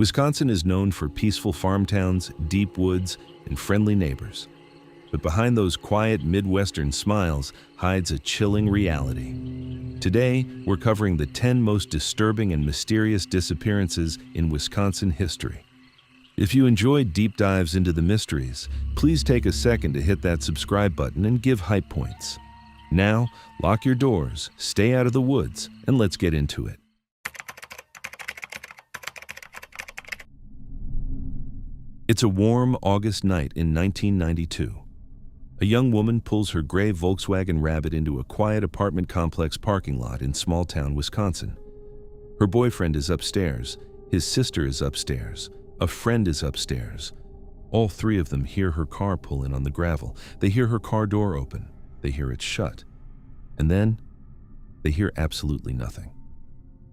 Wisconsin is known for peaceful farm towns, deep woods, and friendly neighbors. But behind those quiet Midwestern smiles hides a chilling reality. Today, we're covering the 10 most disturbing and mysterious disappearances in Wisconsin history. If you enjoyed deep dives into the mysteries, please take a second to hit that subscribe button and give hype points. Now, lock your doors, stay out of the woods, and let's get into it. It's a warm August night in 1992. A young woman pulls her gray Volkswagen Rabbit into a quiet apartment complex parking lot in small-town Wisconsin. Her boyfriend is upstairs, his sister is upstairs, a friend is upstairs. All three of them hear her car pull in on the gravel. They hear her car door open. They hear it shut. And then, they hear absolutely nothing.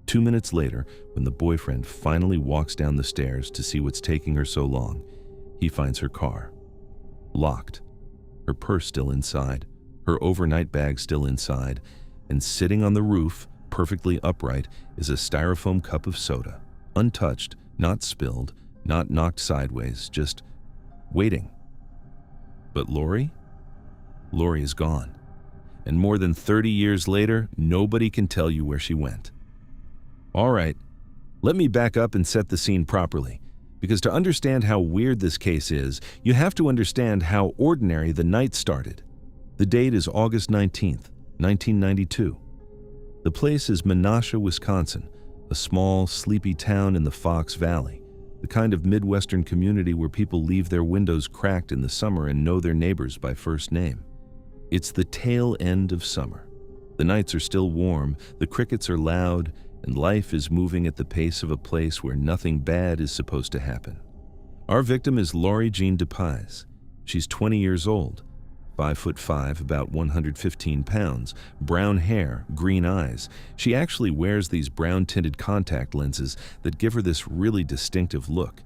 2 minutes later, when the boyfriend finally walks down the stairs to see what's taking her so long, he finds her car. Locked. Her purse still inside, her overnight bag still inside, and sitting on the roof, perfectly upright, is a styrofoam cup of soda. Untouched, not spilled, not knocked sideways, just waiting. But Lori? Lori is gone. And more than 30 years later, nobody can tell you where she went. All right, let me back up and set the scene properly, because to understand how weird this case is, you have to understand how ordinary the night started. The date is August 19th, 1992. The place is Menasha, Wisconsin, a small, sleepy town in the Fox Valley, the kind of Midwestern community where people leave their windows cracked in the summer and know their neighbors by first name. It's the tail end of summer. The nights are still warm, the crickets are loud, and life is moving at the pace of a place where nothing bad is supposed to happen. Our victim is Lori Jean DePies. She's 20 years old, 5'5", about 115 pounds, brown hair, green eyes. She actually wears these brown-tinted contact lenses that give her this really distinctive look.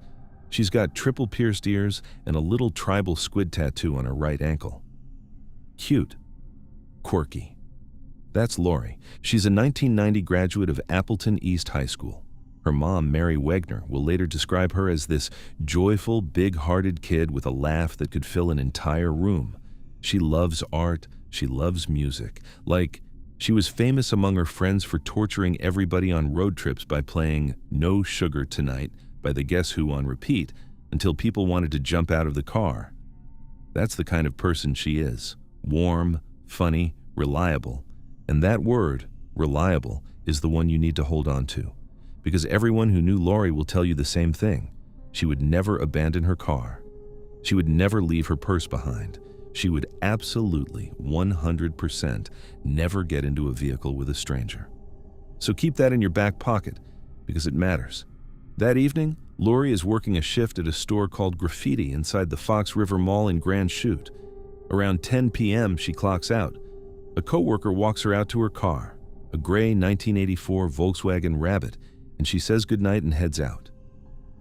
She's got triple pierced ears and a little tribal squid tattoo on her right ankle. Cute. Quirky. That's Lori. She's a 1990 graduate of Appleton East High School. Her mom, Mary Wegner, will later describe her as this joyful, big-hearted kid with a laugh that could fill an entire room. She loves art. She loves music. Like, she was famous among her friends for torturing everybody on road trips by playing No Sugar Tonight by the Guess Who on repeat until people wanted to jump out of the car. That's the kind of person she is. Warm, funny, reliable. And that word, reliable, is the one you need to hold on to. Because everyone who knew Lori will tell you the same thing. She would never abandon her car. She would never leave her purse behind. She would absolutely, 100%, never get into a vehicle with a stranger. So keep that in your back pocket, because it matters. That evening, Lori is working a shift at a store called Graffiti inside the Fox River Mall in Grand Chute. Around 10 p.m., she clocks out. A coworker walks her out to her car, a gray 1984 Volkswagen Rabbit, and she says goodnight and heads out.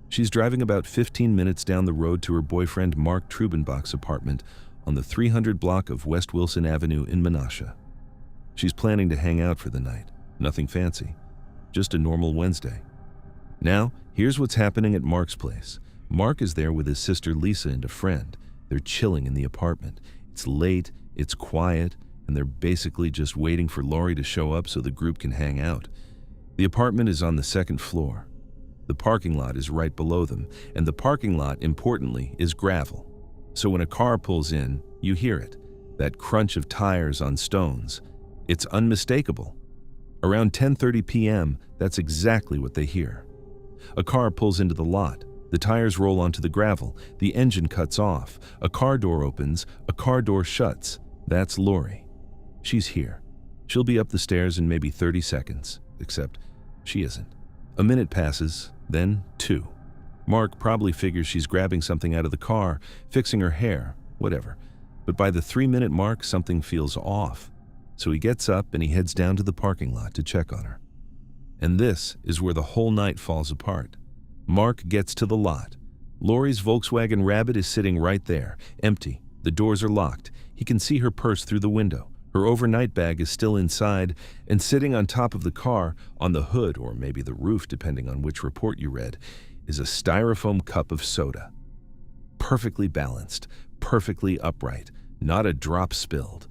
She's driving about 15 minutes down the road to her boyfriend Mark Trubenbach's apartment on the 300 block of West Wilson Avenue in Menasha. She's planning to hang out for the night. Nothing fancy, just a normal Wednesday. Now, here's what's happening at Mark's place. Mark is there with his sister Lisa and a friend. They're chilling in the apartment. It's late, it's quiet, and they're basically just waiting for Lori to show up so the group can hang out. The apartment is on the second floor. The parking lot is right below them, and the parking lot, importantly, is gravel. So when a car pulls in, you hear it, that crunch of tires on stones. It's unmistakable. Around 10:30 p.m., that's exactly what they hear. A car pulls into the lot. The tires roll onto the gravel. The engine cuts off. A car door opens. A car door shuts. That's Lori. She's here. She'll be up the stairs in maybe 30 seconds, except she isn't. A minute passes, then 2. Mark probably figures she's grabbing something out of the car, fixing her hair, whatever. But by the 3-minute mark, something feels off. So he gets up and he heads down to the parking lot to check on her. And this is where the whole night falls apart. Mark gets to the lot. Lori's Volkswagen Rabbit is sitting right there, empty. The doors are locked. He can see her purse through the window. Her overnight bag is still inside, and sitting on top of the car, on the hood or maybe the roof depending on which report you read, is a styrofoam cup of soda. Perfectly balanced, perfectly upright, not a drop spilled.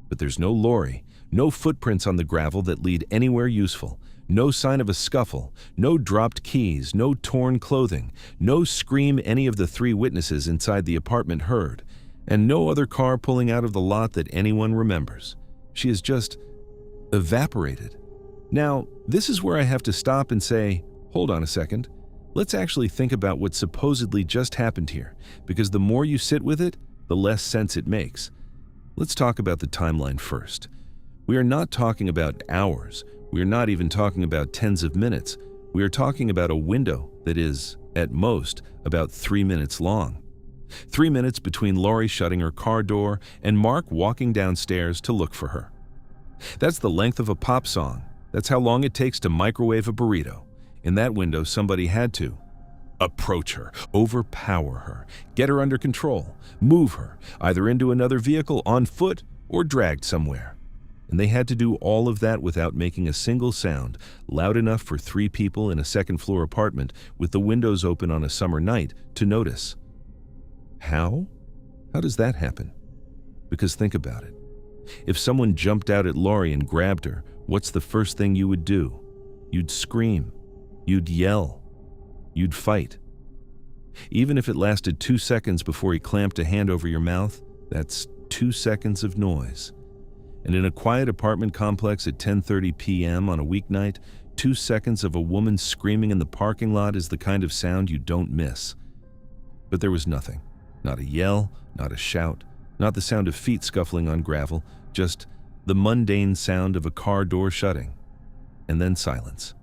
But there's no Lori, no footprints on the gravel that lead anywhere useful, no sign of a scuffle, no dropped keys, no torn clothing, no scream any of the three witnesses inside the apartment heard, and no other car pulling out of the lot that anyone remembers. She is just evaporated. Now, this is where I have to stop and say, hold on a second. Let's actually think about what supposedly just happened here, because the more you sit with it, the less sense it makes. Let's talk about the timeline first. We are not talking about hours. We are not even talking about tens of minutes. We are talking about a window that is, at most, about 3 minutes long. 3 minutes between Lori shutting her car door and Mark walking downstairs to look for her. That's the length of a pop song. That's how long it takes to microwave a burrito. In that window, somebody had to approach her, overpower her, get her under control, move her, either into another vehicle on foot or dragged somewhere. And they had to do all of that without making a single sound, loud enough for 3 people in a second-floor apartment with the windows open on a summer night to notice. How? How does that happen? Because think about it. If someone jumped out at Lori and grabbed her, what's the first thing you would do? You'd scream. You'd yell. You'd fight. Even if it lasted 2 seconds before he clamped a hand over your mouth, that's 2 seconds of noise. And in a quiet apartment complex at 10:30 p.m. on a weeknight, 2 seconds of a woman screaming in the parking lot is the kind of sound you don't miss. But there was nothing. Not a yell, not a shout, not the sound of feet scuffling on gravel, just the mundane sound of a car door shutting. And then silence.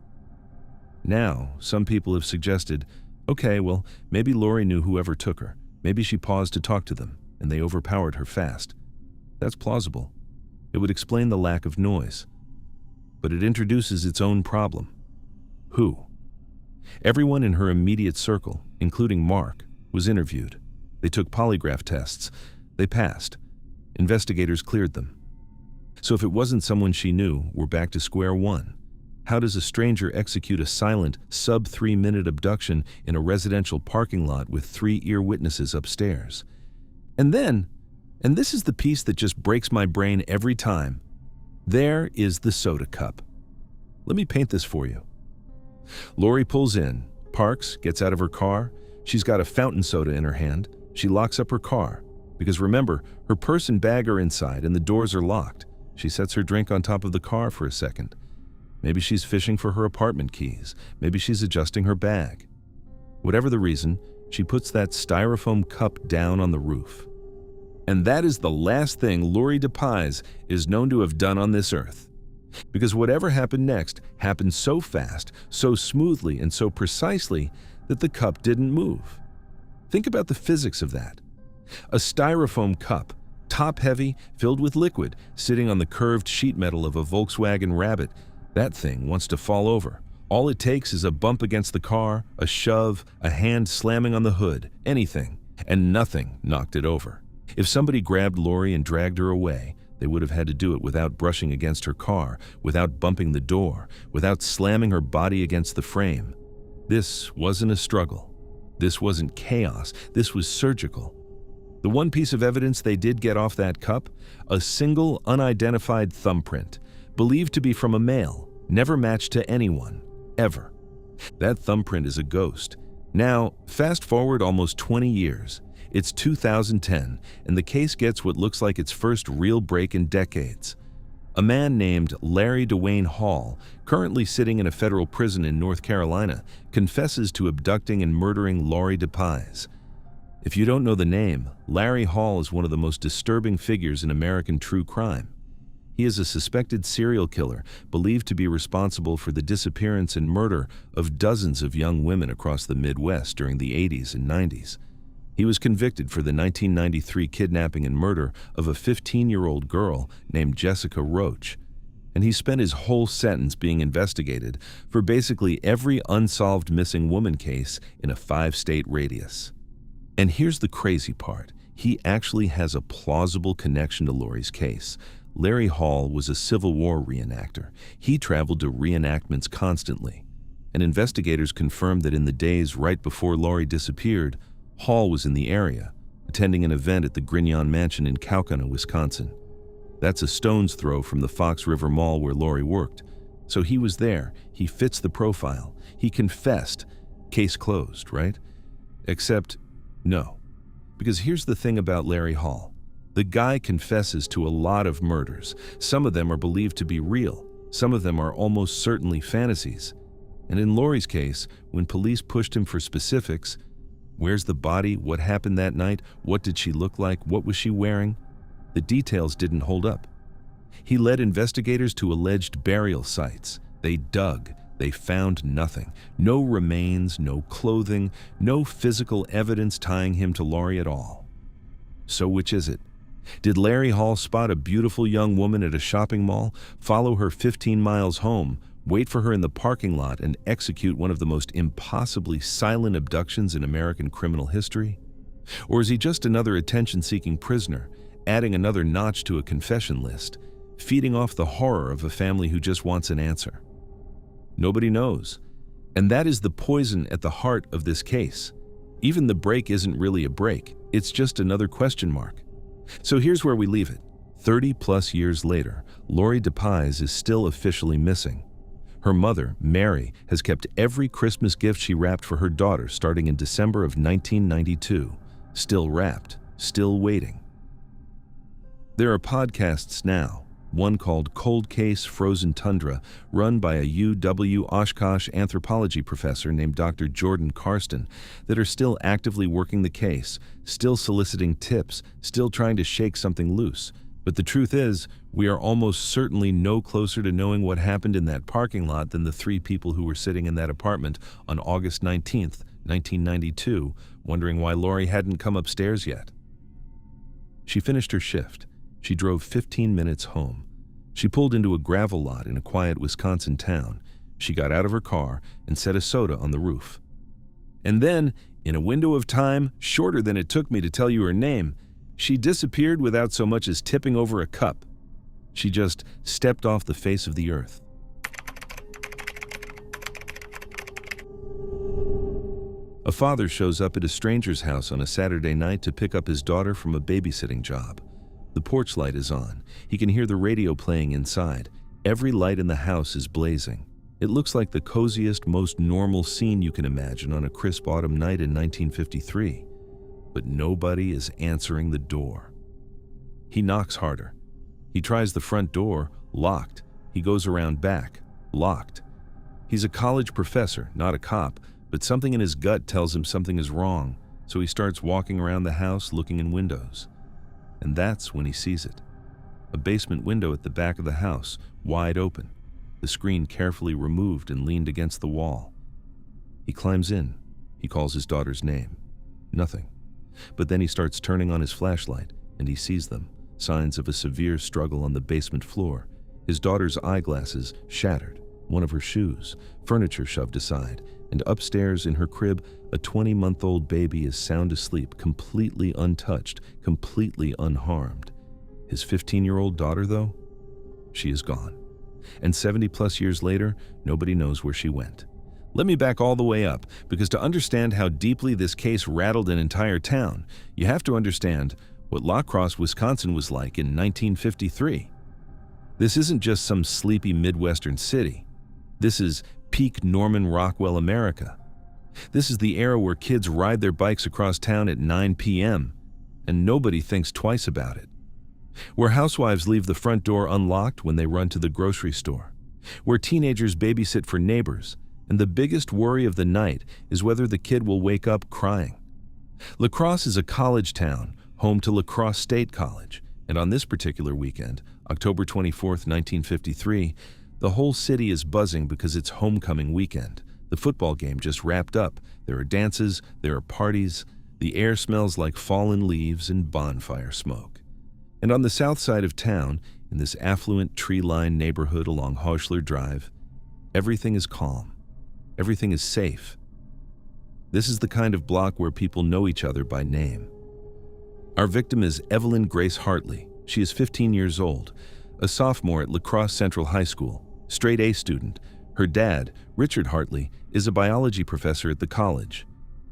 Now, some people have suggested, okay, well, maybe Lori knew whoever took her. Maybe she paused to talk to them, and they overpowered her fast. That's plausible. It would explain the lack of noise. But it introduces its own problem. Who? Everyone in her immediate circle, including Mark, was interviewed. They took polygraph tests. They passed. Investigators cleared them. So if it wasn't someone she knew, we're back to square one. How does a stranger execute a silent, sub-3-minute abduction in a residential parking lot with 3 ear witnesses upstairs? And then, and this is the piece that just breaks my brain every time, there is the soda cup. Let me paint this for you. Lori pulls in, parks, gets out of her car. She's got a fountain soda in her hand. She locks up her car. Because remember, her purse and bag are inside and the doors are locked. She sets her drink on top of the car for a second. Maybe she's fishing for her apartment keys. Maybe she's adjusting her bag. Whatever the reason, she puts that styrofoam cup down on the roof. And that is the last thing Lori DePies is known to have done on this earth. Because whatever happened next happened so fast, so smoothly, and so precisely that the cup didn't move. Think about the physics of that. A styrofoam cup, top-heavy, filled with liquid, sitting on the curved sheet metal of a Volkswagen Rabbit. That thing wants to fall over. All it takes is a bump against the car, a shove, a hand slamming on the hood, anything, and nothing knocked it over. If somebody grabbed Lori and dragged her away, they would have had to do it without brushing against her car, without bumping the door, without slamming her body against the frame. This wasn't a struggle. This wasn't chaos. This was surgical. The one piece of evidence they did get off that cup, a single unidentified thumbprint, believed to be from a male, never matched to anyone, ever. That thumbprint is a ghost. Now, fast forward almost 20 years. It's 2010, and the case gets what looks like its first real break in decades. A man named Larry Dwayne Hall, currently sitting in a federal prison in North Carolina, confesses to abducting and murdering Lori DePies. If you don't know the name, Larry Hall is one of the most disturbing figures in American true crime. He is a suspected serial killer, believed to be responsible for the disappearance and murder of dozens of young women across the Midwest during the 80s and 90s. He was convicted for the 1993 kidnapping and murder of a 15-year-old girl named Jessica Roach, and he spent his whole sentence being investigated for basically every unsolved missing woman case in a 5-state radius. And here's the crazy part. He actually has a plausible connection to Lori's case. Larry Hall was a Civil War reenactor. He traveled to reenactments constantly. and investigators confirmed that in the days right before Lori disappeared, Hall was in the area, attending an event at the Grignon Mansion in Kaukauna, Wisconsin. That's a stone's throw from the Fox River Mall where Lori worked. So he was there, he fits the profile, he confessed. Case closed, right? Except, no. Because here's the thing about Larry Hall. The guy confesses to a lot of murders. Some of them are believed to be real. Some of them are almost certainly fantasies. And in Lori's case, when police pushed him for specifics, where's the body? What happened that night? What did she look like? What was she wearing? The details didn't hold up. He led investigators to alleged burial sites. They dug. They found nothing. No remains, no clothing, no physical evidence tying him to Lori at all. So which is it? Did Larry Hall spot a beautiful young woman at a shopping mall, follow her 15 miles home, wait for her in the parking lot, and execute one of the most impossibly silent abductions in American criminal history? Or is he just another attention-seeking prisoner, adding another notch to a confession list, feeding off the horror of a family who just wants an answer? Nobody knows. And that is the poison at the heart of this case. Even the break isn't really a break, it's just another question mark. So here's where we leave it. 30-plus years later, Lori DePies is still officially missing. Her mother, Mary, has kept every Christmas gift she wrapped for her daughter starting in December of 1992. Still wrapped, still waiting. There are podcasts now, one called Cold Case Frozen Tundra, run by a UW Oshkosh anthropology professor named Dr. Jordan Karsten, that are still actively working the case, still soliciting tips, still trying to shake something loose. But the truth is, we are almost certainly no closer to knowing what happened in that parking lot than the 3 people who were sitting in that apartment on August 19th, 1992, wondering why Lori hadn't come upstairs yet. She finished her shift. She drove 15 minutes home. She pulled into a gravel lot in a quiet Wisconsin town. She got out of her car and set a soda on the roof. And then, in a window of time shorter than it took me to tell you her name, she disappeared without so much as tipping over a cup. She just stepped off the face of the earth. A father shows up at a stranger's house on a Saturday night to pick up his daughter from a babysitting job. The porch light is on. He can hear the radio playing inside. Every light in the house is blazing. It looks like the coziest, most normal scene you can imagine on a crisp autumn night in 1953. But nobody is answering the door. He knocks harder. He tries the front door, locked. He goes around back, locked. He's a college professor, not a cop, but something in his gut tells him something is wrong, so he starts walking around the house looking in windows. And that's when he sees it. A basement window at the back of the house, wide open, the screen carefully removed and leaned against the wall. He climbs in. He calls his daughter's name. Nothing. But then he starts turning on his flashlight, and he sees them, signs of a severe struggle on the basement floor. His daughter's eyeglasses shattered, one of her shoes, furniture shoved aside, and upstairs in her crib, a 20-month-old baby is sound asleep, completely untouched, completely unharmed. His 15-year-old daughter, though, she is gone. And 70-plus years later, nobody knows where she went. Let me back all the way up, because to understand how deeply this case rattled an entire town, you have to understand what La Crosse, Wisconsin was like in 1953. This isn't just some sleepy Midwestern city. This is peak Norman Rockwell America. This is the era where kids ride their bikes across town at 9 p.m., and nobody thinks twice about it. Where housewives leave the front door unlocked when they run to the grocery store. Where teenagers babysit for neighbors, and the biggest worry of the night is whether the kid will wake up crying. La Crosse is a college town, home to La Crosse State College, and on this particular weekend, October 24th, 1953, the whole city is buzzing because it's homecoming weekend. The football game just wrapped up. There are dances, there are parties. The air smells like fallen leaves and bonfire smoke. And on the south side of town, in this affluent tree-lined neighborhood along Hoschler Drive, everything is calm. Everything is safe. This is the kind of block where people know each other by name. Our victim is Evelyn Grace Hartley. She is 15 years old, a sophomore at La Crosse Central High School, straight A student. Her dad, Richard Hartley, is a biology professor at the college.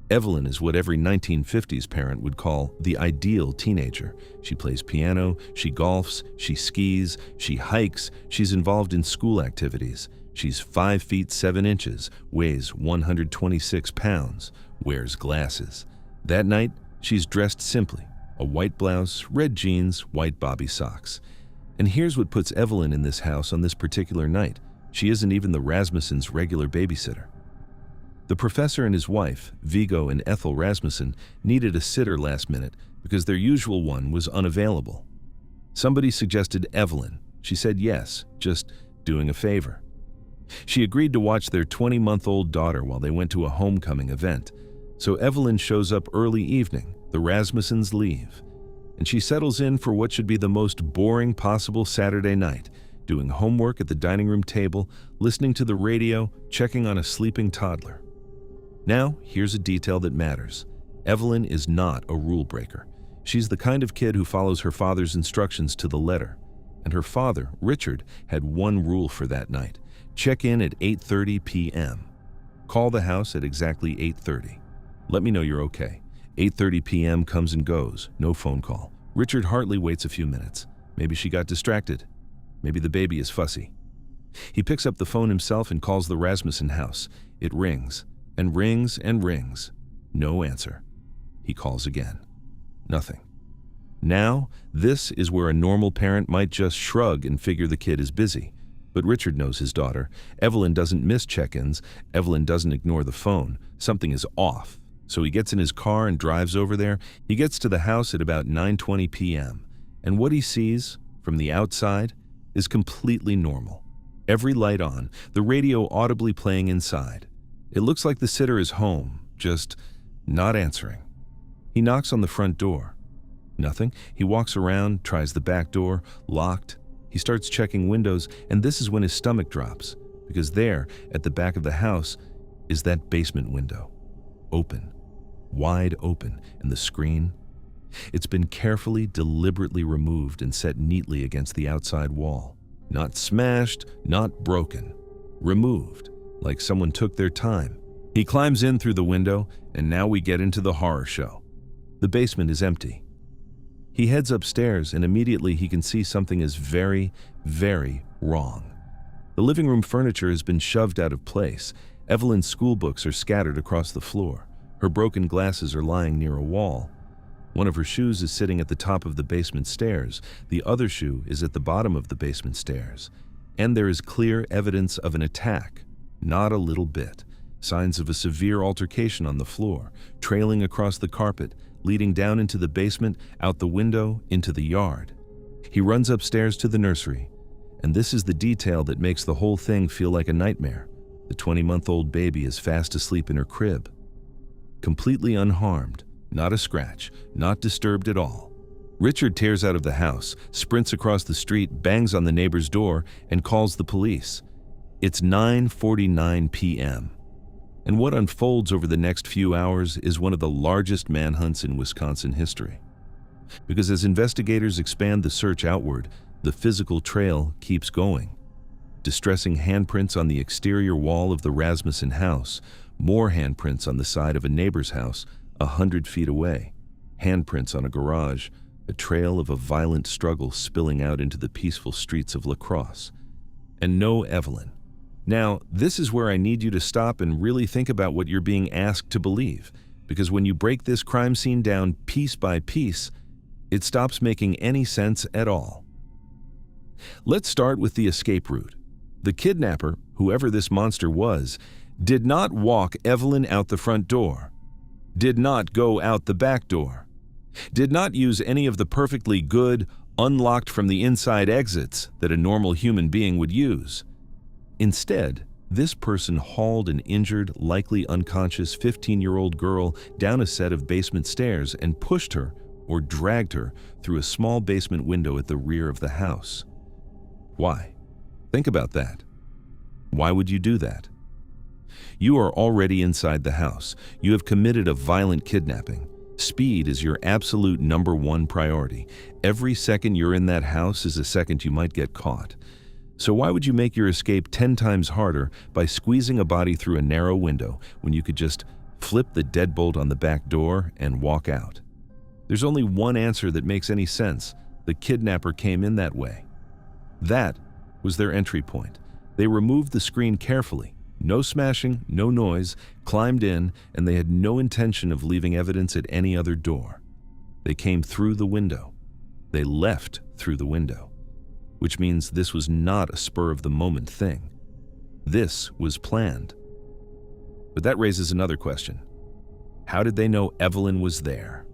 Evelyn is what every 1950s parent would call the ideal teenager. She plays piano, she golfs, she skis, she hikes, she's involved in school activities. She's 5 feet 7 inches, weighs 126 pounds, wears glasses. That night, she's dressed simply: a white blouse, red jeans, white bobby socks. And here's what puts Evelyn in this house on this particular night. She isn't even the Rasmussens' regular babysitter. The professor and his wife, Viggo and Ethel Rasmussen, needed a sitter last minute because their usual one was unavailable. Somebody suggested Evelyn. She said yes, just doing a favor. She agreed to watch their 20-month-old daughter while they went to a homecoming event. So Evelyn shows up early evening, the Rasmussens leave, and she settles in for what should be the most boring possible Saturday night, doing homework at the dining room table, listening to the radio, checking on a sleeping toddler. Now, here's a detail that matters. Evelyn is not a rule breaker. She's the kind of kid who follows her father's instructions to the letter. And her father, Richard, had one rule for that night: check in at 8:30 p.m. Call the house at exactly 8:30. Let me know you're okay. 8:30 p.m. comes and goes, no phone call. Richard Hartley waits a few minutes. Maybe she got distracted. Maybe the baby is fussy. He picks up the phone himself and calls the Rasmussen house. It rings, and rings, and rings. No answer. He calls again. Nothing. Now, this is where a normal parent might just shrug and figure the kid is busy. But Richard knows his daughter. Evelyn doesn't miss check-ins. Evelyn doesn't ignore the phone. Something is off. So he gets in his car and drives over there. He gets to the house at about 9:20 p.m. And what he sees from the outside is completely normal. Every light on, the radio audibly playing inside. It looks like the sitter is home, just not answering. He knocks on the front door. Nothing. He walks around, tries the back door, locked. He starts checking windows, and this is when his stomach drops, because there, at the back of the house, is that basement window. Open. Wide open, and the screen. It's been carefully, deliberately removed and set neatly against the outside wall. Not smashed, not broken. Removed, like someone took their time. He climbs in through the window, and now we get into the horror show. The basement is empty. He heads upstairs, and immediately he can see something is very, very wrong. The living room furniture has been shoved out of place. Evelyn's school books are scattered across the floor. Her broken glasses are lying near a wall. One of her shoes is sitting at the top of the basement stairs. The other shoe is at the bottom of the basement stairs. And there is clear evidence of an attack. Not a little bit. Signs of a severe altercation on the floor, trailing across the carpet, leading down into the basement, out the window, into the yard. He runs upstairs to the nursery. And this is the detail that makes the whole thing feel like a nightmare. The 20-month-old baby is fast asleep in her crib. Completely unharmed, not a scratch, not disturbed at all. Richard tears out of the house, sprints across the street, bangs on the neighbor's door, and calls the police. It's 9:49 p.m. And what unfolds over the next few hours is one of the largest manhunts in Wisconsin history. Because as investigators expand the search outward, the physical trail keeps going. Distressing handprints on the exterior wall of the Rasmussen house, more handprints on the side of a neighbor's house 100 feet away, handprints on a garage, a trail of a violent struggle spilling out into the peaceful streets of La Crosse. And no Evelyn. Now, this is where I need you to stop and really think about what you're being asked to believe, because when you break this crime scene down piece by piece, it stops making any sense at all. Let's start with the escape route. The kidnapper, whoever this monster was, did not walk Evelyn out the front door, did not go out the back door, did not use any of the perfectly good, unlocked from the inside exits that a normal human being would use. Instead, this person hauled an injured, likely unconscious 15-year-old girl down a set of basement stairs and pushed her or dragged her through a small basement window at the rear of the house. Why? Think about that. Why would you do that? You are already inside the house. You have committed a violent kidnapping. Speed is your absolute #1 priority. Every second you're in that house is a second you might get caught. So why would you make your escape 10 times harder by squeezing a body through a narrow window when you could just flip the deadbolt on the back door and walk out? There's only one answer that makes any sense. The kidnapper came in that way. That was their entry point. They removed the screen carefully. No smashing, no noise, climbed in, and they had no intention of leaving evidence at any other door. They came through the window. They left through the window, which means this was not a spur-of-the-moment thing. This was planned. But that raises another question. How did they know Evelyn was there?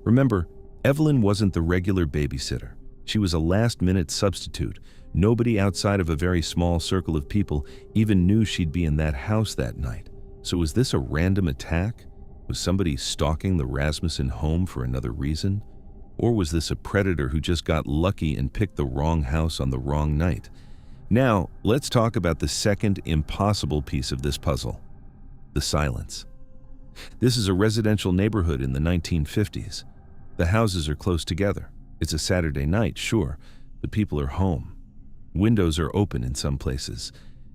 Remember, Evelyn wasn't the regular babysitter. She was a last-minute substitute. Nobody outside of a very small circle of people even knew she'd be in that house that night. So was this a random attack? Was somebody stalking the Rasmussen home for another reason? Or was this a predator who just got lucky and picked the wrong house on the wrong night? Now, let's talk about the second impossible piece of this puzzle: the silence. This is a residential neighborhood in the 1950s. The houses are close together. It's a Saturday night, sure, but people are home. Windows are open in some places.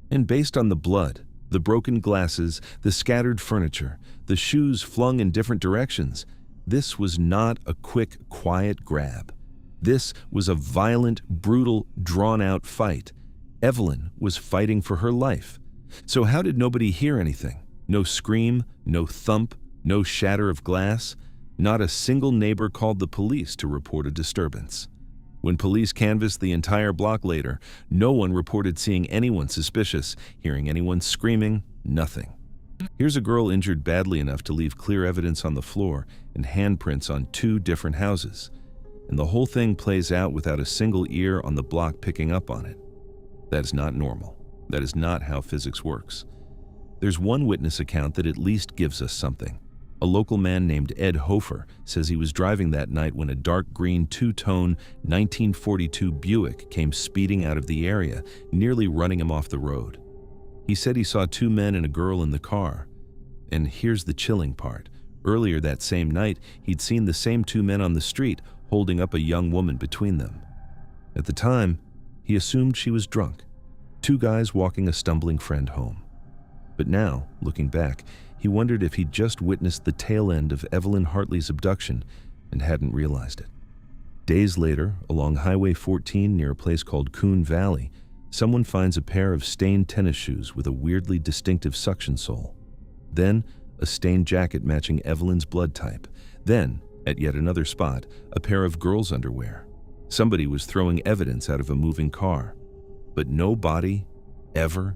And based on the blood, the broken glasses, the scattered furniture, the shoes flung in different directions, this was not a quick, quiet grab. This was a violent, brutal, drawn-out fight. Evelyn was fighting for her life. So how did nobody hear anything? No scream, no thump, no shatter of glass. Not a single neighbor called the police to report a disturbance. When police canvassed the entire block later, no one reported seeing anyone suspicious, hearing anyone screaming, nothing. Here's a girl injured badly enough to leave clear evidence on the floor and handprints on 2 different houses. And the whole thing plays out without a single ear on the block picking up on it. That is not normal. That is not how physics works. There's one witness account that at least gives us something. A local man named Ed Hofer says he was driving that night when a dark green 2-tone 1942 Buick came speeding out of the area, nearly running him off the road. He said he saw 2 men and a girl in the car. And here's the chilling part. Earlier that same night, he'd seen the same 2 men on the street holding up a young woman between them. At the time, he assumed she was drunk. 2 guys walking a stumbling friend home. But now, looking back, he wondered if he'd just witnessed the tail end of Evelyn Hartley's abduction and hadn't realized it. Days later, along Highway 14 near a place called Coon Valley, someone finds a pair of stained tennis shoes with a weirdly distinctive suction sole. Then, a stained jacket matching Evelyn's blood type. Then, at yet another spot, a pair of girls' underwear. Somebody was throwing evidence out of a moving car. But no body, ever.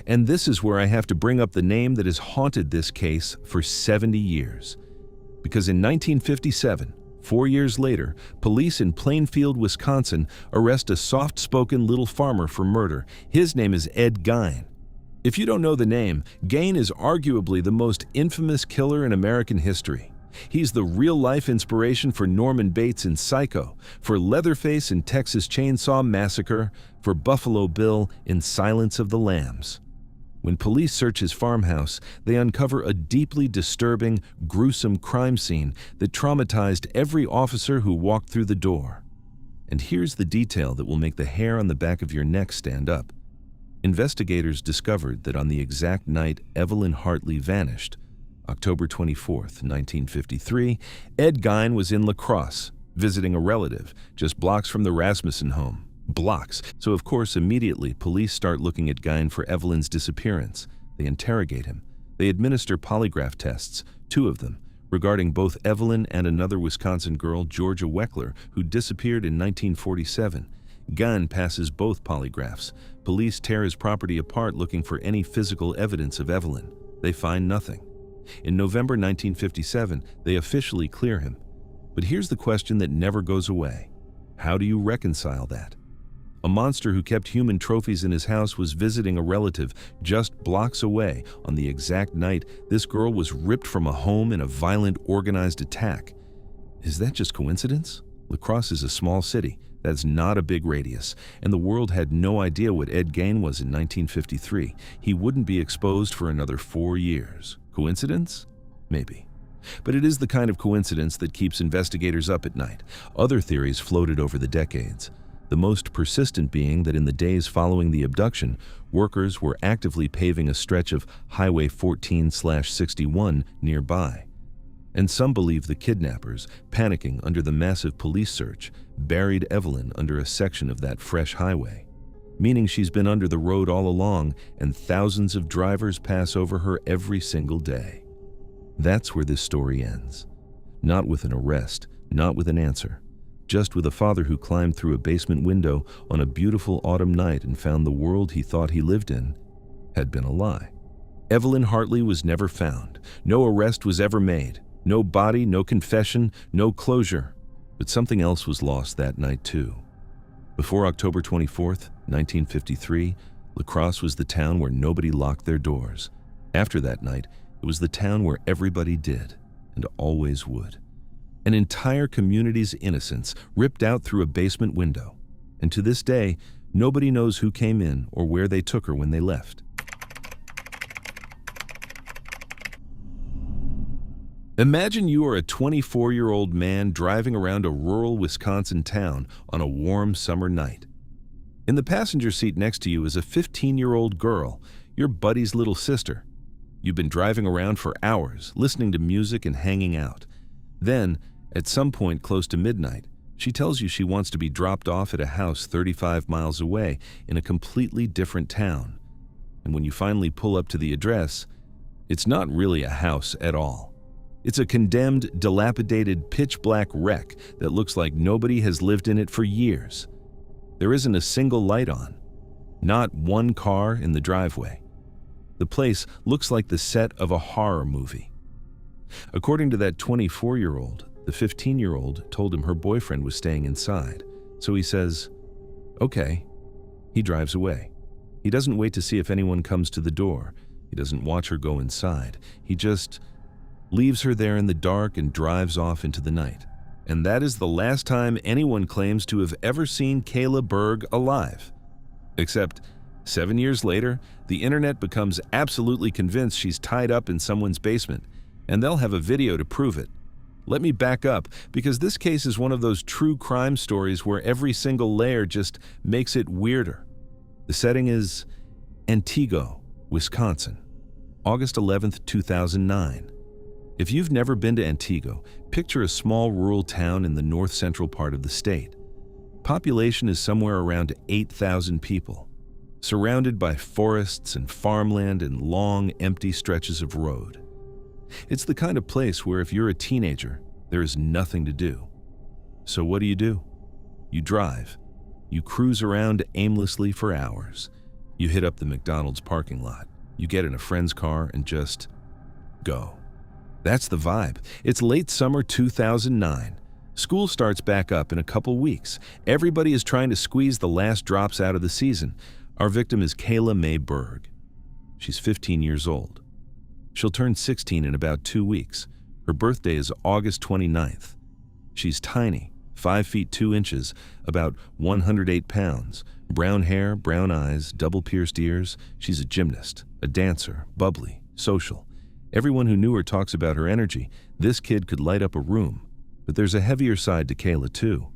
And this is where I have to bring up the name that has haunted this case for 70 years. Because in 1957, 4 years later, police in Plainfield, Wisconsin arrest a soft-spoken little farmer for murder. His name is Ed Gein. If you don't know the name, Gein is arguably the most infamous killer in American history. He's the real-life inspiration for Norman Bates in Psycho, for Leatherface in Texas Chainsaw Massacre, for Buffalo Bill in Silence of the Lambs. When police search his farmhouse, they uncover a deeply disturbing, gruesome crime scene that traumatized every officer who walked through the door. And here's the detail that will make the hair on the back of your neck stand up. Investigators discovered that on the exact night Evelyn Hartley vanished, October 24th, 1953, Ed Gein was in La Crosse, visiting a relative, just blocks from the Rasmussen home. Blocks. So of course, immediately, police start looking at Gein for Evelyn's disappearance. They interrogate him. They administer polygraph tests, 2 of them, regarding both Evelyn and another Wisconsin girl, Georgia Weckler, who disappeared in 1947. Gein passes both polygraphs. Police tear his property apart looking for any physical evidence of Evelyn. They find nothing. In November 1957, they officially clear him. But here's the question that never goes away. How do you reconcile that? A monster who kept human trophies in his house was visiting a relative just blocks away on the exact night this girl was ripped from a home in a violent, organized attack. Is that just coincidence? La Crosse is a small city. That's not a big radius, and the world had no idea what Ed Gein was in 1953. He wouldn't be exposed for another 4 years. Coincidence? Maybe. But it is the kind of coincidence that keeps investigators up at night. Other theories floated over the decades. the most persistent being that in the days following the abduction, workers were actively paving a stretch of Highway 14/61 nearby. And some believe the kidnappers, panicking under the massive police search, buried Evelyn under a section of that fresh highway, meaning she's been under the road all along and thousands of drivers pass over her every single day. That's where this story ends. Not with an arrest, not with an answer, just with a father who climbed through a basement window on a beautiful autumn night and found the world he thought he lived in had been a lie. Evelyn Hartley was never found. No arrest was ever made. No body, no confession, no closure. But something else was lost that night too. Before October 24th, 1953, La Crosse was the town where nobody locked their doors. After that night, it was the town where everybody did, and always would. An entire community's innocence ripped out through a basement window. And to this day, nobody knows who came in or where they took her when they left. Imagine you are a 24-year-old man driving around a rural Wisconsin town on a warm summer night. In the passenger seat next to you is a 15-year-old girl, your buddy's little sister. You've been driving around for hours, listening to music and hanging out. Then, at some point close to midnight, she tells you she wants to be dropped off at a house 35 miles away in a completely different town. And when you finally pull up to the address, it's not really a house at all. It's a condemned, dilapidated, pitch-black wreck that looks like nobody has lived in it for years. There isn't a single light on. Not one car in the driveway. The place looks like the set of a horror movie. According to that 24-year-old, the 15-year-old told him her boyfriend was staying inside. So he says, "Okay." He drives away. He doesn't wait to see if anyone comes to the door. He doesn't watch her go inside. He just leaves her there in the dark and drives off into the night. And that is the last time anyone claims to have ever seen Kayla Berg alive. Except 7 years later, the internet becomes absolutely convinced she's tied up in someone's basement, and they'll have a video to prove it. Let me back up, because this case is one of those true crime stories where every single layer just makes it weirder. The setting is Antigo, Wisconsin, August 11th, 2009. If you've never been to Antigo, picture a small rural town in the north-central part of the state. Population is somewhere around 8,000 people, surrounded by forests and farmland and long, empty stretches of road. It's the kind of place where if you're a teenager, there is nothing to do. So what do? You drive. You cruise around aimlessly for hours. You hit up the McDonald's parking lot. You get in a friend's car and just go. That's the vibe. It's late summer 2009. School starts back up in a couple weeks. Everybody is trying to squeeze the last drops out of the season. Our victim is Kayla Mae Berg. She's 15 years old. She'll turn 16 in about 2 weeks. Her birthday is August 29th. She's tiny, 5 feet 2 inches, about 108 pounds, brown hair, brown eyes, double-pierced ears. She's a gymnast, a dancer, bubbly, social. Everyone who knew her talks about her energy. This kid could light up a room. But there's a heavier side to Kayla, too.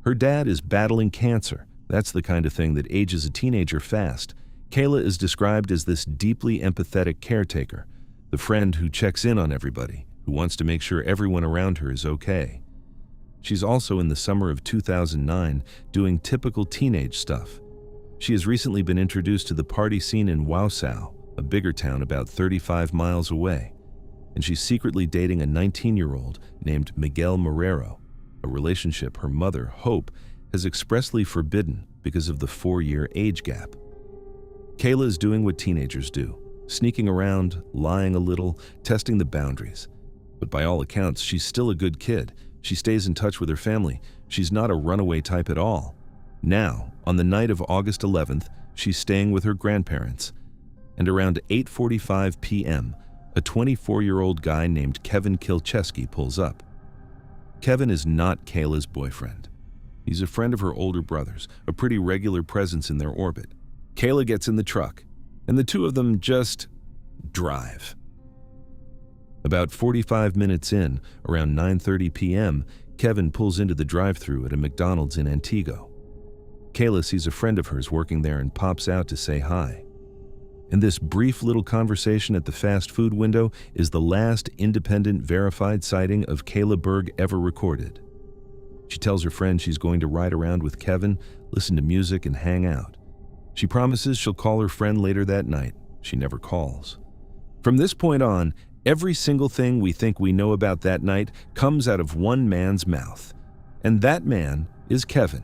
Her dad is battling cancer. That's the kind of thing that ages a teenager fast. Kayla is described as this deeply empathetic caretaker, the friend who checks in on everybody, who wants to make sure everyone around her is okay. She's also in the summer of 2009 doing typical teenage stuff. She has recently been introduced to the party scene in Wausau, a bigger town about 35 miles away, and she's secretly dating a 19-year-old named Miguel Marrero, a relationship her mother, Hope, has expressly forbidden because of the 4-year age gap. Kayla is doing what teenagers do, sneaking around, lying a little, testing the boundaries. But by all accounts, she's still a good kid. She stays in touch with her family. She's not a runaway type at all. Now, on the night of August 11th, she's staying with her grandparents. And around 8:45 p.m., a 24-year-old guy named Kevin Kilcheski pulls up. Kevin is not Kayla's boyfriend. He's a friend of her older brother's, a pretty regular presence in their orbit. Kayla gets in the truck, and the two of them just drive. About 45 minutes in, around 9:30 p.m., Kevin pulls into the drive-thru at a McDonald's in Antigo. Kayla sees a friend of hers working there and pops out to say hi. And this brief little conversation at the fast food window is the last independent verified sighting of Kayla Berg ever recorded. She tells her friend she's going to ride around with Kevin, listen to music, and hang out. She promises she'll call her friend later that night. She never calls. From this point on, every single thing we think we know about that night comes out of one man's mouth. And that man is Kevin.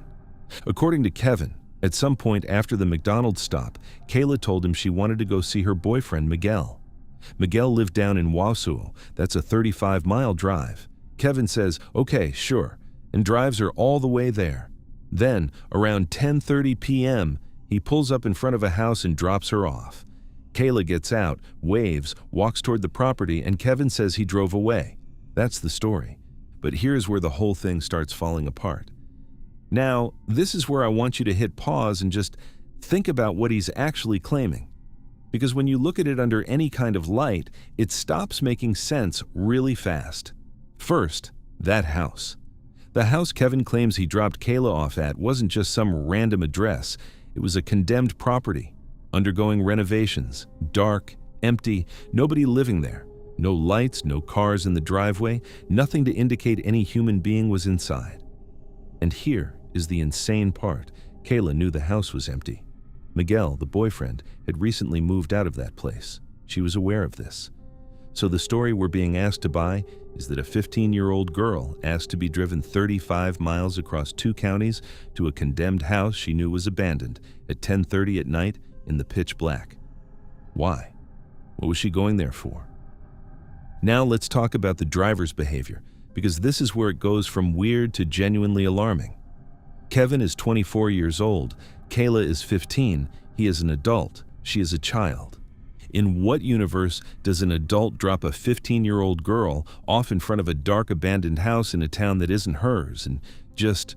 According to Kevin, at some point after the McDonald's stop, Kayla told him she wanted to go see her boyfriend, Miguel. Miguel lived down in Wausau. That's a 35-mile drive. Kevin says, okay, sure, and drives her all the way there. Then, around 10:30 p.m., he pulls up in front of a house and drops her off. Kayla gets out, waves, walks toward the property, and Kevin says he drove away. That's the story. But here's where the whole thing starts falling apart. Now, this is where I want you to hit pause and just think about what he's actually claiming. Because when you look at it under any kind of light, it stops making sense really fast. First, that house. The house Kevin claims he dropped Kayla off at wasn't just some random address. It was a condemned property, undergoing renovations, dark, empty, nobody living there. No lights, no cars in the driveway, nothing to indicate any human being was inside. And here is the insane part. Kayla knew the house was empty. Miguel, the boyfriend, had recently moved out of that place. She was aware of this. So the story we're being asked to buy is that a 15-year-old girl asked to be driven 35 miles across 2 counties to a condemned house she knew was abandoned at 10:30 at night in the pitch black. Why? What was she going there for? Now let's talk about the driver's behavior, because this is where it goes from weird to genuinely alarming. Kevin is 24 years old. Kayla is 15. He is an adult. She is a child. In what universe does an adult drop a 15-year-old girl off in front of a dark abandoned house in a town that isn't hers and just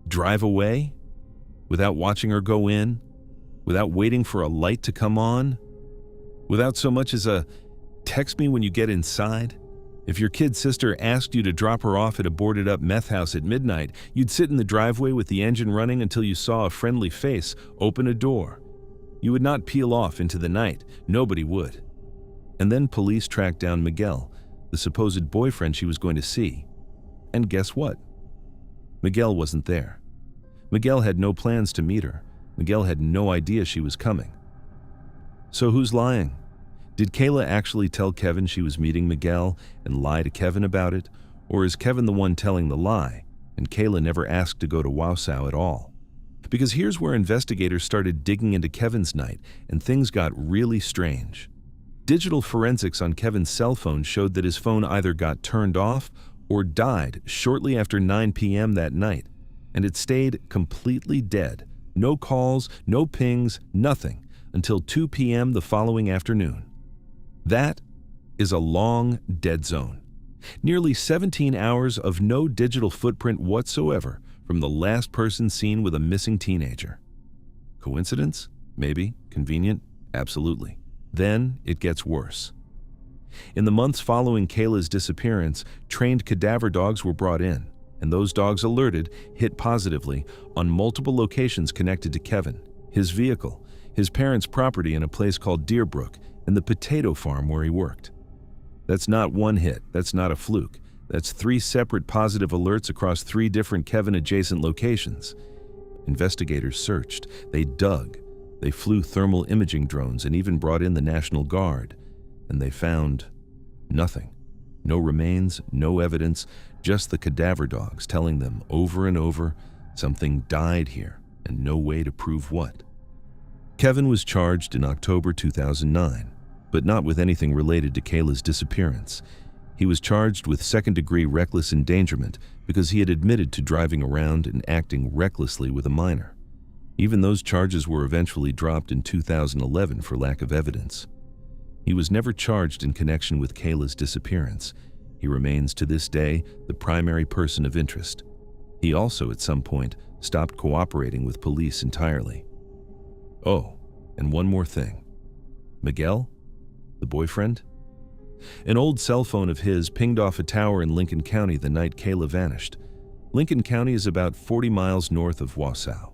drive away without watching her go in, without waiting for a light to come on, without so much as a text me when you get inside? If your kid's sister asked you to drop her off at a boarded-up meth house at midnight, you'd sit in the driveway with the engine running until you saw a friendly face open a door. You would not peel off into the night. Nobody would. And then police tracked down Miguel, the supposed boyfriend she was going to see. And guess what? Miguel wasn't there. Miguel had no plans to meet her. Miguel had no idea she was coming. So who's lying? Did Kayla actually tell Kevin she was meeting Miguel and lie to Kevin about it? Or is Kevin the one telling the lie, and Kayla never asked to go to Wausau at all? Because here's where investigators started digging into Kevin's night, and things got really strange. Digital forensics on Kevin's cell phone showed that his phone either got turned off or died shortly after 9 p.m. that night, and it stayed completely dead. No calls, no pings, nothing, until 2 p.m. the following afternoon. That is a long dead zone. Nearly 17 hours of no digital footprint whatsoever from the last person seen with a missing teenager. Coincidence? Maybe. Convenient? Absolutely. Then it gets worse. In the months following Kayla's disappearance, trained cadaver dogs were brought in, and those dogs alerted hit positively on multiple locations connected to Kevin, his vehicle, his parents' property in a place called Deerbrook, and the potato farm where he worked. That's not one hit, that's not a fluke. That's 3 separate positive alerts across 3 different Kevin-adjacent locations. Investigators searched, they dug, they flew thermal imaging drones and even brought in the National Guard, and they found nothing. No remains, no evidence, just the cadaver dogs telling them over and over something died here and no way to prove what. Kevin was charged in October 2009. But not with anything related to Kayla's disappearance. He was charged with second-degree reckless endangerment because he had admitted to driving around and acting recklessly with a minor. Even those charges were eventually dropped in 2011 for lack of evidence. He was never charged in connection with Kayla's disappearance. He remains to this day the primary person of interest. He also, at some point, stopped cooperating with police entirely. Oh, and one more thing. Miguel? The boyfriend? An old cell phone of his pinged off a tower in Lincoln County the night Kayla vanished. Lincoln County is about 40 miles north of Wausau.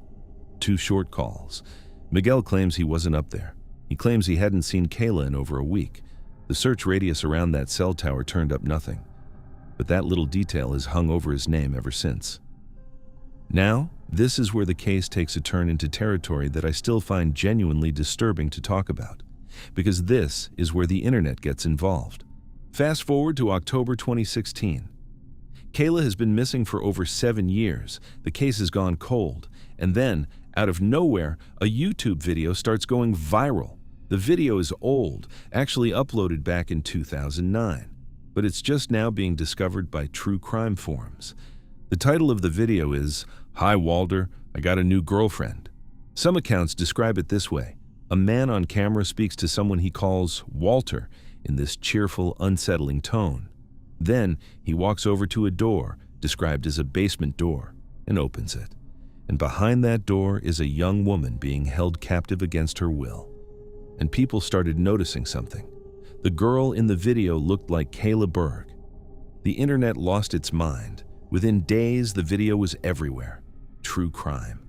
2 short calls. Miguel claims he wasn't up there. He claims he hadn't seen Kayla in over a week. The search radius around that cell tower turned up nothing. But that little detail has hung over his name ever since. Now, this is where the case takes a turn into territory that I still find genuinely disturbing to talk about, because this is where the internet gets involved. Fast forward to October 2016. Kayla has been missing for over 7 years. The case has gone cold. And then, out of nowhere, a YouTube video starts going viral. The video is old, actually uploaded back in 2009, but it's just now being discovered by true crime forums. The title of the video is, "Hi Walter, I got a new girlfriend." Some accounts describe it this way. A man on camera speaks to someone he calls Walter in this cheerful, unsettling tone. Then he walks over to a door, described as a basement door, and opens it. And behind that door is a young woman being held captive against her will. And people started noticing something. The girl in the video looked like Kayla Berg. The internet lost its mind. Within days, the video was everywhere. True crime.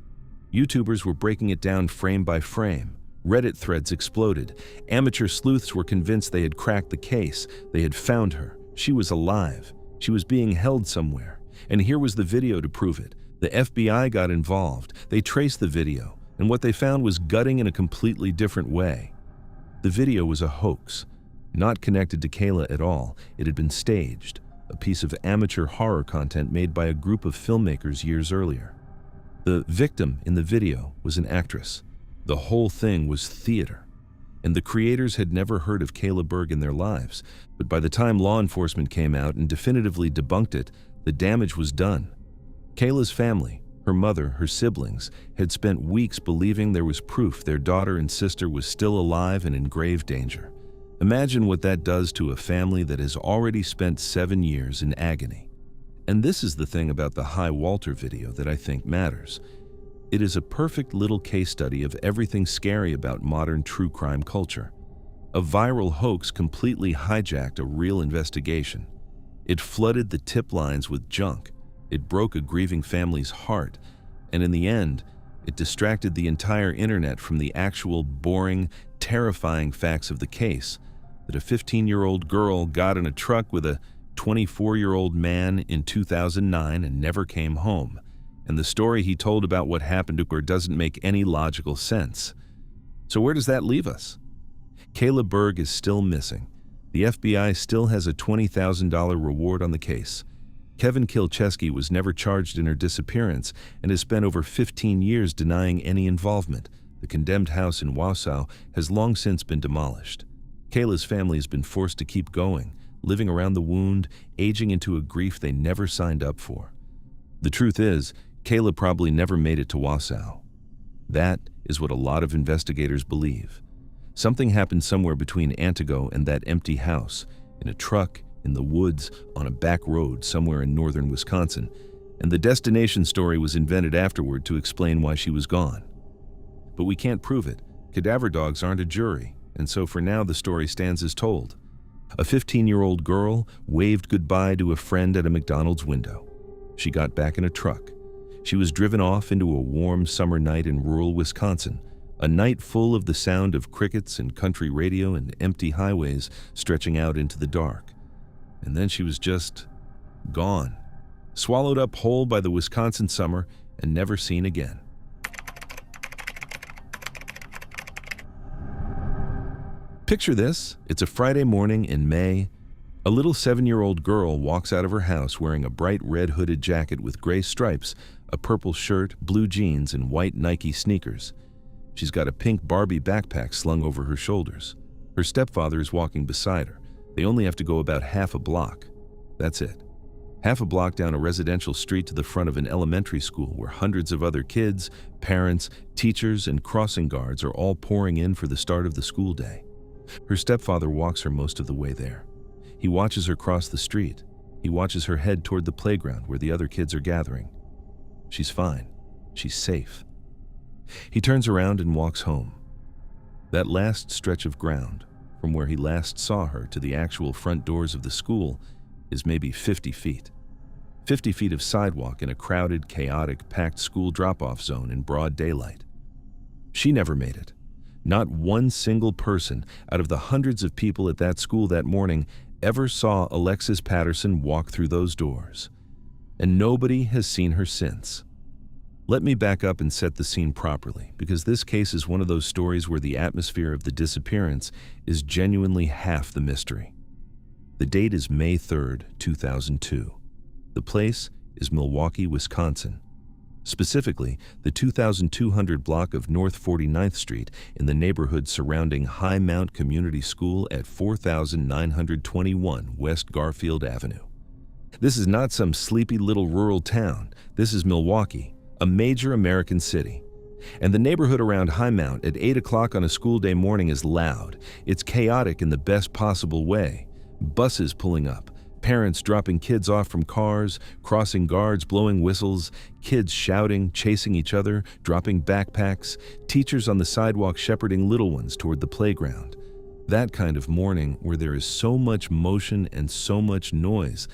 YouTubers were breaking it down frame by frame. Reddit threads exploded. Amateur sleuths were convinced they had cracked the case. They had found her. She was alive. She was being held somewhere. And here was the video to prove it. The FBI got involved. They traced the video, and what they found was gutting in a completely different way. The video was a hoax, not connected to Kayla at all. It had been staged, a piece of amateur horror content made by a group of filmmakers years earlier. The victim in the video was an actress. The whole thing was theater. And the creators had never heard of Kayla Berg in their lives, but by the time law enforcement came out and definitively debunked it, the damage was done. Kayla's family, her mother, her siblings, had spent weeks believing there was proof their daughter and sister was still alive and in grave danger. Imagine what that does to a family that has already spent 7 years in agony. And this is the thing about the Hi Walter video that I think matters. It is a perfect little case study of everything scary about modern true crime culture. A viral hoax completely hijacked a real investigation. It flooded the tip lines with junk. It broke a grieving family's heart, and in the end, it distracted the entire internet from the actual boring, terrifying facts of the case, that a 15-year-old girl got in a truck with a 24-year-old man in 2009 and never came home, and the story he told about what happened to her doesn't make any logical sense. So where does that leave us? Kayla Berg is still missing. The FBI still has a $20,000 reward on the case. Kevin Kilcheski was never charged in her disappearance and has spent over 15 years denying any involvement. The condemned house in Wausau has long since been demolished. Kayla's family has been forced to keep going, living around the wound, aging into a grief they never signed up for. The truth is, Kayla probably never made it to Wausau. That is what a lot of investigators believe. Something happened somewhere between Antigo and that empty house, in a truck, in the woods, on a back road somewhere in northern Wisconsin, and the destination story was invented afterward to explain why she was gone. But we can't prove it. Cadaver dogs aren't a jury, and so for now the story stands as told. A 15-year-old girl waved goodbye to a friend at a McDonald's window. She got back in a truck. She was driven off into a warm summer night in rural Wisconsin, a night full of the sound of crickets and country radio and empty highways stretching out into the dark. And then she was just gone, swallowed up whole by the Wisconsin summer and never seen again. Picture this. It's a Friday morning in May. A little 7-year-old girl walks out of her house wearing a bright red hooded jacket with gray stripes, a purple shirt, blue jeans, and white Nike sneakers. She's got a pink Barbie backpack slung over her shoulders. Her stepfather is walking beside her. They only have to go about half a block. That's it. Half a block down a residential street to the front of an elementary school where hundreds of other kids, parents, teachers, and crossing guards are all pouring in for the start of the school day. Her stepfather walks her most of the way there. He watches her cross the street. He watches her head toward the playground where the other kids are gathering. She's fine. She's safe. He turns around and walks home. That last stretch of ground, from where he last saw her to the actual front doors of the school, is maybe 50 feet. 50 feet of sidewalk in a crowded, chaotic, packed school drop-off zone in broad daylight. She never made it. Not one single person out of the hundreds of people at that school that morning ever saw Alexis Patterson walk through those doors. And nobody has seen her since. Let me back up and set the scene properly, because this case is one of those stories where the atmosphere of the disappearance is genuinely half the mystery. The date is May 3rd, 2002. The place is Milwaukee, Wisconsin. Specifically, the 2200 block of North 49th Street in the neighborhood surrounding High Mount Community School at 4921 West Garfield Avenue. This is not some sleepy little rural town. This is Milwaukee, a major American city. And the neighborhood around High Mount at 8 o'clock on a school day morning is loud. It's chaotic in the best possible way. Buses pulling up, parents dropping kids off from cars, crossing guards blowing whistles, kids shouting, chasing each other, dropping backpacks, teachers on the sidewalk shepherding little ones toward the playground. That kind of morning where there is so much motion and so much noise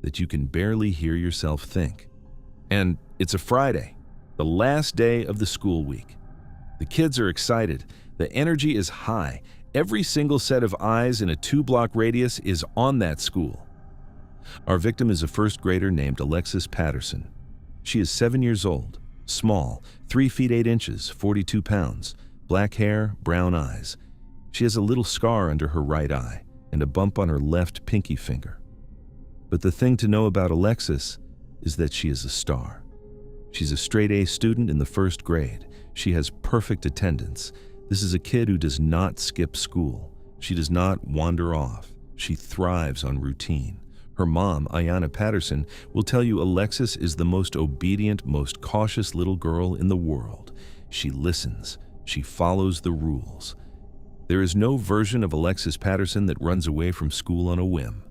that you can barely hear yourself think. And it's a Friday, the last day of the school week. The kids are excited. The energy is high. Every single set of eyes in a 2-block radius is on that school. Our victim is a first grader named Alexis Patterson. She is 7 years old, small, 3 feet 8 inches, 42 pounds, black hair, brown eyes. She has a little scar under her right eye and a bump on her left pinky finger. But the thing to know about Alexis is that she is a star. She's a straight A student in the first grade. She has perfect attendance. This is a kid who does not skip school. She does not wander off. She thrives on routine. Her mom, Ayanna Patterson, will tell you Alexis is the most obedient, most cautious little girl in the world. She listens. She follows the rules. There is no version of Alexis Patterson that runs away from school on a whim.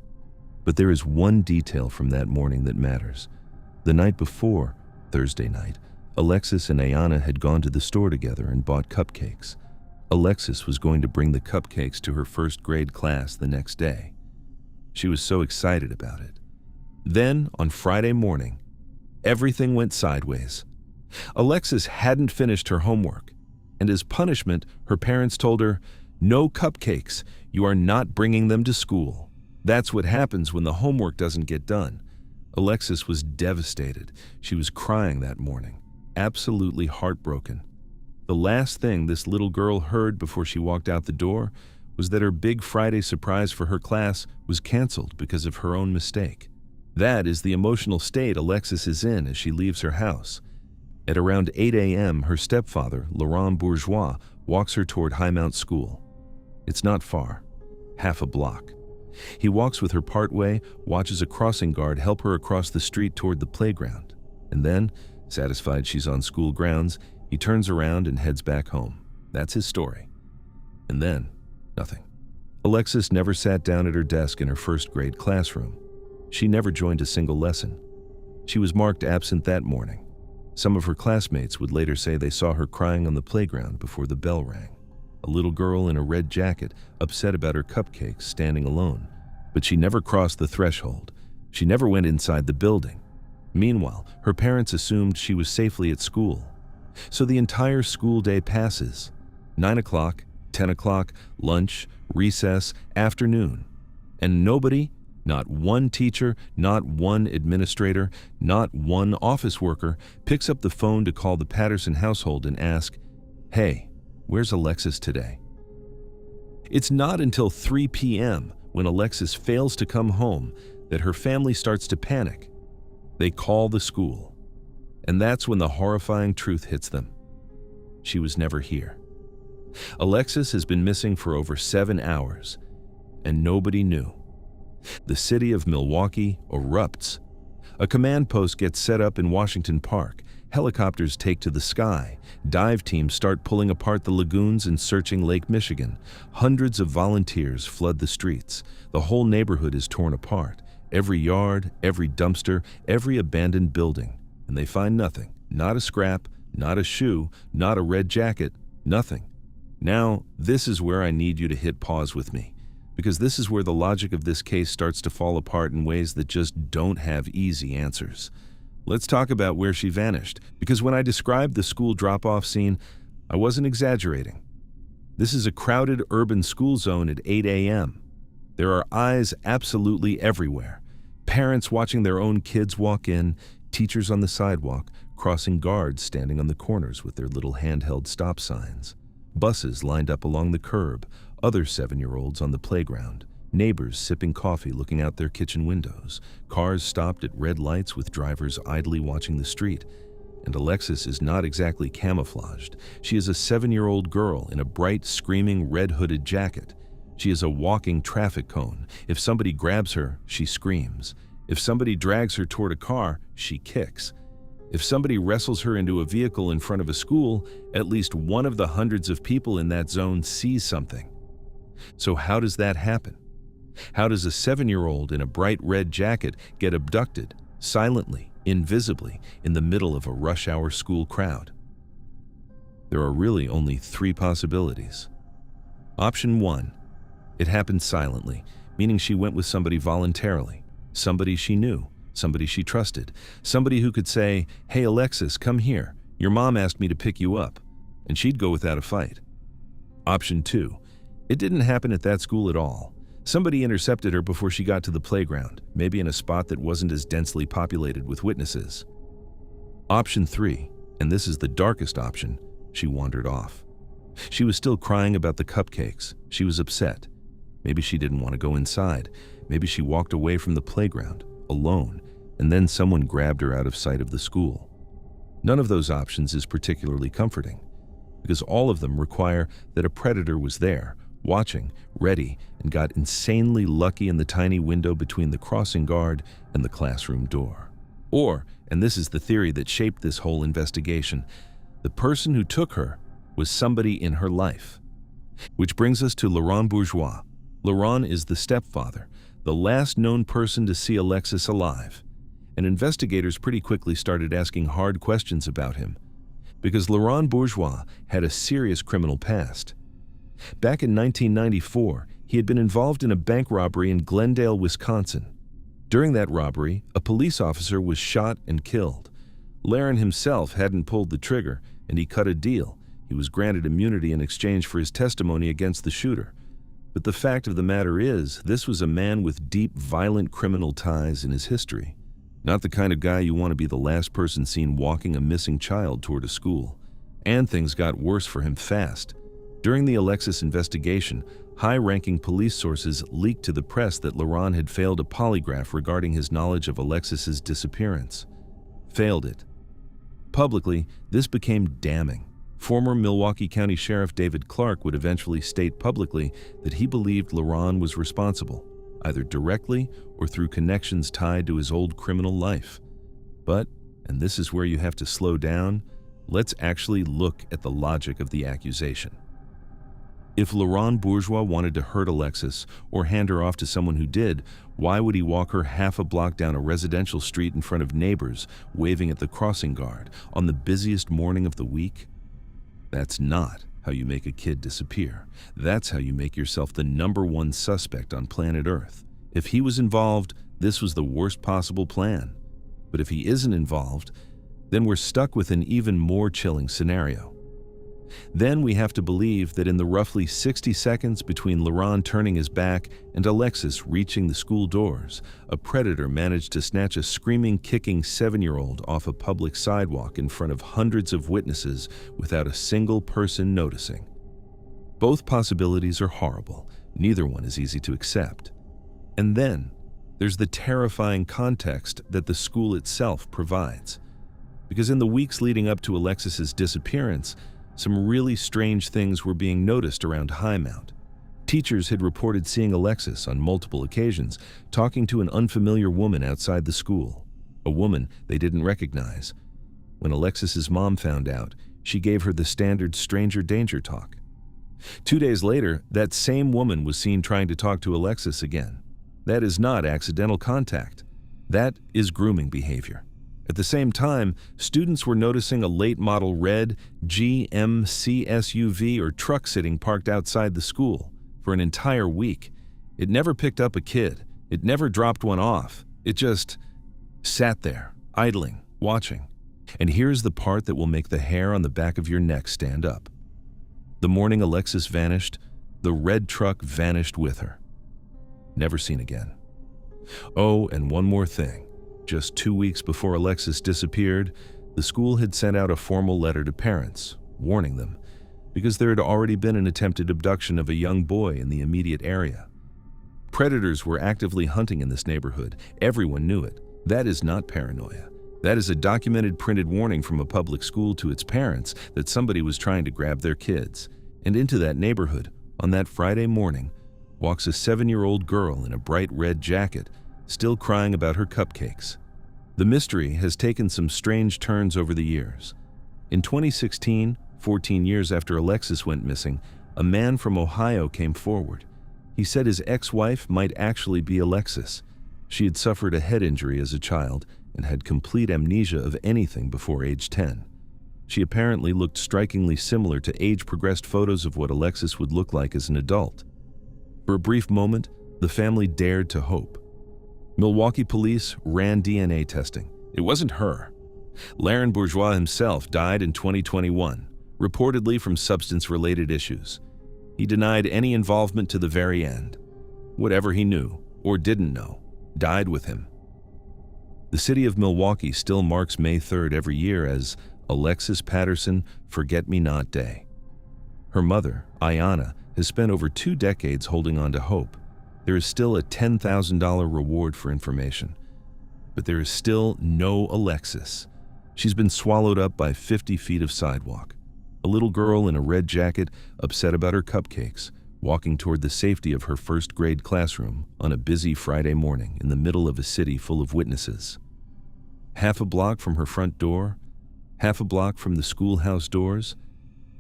But there is one detail from that morning that matters. The night before, Thursday night, Alexis and Ayanna had gone to the store together and bought cupcakes. Alexis was going to bring the cupcakes to her first grade class the next day. She was so excited about it. Then, on Friday morning, everything went sideways. Alexis hadn't finished her homework, and as punishment, her parents told her, "No cupcakes. You are not bringing them to school." That's what happens when the homework doesn't get done. Alexis was devastated. She was crying that morning, absolutely heartbroken. The last thing this little girl heard before she walked out the door was that her big Friday surprise for her class was canceled because of her own mistake. That is the emotional state Alexis is in as she leaves her house. At around 8 a.m., her stepfather, Laurent Bourgeois, walks her toward High Mount School. It's not far, half a block. He walks with her partway, watches a crossing guard help her across the street toward the playground, and then, satisfied she's on school grounds, he turns around and heads back home. That's his story. And then, nothing. Alexis never sat down at her desk in her first grade classroom. She never joined a single lesson. She was marked absent that morning. Some of her classmates would later say they saw her crying on the playground before the bell rang. A little girl in a red jacket, upset about her cupcakes, standing alone. But she never crossed the threshold. She never went inside the building. Meanwhile, her parents assumed she was safely at school. So the entire school day passes. 9 o'clock, 10 o'clock, lunch, recess, afternoon. And nobody, not one teacher, not one administrator, not one office worker, picks up the phone to call the Patterson household and ask, "Hey, where's Alexis today?" It's not until 3 p.m., when Alexis fails to come home, that her family starts to panic. They call the school. And that's when the horrifying truth hits them. She was never here. Alexis has been missing for over 7 hours, and nobody knew. The city of Milwaukee erupts. A command post gets set up in Washington Park. Helicopters take to the sky. Dive teams start pulling apart the lagoons and searching Lake Michigan. Hundreds of volunteers flood the streets. The whole neighborhood is torn apart. Every yard, every dumpster, every abandoned building. And they find nothing. Not a scrap, not a shoe, not a red jacket, nothing. Now, this is where I need you to hit pause with me, because this is where the logic of this case starts to fall apart in ways that just don't have easy answers. Let's talk about where she vanished, because when I described the school drop-off scene, I wasn't exaggerating. This is a crowded urban school zone at 8 a.m. There are eyes absolutely everywhere. Parents watching their own kids walk in, teachers on the sidewalk, crossing guards standing on the corners with their little handheld stop signs, buses lined up along the curb, other 7-year-olds on the playground, neighbors sipping coffee looking out their kitchen windows, cars stopped at red lights with drivers idly watching the street. And Alexis is not exactly camouflaged. She is a 7-year-old girl in a bright, screaming, red-hooded jacket. She is a walking traffic cone. If somebody grabs her, she screams. If somebody drags her toward a car, she kicks. If somebody wrestles her into a vehicle in front of a school, at least one of the hundreds of people in that zone sees something. So how does that happen? How does a 7-year-old in a bright red jacket get abducted, silently, invisibly, in the middle of a rush-hour school crowd? There are really only 3 possibilities. Option 1. It happened silently, meaning she went with somebody voluntarily, somebody she knew, somebody she trusted, somebody who could say, "Hey Alexis, come here, your mom asked me to pick you up," and she'd go without a fight. Option 2. It didn't happen at that school at all. Somebody intercepted her before she got to the playground, maybe in a spot that wasn't as densely populated with witnesses. Option 3, and this is the darkest option, she wandered off. She was still crying about the cupcakes. She was upset. Maybe she didn't want to go inside. Maybe she walked away from the playground, alone, and then someone grabbed her out of sight of the school. None of those options is particularly comforting, because all of them require that a predator was there, watching, ready, and got insanely lucky in the tiny window between the crossing guard and the classroom door. Or, and this is the theory that shaped this whole investigation, the person who took her was somebody in her life. Which brings us to Laurent Bourgeois. Laurent is the stepfather, the last known person to see Alexis alive. And investigators pretty quickly started asking hard questions about him, because Laurent Bourgeois had a serious criminal past. Back in 1994, he had been involved in a bank robbery in Glendale, Wisconsin. During that robbery, a police officer was shot and killed. Laurent himself hadn't pulled the trigger, and he cut a deal. He was granted immunity in exchange for his testimony against the shooter. But the fact of the matter is, this was a man with deep, violent criminal ties in his history. Not the kind of guy you want to be the last person seen walking a missing child toward a school. And things got worse for him fast. During the Alexis investigation, high-ranking police sources leaked to the press that Laurent had failed a polygraph regarding his knowledge of Alexis's disappearance. Failed it. Publicly, this became damning. Former Milwaukee County Sheriff David Clark would eventually state publicly that he believed Laurent was responsible, either directly or through connections tied to his old criminal life. But, and this is where you have to slow down, let's actually look at the logic of the accusation. If Laurent Bourgeois wanted to hurt Alexis or hand her off to someone who did, why would he walk her half a block down a residential street in front of neighbors, waving at the crossing guard, on the busiest morning of the week? That's not how you make a kid disappear. That's how you make yourself the #1 suspect on planet Earth. If he was involved, this was the worst possible plan. But if he isn't involved, then we're stuck with an even more chilling scenario. Then we have to believe that in the roughly 60 seconds between Laurent turning his back and Alexis reaching the school doors, a predator managed to snatch a screaming, kicking 7-year-old off a public sidewalk in front of hundreds of witnesses without a single person noticing. Both possibilities are horrible. Neither one is easy to accept. And then, there's the terrifying context that the school itself provides. Because in the weeks leading up to Alexis's disappearance, some really strange things were being noticed around Highmount. Teachers had reported seeing Alexis on multiple occasions talking to an unfamiliar woman outside the school, a woman they didn't recognize. When Alexis's mom found out, she gave her the standard stranger danger talk. 2 days later, that same woman was seen trying to talk to Alexis again. That is not accidental contact. That is grooming behavior. At the same time, students were noticing a late-model red GMC SUV or truck sitting parked outside the school for an entire week. It never picked up a kid. It never dropped one off. It just sat there, idling, watching. And here's the part that will make the hair on the back of your neck stand up. The morning Alexis vanished, the red truck vanished with her. Never seen again. Oh, and one more thing. Just 2 weeks before Alexis disappeared, the school had sent out a formal letter to parents, warning them, because there had already been an attempted abduction of a young boy in the immediate area. Predators were actively hunting in this neighborhood. Everyone knew it. That is not paranoia. That is a documented printed warning from a public school to its parents that somebody was trying to grab their kids. And into that neighborhood, on that Friday morning, walks a 7-year-old girl in a bright red jacket, still crying about her cupcakes. The mystery has taken some strange turns over the years. In 2016, 14 years after Alexis went missing, a man from Ohio came forward. He said his ex-wife might actually be Alexis. She had suffered a head injury as a child and had complete amnesia of anything before age 10. She apparently looked strikingly similar to age-progressed photos of what Alexis would look like as an adult. For a brief moment, the family dared to hope. Milwaukee police ran DNA testing. It wasn't her. Laren Bourgeois himself died in 2021, reportedly from substance-related issues. He denied any involvement to the very end. Whatever he knew, or didn't know, died with him. The city of Milwaukee still marks May 3rd every year as Alexis Patterson Forget-Me-Not Day. Her mother, Ayanna, has spent over 2 decades holding on to hope. There is still a $10,000 reward for information. But there is still no Alexis. She's been swallowed up by 50 feet of sidewalk. A little girl in a red jacket, upset about her cupcakes, walking toward the safety of her first-grade classroom on a busy Friday morning in the middle of a city full of witnesses. Half a block from her front door, half a block from the schoolhouse doors,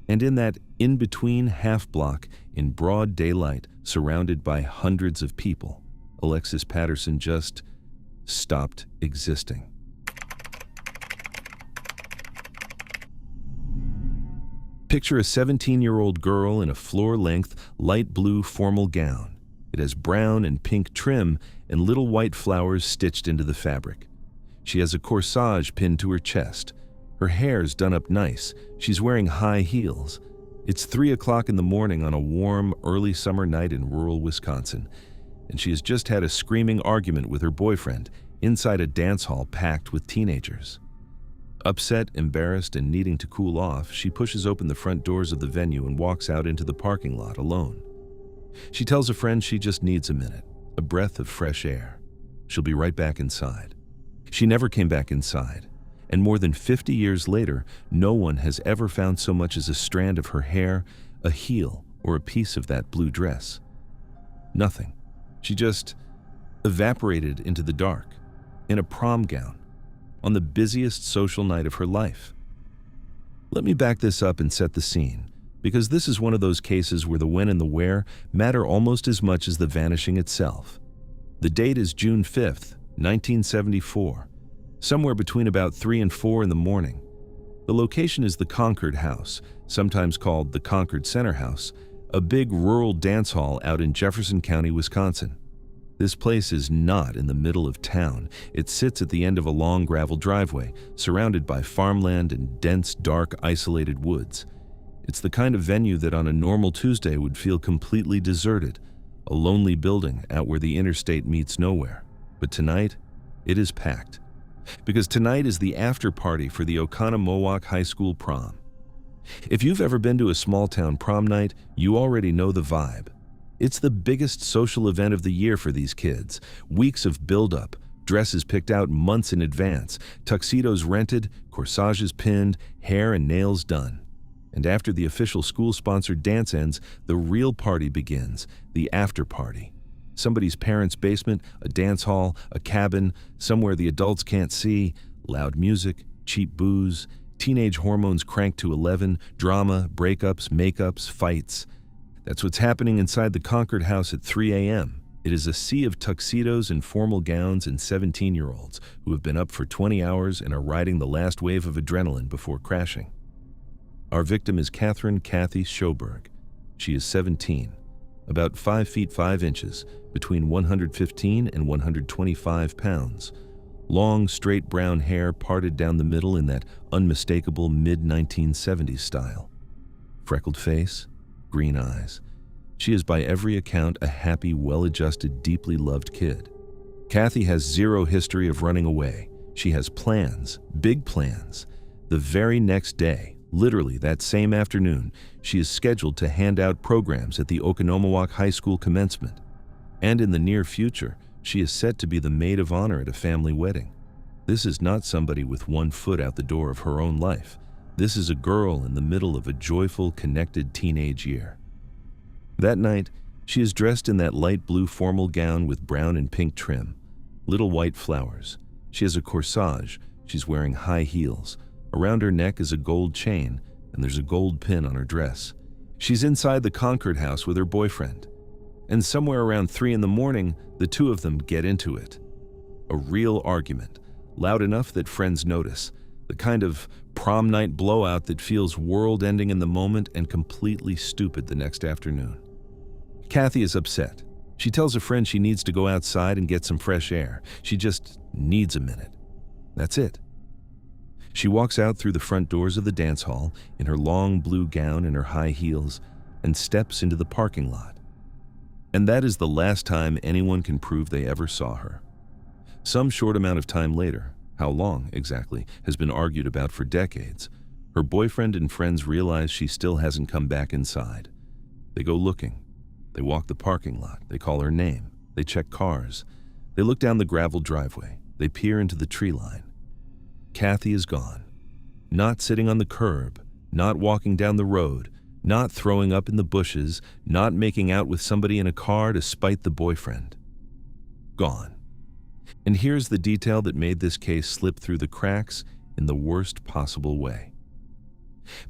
and in that in-between half block, in broad daylight, surrounded by hundreds of people, Alexis Patterson just stopped existing. Picture a 17-year-old girl in a floor-length, light blue formal gown. It has brown and pink trim and little white flowers stitched into the fabric. She has a corsage pinned to her chest. Her hair's done up nice. She's wearing high heels. It's 3 o'clock in the morning on a warm, early summer night in rural Wisconsin, and she has just had a screaming argument with her boyfriend inside a dance hall packed with teenagers. Upset, embarrassed, and needing to cool off, she pushes open the front doors of the venue and walks out into the parking lot alone. She tells a friend she just needs a minute, a breath of fresh air. She'll be right back inside. She never came back inside, and more than 50 years later, no one has ever found so much as a strand of her hair, a heel, or a piece of that blue dress. Nothing. She just evaporated into the dark, in a prom gown, on the busiest social night of her life. Let me back this up and set the scene, because this is one of those cases where the when and the where matter almost as much as the vanishing itself. The date is June 5th, 1974, somewhere between about 3 and 4 in the morning. The location is the Concord House, sometimes called the Concord Center House, a big rural dance hall out in Jefferson County, Wisconsin. This place is not in the middle of town. It sits at the end of a long gravel driveway, surrounded by farmland and dense, dark, isolated woods. It's the kind of venue that on a normal Tuesday would feel completely deserted, a lonely building out where the interstate meets nowhere. But tonight, it is packed. Because tonight is the after party for the Oconomowoc High School prom. If you've ever been to a small-town prom night, you already know the vibe. It's the biggest social event of the year for these kids. Weeks of build-up, dresses picked out months in advance, tuxedos rented, corsages pinned, hair and nails done. And after the official school-sponsored dance ends, the real party begins, the after-party. Somebody's parents' basement, a dance hall, a cabin, somewhere the adults can't see, loud music, cheap booze, teenage hormones cranked to 11, drama, breakups, makeups, fights. That's what's happening inside the Concord House at 3 a.m. It is a sea of tuxedos and formal gowns and 17-year-olds who have been up for 20 hours and are riding the last wave of adrenaline before crashing. Our victim is Catherine Kathy Schoberg. She is 17, about 5 feet 5 inches, between 115 and 125 pounds. Long, straight brown hair parted down the middle in that unmistakable mid-1970s style. Freckled face, green eyes. She is by every account a happy, well-adjusted, deeply loved kid. Kathy has zero history of running away. She has plans, big plans. The very next day, literally that same afternoon, she is scheduled to hand out programs at the Oconomowoc High School commencement. And in the near future, she is set to be the maid of honor at a family wedding. This is not somebody with one foot out the door of her own life. This is a girl in the middle of a joyful, connected teenage year. That night, she is dressed in that light blue formal gown with brown and pink trim, little white flowers. She has a corsage, she's wearing high heels. Around her neck is a gold chain, and there's a gold pin on her dress. She's inside the Concord house with her boyfriend. And somewhere around 3 a.m, the two of them get into it. A real argument, loud enough that friends notice. The kind of prom night blowout that feels world-ending in the moment and completely stupid the next afternoon. Kathy is upset. She tells a friend she needs to go outside and get some fresh air. She just needs a minute. That's it. She walks out through the front doors of the dance hall in her long blue gown and her high heels and steps into the parking lot. And that is the last time anyone can prove they ever saw her. Some short amount of time later, how long exactly, has been argued about for decades, her boyfriend and friends realize she still hasn't come back inside. They go looking. They walk the parking lot. They call her name. They check cars. They look down the gravel driveway. They peer into the tree line. Kathy is gone. Not sitting on the curb, not walking down the road, not throwing up in the bushes, not making out with somebody in a car to spite the boyfriend. Gone. And here's the detail that made this case slip through the cracks in the worst possible way.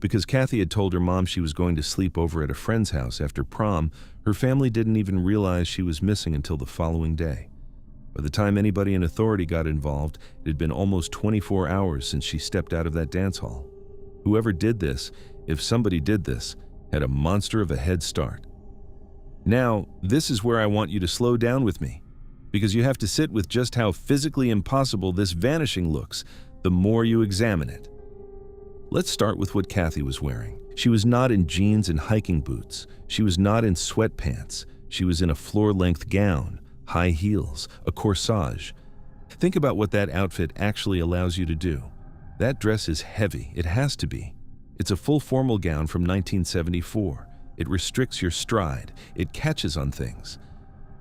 Because Kathy had told her mom she was going to sleep over at a friend's house after prom, her family didn't even realize she was missing until the following day. By the time anybody in authority got involved, it had been almost 24 hours since she stepped out of that dance hall. Whoever did this, if somebody did this, had a monster of a head start. Now, this is where I want you to slow down with me, because you have to sit with just how physically impossible this vanishing looks the more you examine it. Let's start with what Kathy was wearing. She was not in jeans and hiking boots. She was not in sweatpants. She was in a floor-length gown, high heels, a corsage. Think about what that outfit actually allows you to do. That dress is heavy. It has to be. It's a full formal gown from 1974. It restricts your stride. It catches on things.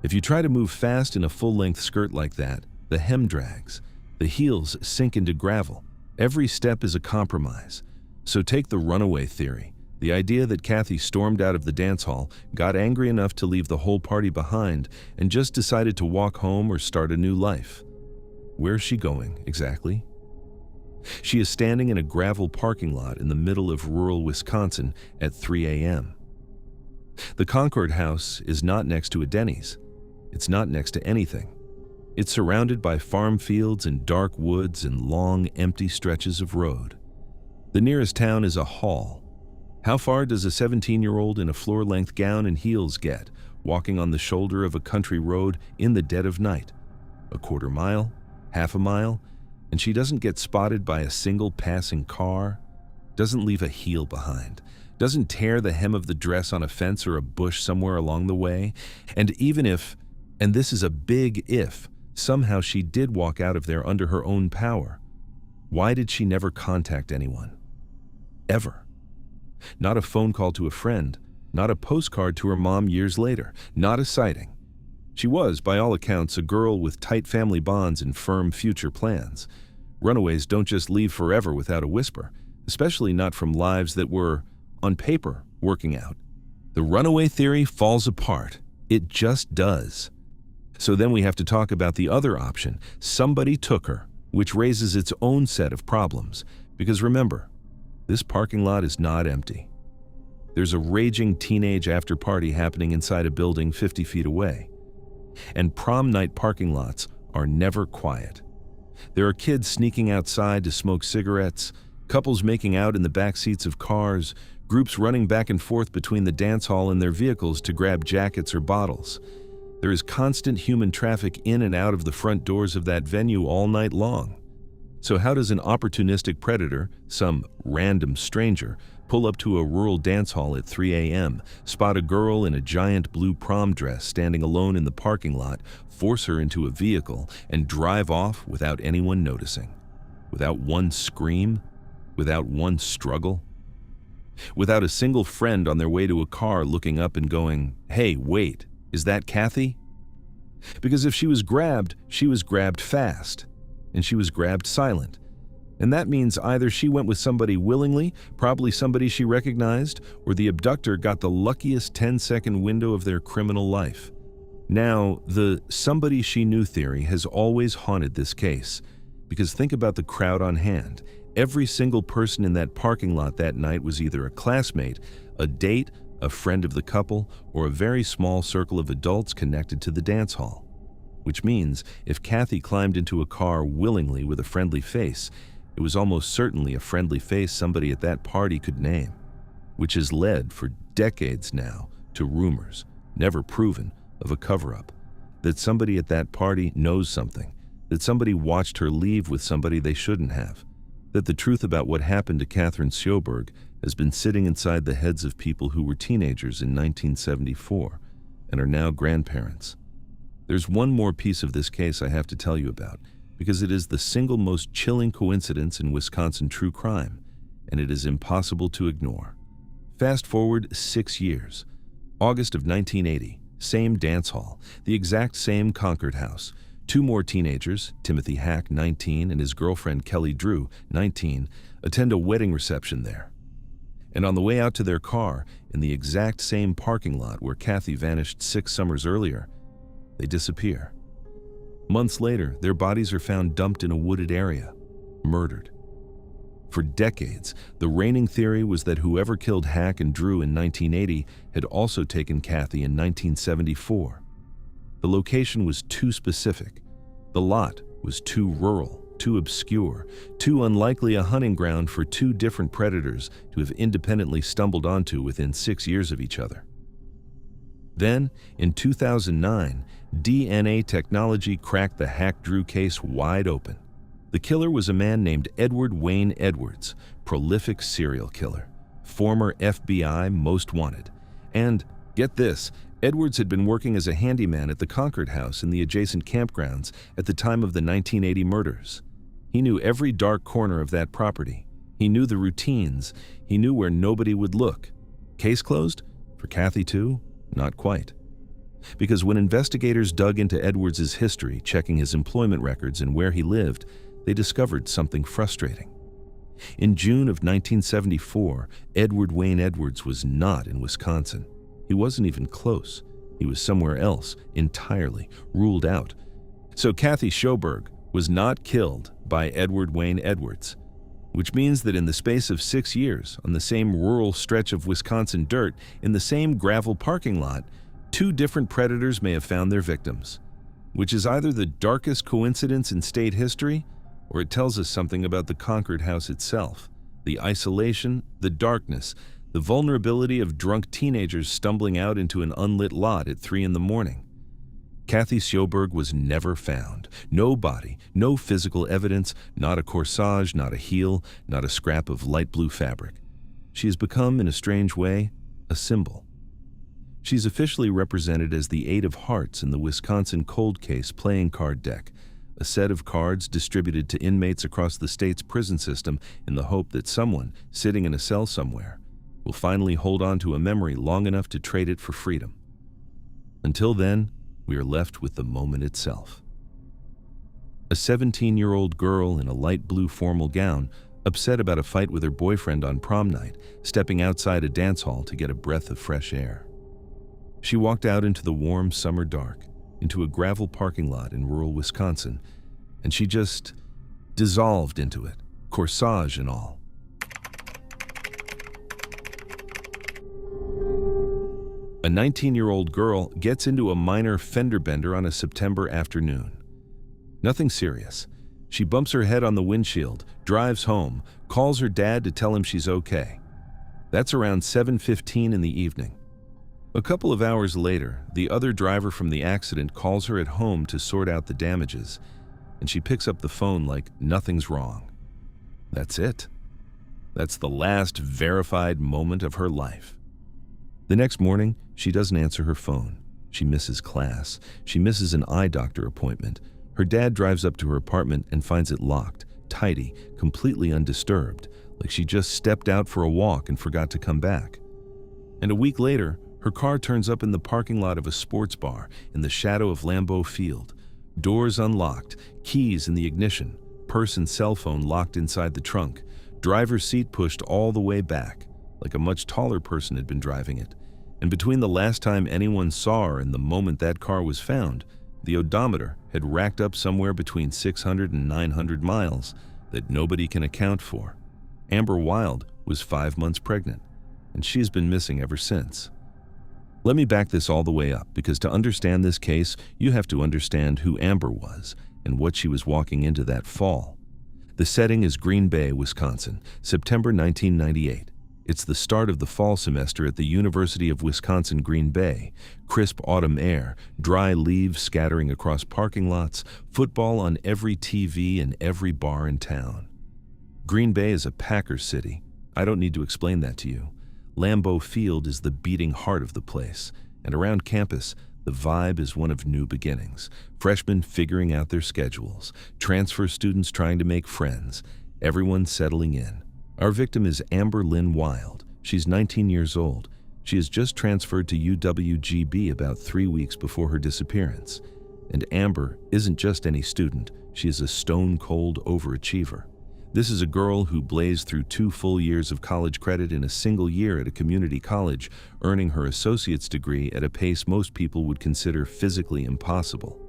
If you try to move fast in a full-length skirt like that, the hem drags. The heels sink into gravel. Every step is a compromise. So take the runaway theory, the idea that Kathy stormed out of the dance hall, got angry enough to leave the whole party behind, and just decided to walk home or start a new life. Where is she going, exactly? She is standing in a gravel parking lot in the middle of rural Wisconsin at 3 a.m. The Concord house is not next to a Denny's. It's not next to anything. It's surrounded by farm fields and dark woods and long, empty stretches of road. The nearest town is a hall. How far does a 17-year-old in a floor-length gown and heels get, walking on the shoulder of a country road in the dead of night? A quarter mile? Half a mile? And she doesn't get spotted by a single passing car? Doesn't leave a heel behind? Doesn't tear the hem of the dress on a fence or a bush somewhere along the way? And even if, and this is a big if, somehow she did walk out of there under her own power, why did she never contact anyone? Ever. Not a phone call to a friend, not a postcard to her mom years later, not a sighting. She was, by all accounts, a girl with tight family bonds and firm future plans. Runaways don't just leave forever without a whisper, especially not from lives that were, on paper, working out. The runaway theory falls apart. It just does. So then we have to talk about the other option, somebody took her, which raises its own set of problems. Because remember, this parking lot is not empty. There's a raging teenage after-party happening inside a building 50 feet away. And prom night parking lots are never quiet. There are kids sneaking outside to smoke cigarettes, couples making out in the back seats of cars, groups running back and forth between the dance hall and their vehicles to grab jackets or bottles. There is constant human traffic in and out of the front doors of that venue all night long. So how does an opportunistic predator, some random stranger, pull up to a rural dance hall at 3 a.m., spot a girl in a giant blue prom dress standing alone in the parking lot, force her into a vehicle, and drive off without anyone noticing? Without one scream? Without one struggle? Without a single friend on their way to a car looking up and going, "Hey, wait, is that Kathy?" Because if she was grabbed fast, and she was grabbed silent. And that means either she went with somebody willingly, probably somebody she recognized, or the abductor got the luckiest 10-second window of their criminal life. Now, the somebody she knew theory has always haunted this case, because think about the crowd on hand. Every single person in that parking lot that night was either a classmate, a date, a friend of the couple, or a very small circle of adults connected to the dance hall. Which means if Kathy climbed into a car willingly with a friendly face, it was almost certainly a friendly face somebody at that party could name, which has led for decades now to rumors, never proven, of a cover-up, that somebody at that party knows something, that somebody watched her leave with somebody they shouldn't have, that the truth about what happened to Catherine Sjoberg has been sitting inside the heads of people who were teenagers in 1974 and are now grandparents. There's one more piece of this case I have to tell you about, because it is the single most chilling coincidence in Wisconsin true crime, and it is impossible to ignore. Fast forward 6 years. August of 1980, same dance hall, the exact same Concord house. 2 more teenagers, Timothy Hack, 19, and his girlfriend Kelly Drew, 19, attend a wedding reception there. And on the way out to their car, in the exact same parking lot where Kathy vanished 6 summers earlier, they disappear. Months later, their bodies are found dumped in a wooded area, murdered. For decades, the reigning theory was that whoever killed Hack and Drew in 1980 had also taken Kathy in 1974. The location was too specific. The lot was too rural, too obscure, too unlikely a hunting ground for 2 different predators to have independently stumbled onto within 6 years of each other. Then, in 2009, DNA technology cracked the Hack-Drew case wide open. The killer was a man named Edward Wayne Edwards, prolific serial killer, former FBI most wanted. And, get this, Edwards had been working as a handyman at the Concord house in the adjacent campgrounds at the time of the 1980 murders. He knew every dark corner of that property. He knew the routines. He knew where nobody would look. Case closed? For Kathy too? Not quite. Because when investigators dug into Edwards' history, checking his employment records and where he lived, they discovered something frustrating. In June of 1974, Edward Wayne Edwards was not in Wisconsin. He wasn't even close. He was somewhere else, entirely, ruled out. So Kathy Sjoberg was not killed by Edward Wayne Edwards, which means that in the space of 6 years, on the same rural stretch of Wisconsin dirt, in the same gravel parking lot, 2 different predators may have found their victims, which is either the darkest coincidence in state history, or it tells us something about the Concord house itself, the isolation, the darkness, the vulnerability of drunk teenagers stumbling out into an unlit lot at 3 in the morning. Kathy Sjoberg was never found. No body, no physical evidence, not a corsage, not a heel, not a scrap of light blue fabric. She has become, in a strange way, a symbol. She's officially represented as the 8 of Hearts in the Wisconsin cold case playing card deck, a set of cards distributed to inmates across the state's prison system in the hope that someone, sitting in a cell somewhere, will finally hold on to a memory long enough to trade it for freedom. Until then, we are left with the moment itself. A 17-year-old girl in a light blue formal gown, upset about a fight with her boyfriend on prom night, stepping outside a dance hall to get a breath of fresh air. She walked out into the warm summer dark, into a gravel parking lot in rural Wisconsin, and she just dissolved into it, corsage and all. A 19-year-old girl gets into a minor fender bender on a September afternoon. Nothing serious. She bumps her head on the windshield, drives home, calls her dad to tell him she's okay. That's around 7:15 in the evening. A couple of hours later, the other driver from the accident calls her at home to sort out the damages. and she picks up the phone like nothing's wrong. That's it. That's the last verified moment of her life. The next morning, she doesn't answer her phone. She misses class. She misses an eye doctor appointment. Her dad drives up to her apartment and finds it locked, tidy, completely undisturbed, like she just stepped out for a walk and forgot to come back. And a week later, her car turns up in the parking lot of a sports bar in the shadow of Lambeau Field. Doors unlocked, keys in the ignition, purse and cell phone locked inside the trunk, driver's seat pushed all the way back, like a much taller person had been driving it. And between the last time anyone saw her and the moment that car was found, the odometer had racked up somewhere between 600 and 900 miles that nobody can account for. Amber Wild was 5 months pregnant, and she's been missing ever since. Let me back this all the way up, because to understand this case, you have to understand who Amber was and what she was walking into that fall. The setting is Green Bay, Wisconsin, September 1998. It's the start of the fall semester at the University of Wisconsin-Green Bay. Crisp autumn air, dry leaves scattering across parking lots, football on every TV and every bar in town. Green Bay is a Packers city. I don't need to explain that to you. Lambeau Field is the beating heart of the place, and around campus, the vibe is one of new beginnings. Freshmen figuring out their schedules, transfer students trying to make friends, everyone settling in. Our victim is Amber Lynn Wild. She's 19 years old. She has just transferred to UWGB about 3 weeks before her disappearance. And Amber isn't just any student, she is a stone-cold overachiever. This is a girl who blazed through 2 full years of college credit in a single year at a community college, earning her associate's degree at a pace most people would consider physically impossible.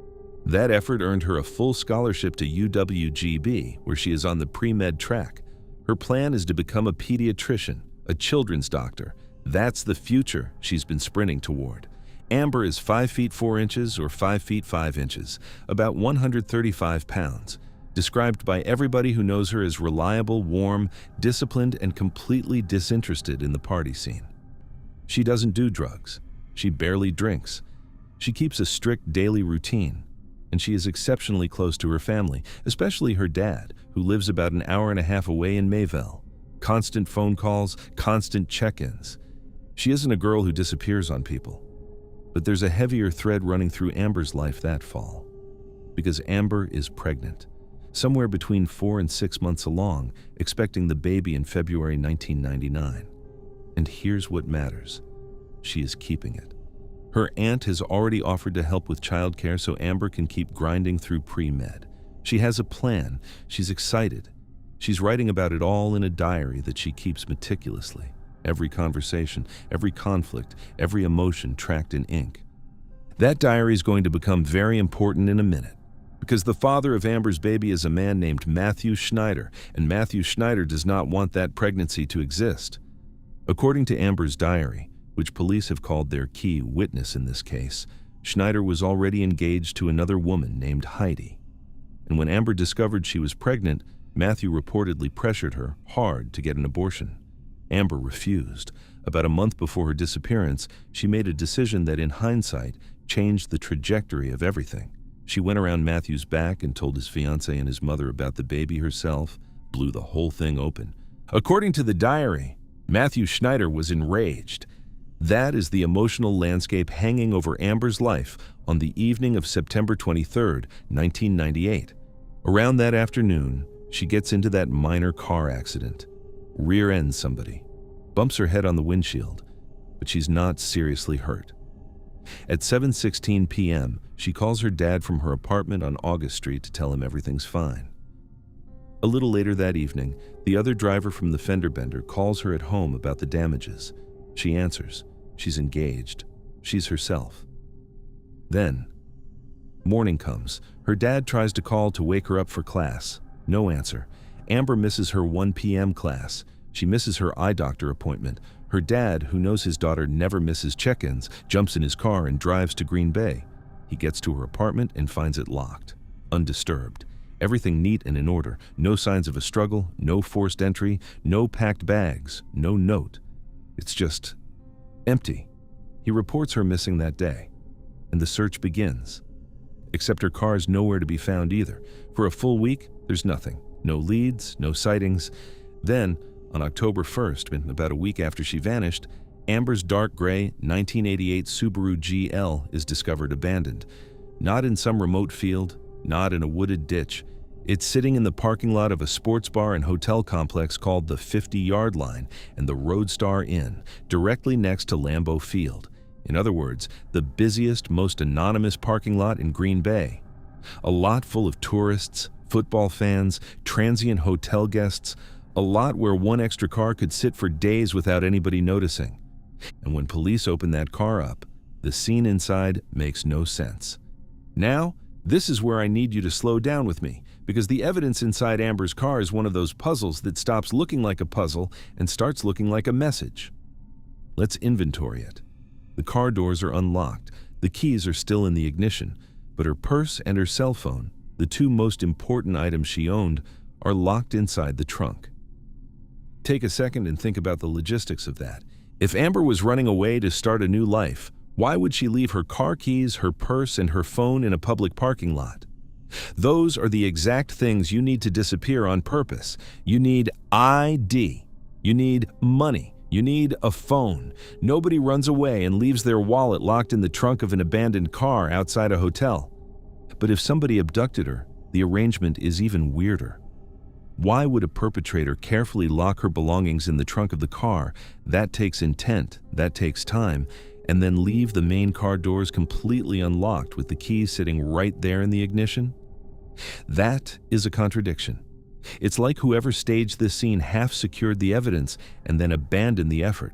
That effort earned her a full scholarship to UWGB, where she is on the pre-med track. Her plan is to become a pediatrician, a children's doctor. That's the future she's been sprinting toward. Amber is 5 feet 4 inches or 5 feet 5 inches, about 135 pounds. Described by everybody who knows her as reliable, warm, disciplined, and completely disinterested in the party scene. She doesn't do drugs. She barely drinks. She keeps a strict daily routine, and she is exceptionally close to her family, especially her dad, who lives about an hour and a half away in Mayville. Constant phone calls, constant check-ins. She isn't a girl who disappears on people. But there's a heavier thread running through Amber's life that fall. Because Amber is pregnant. Somewhere between 4 and 6 months along, expecting the baby in February 1999. And here's what matters. She is keeping it. Her aunt has already offered to help with childcare so Amber can keep grinding through pre-med. She has a plan. She's excited. She's writing about it all in a diary that she keeps meticulously. Every conversation, every conflict, every emotion tracked in ink. That diary is going to become very important in a minute. Because the father of Amber's baby is a man named Matthew Schneider, and Matthew Schneider does not want that pregnancy to exist. According to Amber's diary, which police have called their key witness in this case, Schneider was already engaged to another woman named Heidi. And when Amber discovered she was pregnant, Matthew reportedly pressured her hard to get an abortion. Amber refused. About a month before her disappearance, she made a decision that in hindsight changed the trajectory of everything. She went around Matthew's back and told his fiancée and his mother about the baby herself, blew the whole thing open. According to the diary, Matthew Schneider was enraged. That is the emotional landscape hanging over Amber's life on the evening of September 23, 1998. Around that afternoon, she gets into that minor car accident, rear-ends somebody, bumps her head on the windshield, but she's not seriously hurt. At 7:16 p.m., she calls her dad from her apartment on August Street to tell him everything's fine. A little later that evening, the other driver from the fender bender calls her at home about the damages. She answers. She's engaged. She's herself. Then, morning comes. Her dad tries to call to wake her up for class. No answer. Amber misses her 1 p.m. class. She misses her eye doctor appointment. Her dad, who knows his daughter never misses check-ins, jumps in his car and drives to Green Bay. He gets to her apartment and finds it locked, undisturbed. Everything neat and in order. No signs of a struggle, no forced entry, no packed bags, no note. It's just empty. He reports her missing that day, and the search begins. except her car's nowhere to be found either. For a full week, there's nothing. No leads, no sightings. Then, on October 1st, about a week after she vanished, Amber's dark gray 1988 Subaru GL is discovered abandoned. Not in some remote field, not in a wooded ditch. It's sitting in the parking lot of a sports bar and hotel complex called the 50-Yard Line and the Roadstar Inn, directly next to Lambeau Field. In other words, the busiest, most anonymous parking lot in Green Bay. A lot full of tourists, football fans, transient hotel guests, a lot where one extra car could sit for days without anybody noticing. And when police open that car up, the scene inside makes no sense. Now, this is where I need you to slow down with me, because the evidence inside Amber's car is one of those puzzles that stops looking like a puzzle and starts looking like a message. Let's inventory it. The car doors are unlocked, the keys are still in the ignition, but her purse and her cell phone, the two most important items she owned, are locked inside the trunk. Take a second and think about the logistics of that. If Amber was running away to start a new life, why would she leave her car keys, her purse, and her phone in a public parking lot? Those are the exact things you need to disappear on purpose. You need ID. You need money. You need a phone. Nobody runs away and leaves their wallet locked in the trunk of an abandoned car outside a hotel. But if somebody abducted her, the arrangement is even weirder. Why would a perpetrator carefully lock her belongings in the trunk of the car? That takes intent, that takes time, and then leave the main car doors completely unlocked with the keys sitting right there in the ignition? That is a contradiction. It's like whoever staged this scene half secured the evidence and then abandoned the effort.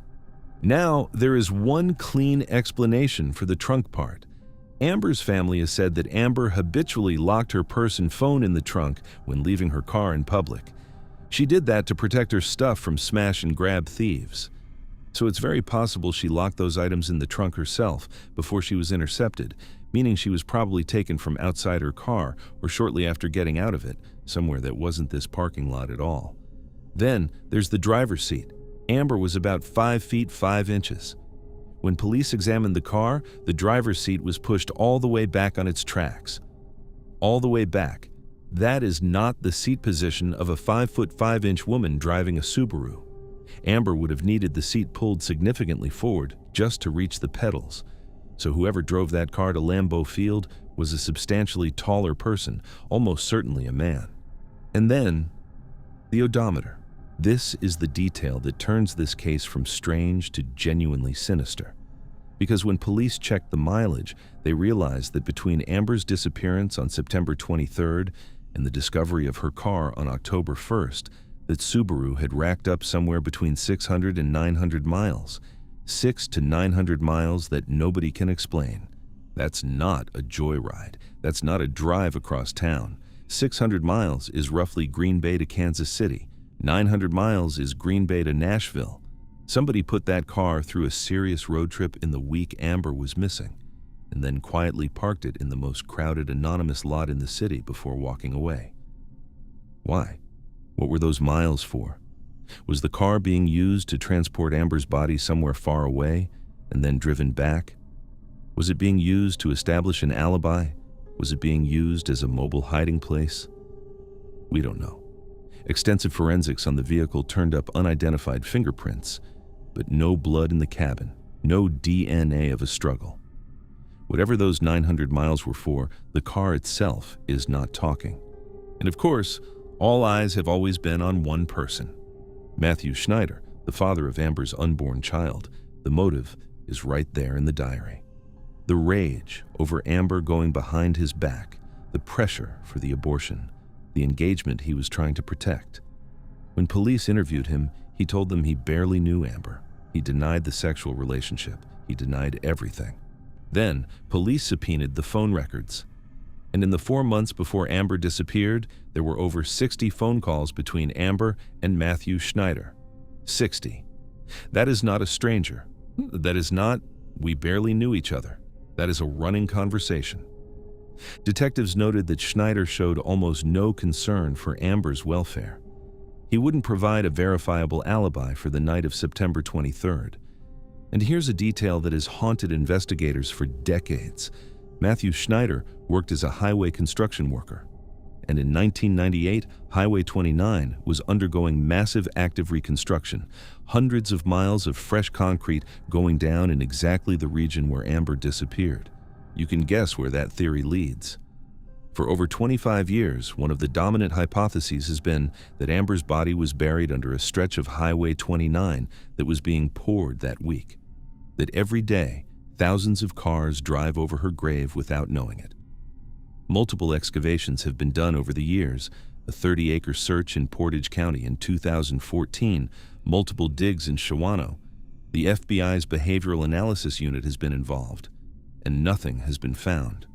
Now, there is one clean explanation for the trunk part. Amber's family has said that Amber habitually locked her purse and phone in the trunk when leaving her car in public. She did that to protect her stuff from smash and grab thieves. So it's very possible she locked those items in the trunk herself before she was intercepted, meaning she was probably taken from outside her car or shortly after getting out of it, somewhere that wasn't this parking lot at all. Then there's the driver's seat. Amber was about 5 feet 5 inches. When police examined the car, the driver's seat was pushed all the way back on its tracks. All the way back. That is not the seat position of a 5 foot 5 inch woman driving a Subaru. Amber would have needed the seat pulled significantly forward just to reach the pedals. So whoever drove that car to Lambeau Field was a substantially taller person, almost certainly a man. And then, the odometer. This is the detail that turns this case from strange to genuinely sinister. Because when police checked the mileage, they realized that between Amber's disappearance on September 23rd and the discovery of her car on October 1st, that Subaru had racked up somewhere between 600 and 900 miles. 600 to 900 miles that nobody can explain. That's not a joyride. That's not a drive across town. 600 miles is roughly Green Bay to Kansas City. 900 miles is Green Bay to Nashville. Somebody put that car through a serious road trip in the week Amber was missing, and then quietly parked it in the most crowded anonymous lot in the city before walking away. Why? What were those miles for? Was the car being used to transport Amber's body somewhere far away and then driven back? Was it being used to establish an alibi? Was it being used as a mobile hiding place? We don't know. Extensive forensics on the vehicle turned up unidentified fingerprints, but no blood in the cabin, no DNA of a struggle. Whatever those 900 miles were for, the car itself is not talking. And of course, all eyes have always been on one person. Matthew Schneider, the father of Amber's unborn child. The motive is right there in the diary. The rage over Amber going behind his back, the pressure for the abortion, the engagement he was trying to protect. When police interviewed him, he told them he barely knew Amber. He denied the sexual relationship. He denied everything. Then, police subpoenaed the phone records. And in the 4 months before Amber disappeared, there were over 60 phone calls between Amber and Matthew Schneider. 60. That is not a stranger. That is not, we barely knew each other. That is a running conversation. Detectives noted that Schneider showed almost no concern for Amber's welfare. He wouldn't provide a verifiable alibi for the night of September 23rd. And here's a detail that has haunted investigators for decades. Matthew Schneider worked as a highway construction worker, and in 1998, Highway 29 was undergoing massive active reconstruction, hundreds of miles of fresh concrete going down in exactly the region where Amber disappeared. You can guess where that theory leads. For over 25 years, one of the dominant hypotheses has been that Amber's body was buried under a stretch of Highway 29 that was being poured that week. That every day, thousands of cars drive over her grave without knowing it. Multiple excavations have been done over the years, a 30-acre search in Portage County in 2014, multiple digs in Shawano. The FBI's Behavioral Analysis Unit has been involved, and nothing has been found.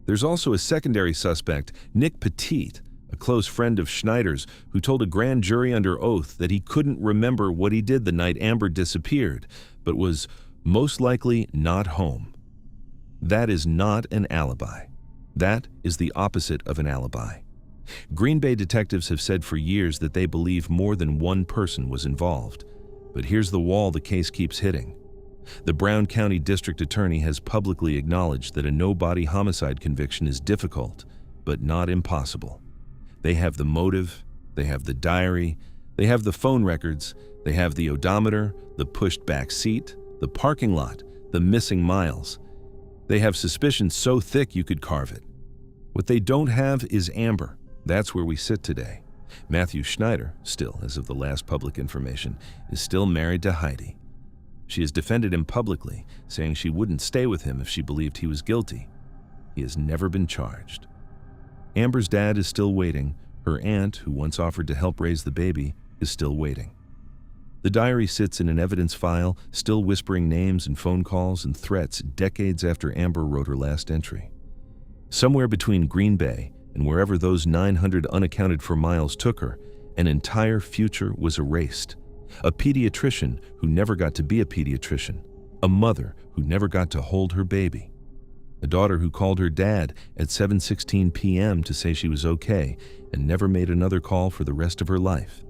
There's also a secondary suspect, Nick Petit, a close friend of Schneider's, who told a grand jury under oath that he couldn't remember what he did the night Amber disappeared, but was most likely not home. That is not an alibi. That is the opposite of an alibi. Green Bay detectives have said for years that they believe more than one person was involved. But here's the wall the case keeps hitting. The Brown County District Attorney has publicly acknowledged that a no-body homicide conviction is difficult, but not impossible. They have the motive, they have the diary, they have the phone records, they have the odometer, the pushed back seat, the parking lot, the missing miles. They have suspicion so thick you could carve it. What they don't have is Amber. That's where we sit today. Matthew Schneider, still, as of the last public information, is still married to Heidi. She has defended him publicly, saying she wouldn't stay with him if she believed he was guilty. He has never been charged. Amber's dad is still waiting. Her aunt, who once offered to help raise the baby, is still waiting. The diary sits in an evidence file, still whispering names and phone calls and threats decades after Amber wrote her last entry. Somewhere between Green Bay and wherever those 900 unaccounted-for miles took her, an entire future was erased. A pediatrician who never got to be a pediatrician. A mother who never got to hold her baby. A daughter who called her dad at 7:16 p.m. to say she was okay and never made another call for the rest of her life.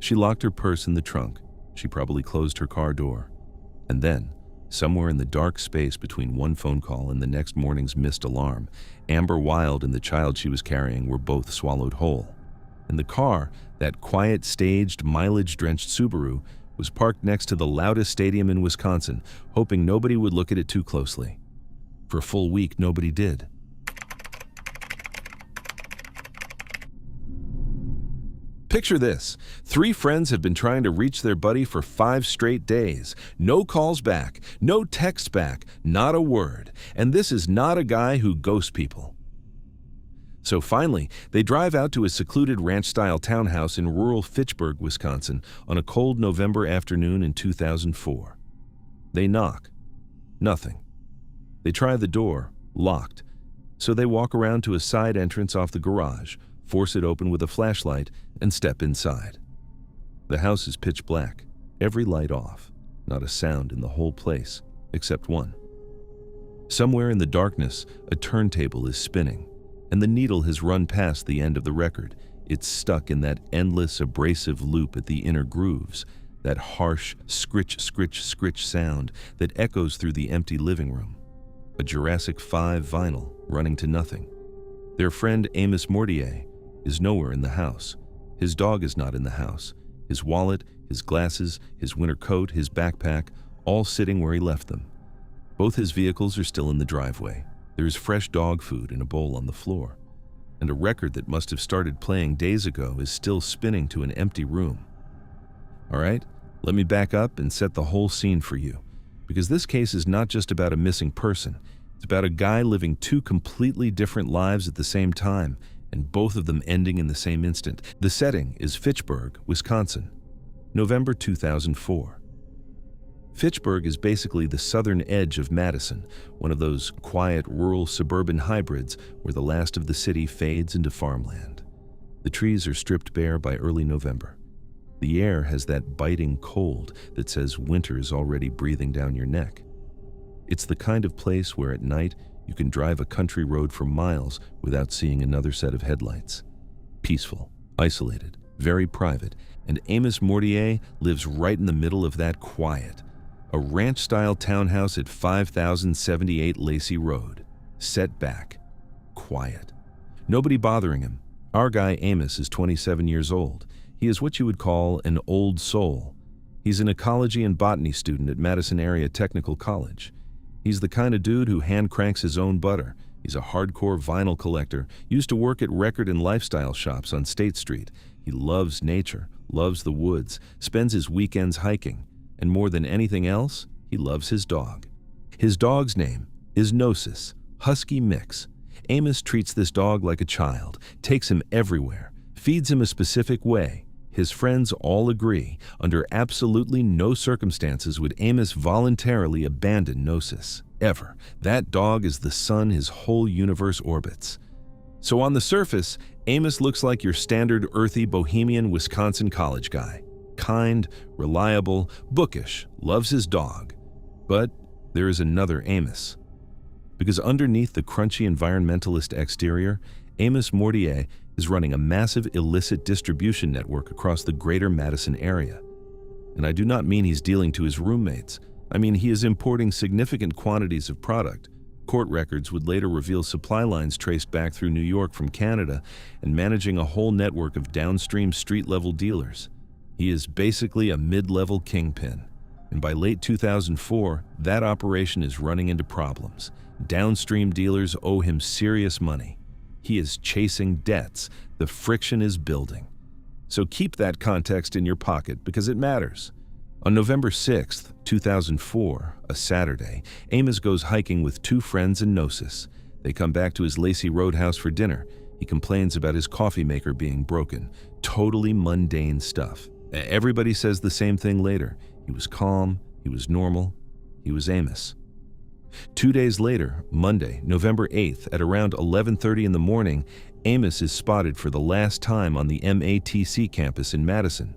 She locked her purse in the trunk. She probably closed her car door. And then, somewhere in the dark space between one phone call and the next morning's missed alarm, Amber Wild and the child she was carrying were both swallowed whole. And the car, that quiet, staged, mileage-drenched Subaru, was parked next to the loudest stadium in Wisconsin, hoping nobody would look at it too closely. For a full week, nobody did. Picture this. 3 friends have been trying to reach their buddy for 5 straight days. No calls back, no texts back, not a word. And this is not a guy who ghosts people. So finally, they drive out to a secluded ranch-style townhouse in rural Fitchburg, Wisconsin, on a cold November afternoon in 2004. They knock. Nothing. They try the door, locked. So they walk around to a side entrance off the garage, force it open with a flashlight, and step inside. The house is pitch black, every light off, not a sound in the whole place, except one. Somewhere in the darkness, a turntable is spinning, and the needle has run past the end of the record. It's stuck in that endless, abrasive loop at the inner grooves, that harsh scritch, scritch, scritch sound that echoes through the empty living room. A Jurassic 5 vinyl running to nothing. Their friend Amos Mortier is nowhere in the house. His dog is not in the house. His wallet, his glasses, his winter coat, his backpack, all sitting where he left them. Both his vehicles are still in the driveway. There is fresh dog food in a bowl on the floor. And a record that must have started playing days ago is still spinning to an empty room. All right, let me back up and set the whole scene for you. Because this case is not just about a missing person. It's about a guy living 2 completely different lives at the same time, and both of them ending in the same instant. The setting is Fitchburg, Wisconsin, November 2004. Fitchburg is basically the southern edge of Madison, one of those quiet, rural, suburban hybrids where the last of the city fades into farmland. The trees are stripped bare by early November. The air has that biting cold that says winter is already breathing down your neck. It's the kind of place where at night you can drive a country road for miles without seeing another set of headlights. Peaceful, isolated, very private, and Amos Mortier lives right in the middle of that quiet. A ranch-style townhouse at 5078 Lacey Road. set back, quiet. Nobody bothering him. Our guy Amos is 27 years old. He is what you would call an old soul. He's an ecology and botany student at Madison Area Technical College. He's the kind of dude who hand cranks his own butter. He's a hardcore vinyl collector, used to work at record and lifestyle shops on State Street. He loves nature, loves the woods, spends his weekends hiking, and more than anything else, he loves his dog. His dog's name is Gnosis, Husky Mix. Amos treats this dog like a child, takes him everywhere, feeds him a specific way. His friends all agree, under absolutely no circumstances would Amos voluntarily abandon Gnosis, ever. That dog is the sun his whole universe orbits. So on the surface, Amos looks like your standard earthy bohemian Wisconsin college guy. Kind, reliable, bookish, loves his dog. But there is another Amos. Because underneath the crunchy environmentalist exterior, Amos Mortier is running a massive illicit distribution network across the greater Madison area. And I do not mean he's dealing to his roommates. I mean he is importing significant quantities of product. Court records would later reveal supply lines traced back through New York from Canada and managing a whole network of downstream street-level dealers. He is basically a mid-level kingpin. And by late 2004, that operation is running into problems. Downstream dealers owe him serious money. He is chasing debts. The friction is building. So keep that context in your pocket because it matters. On November 6th, 2004, a Saturday, Amos goes hiking with two friends in Gnosis. They come back to his Lacey Roadhouse for dinner. He complains about his coffee maker being broken. Totally mundane stuff. Everybody says the same thing later. He was calm, he was normal, he was Amos. 2 days later, Monday, November 8th, at around 11:30 in the morning, Amos is spotted for the last time on the MATC campus in Madison.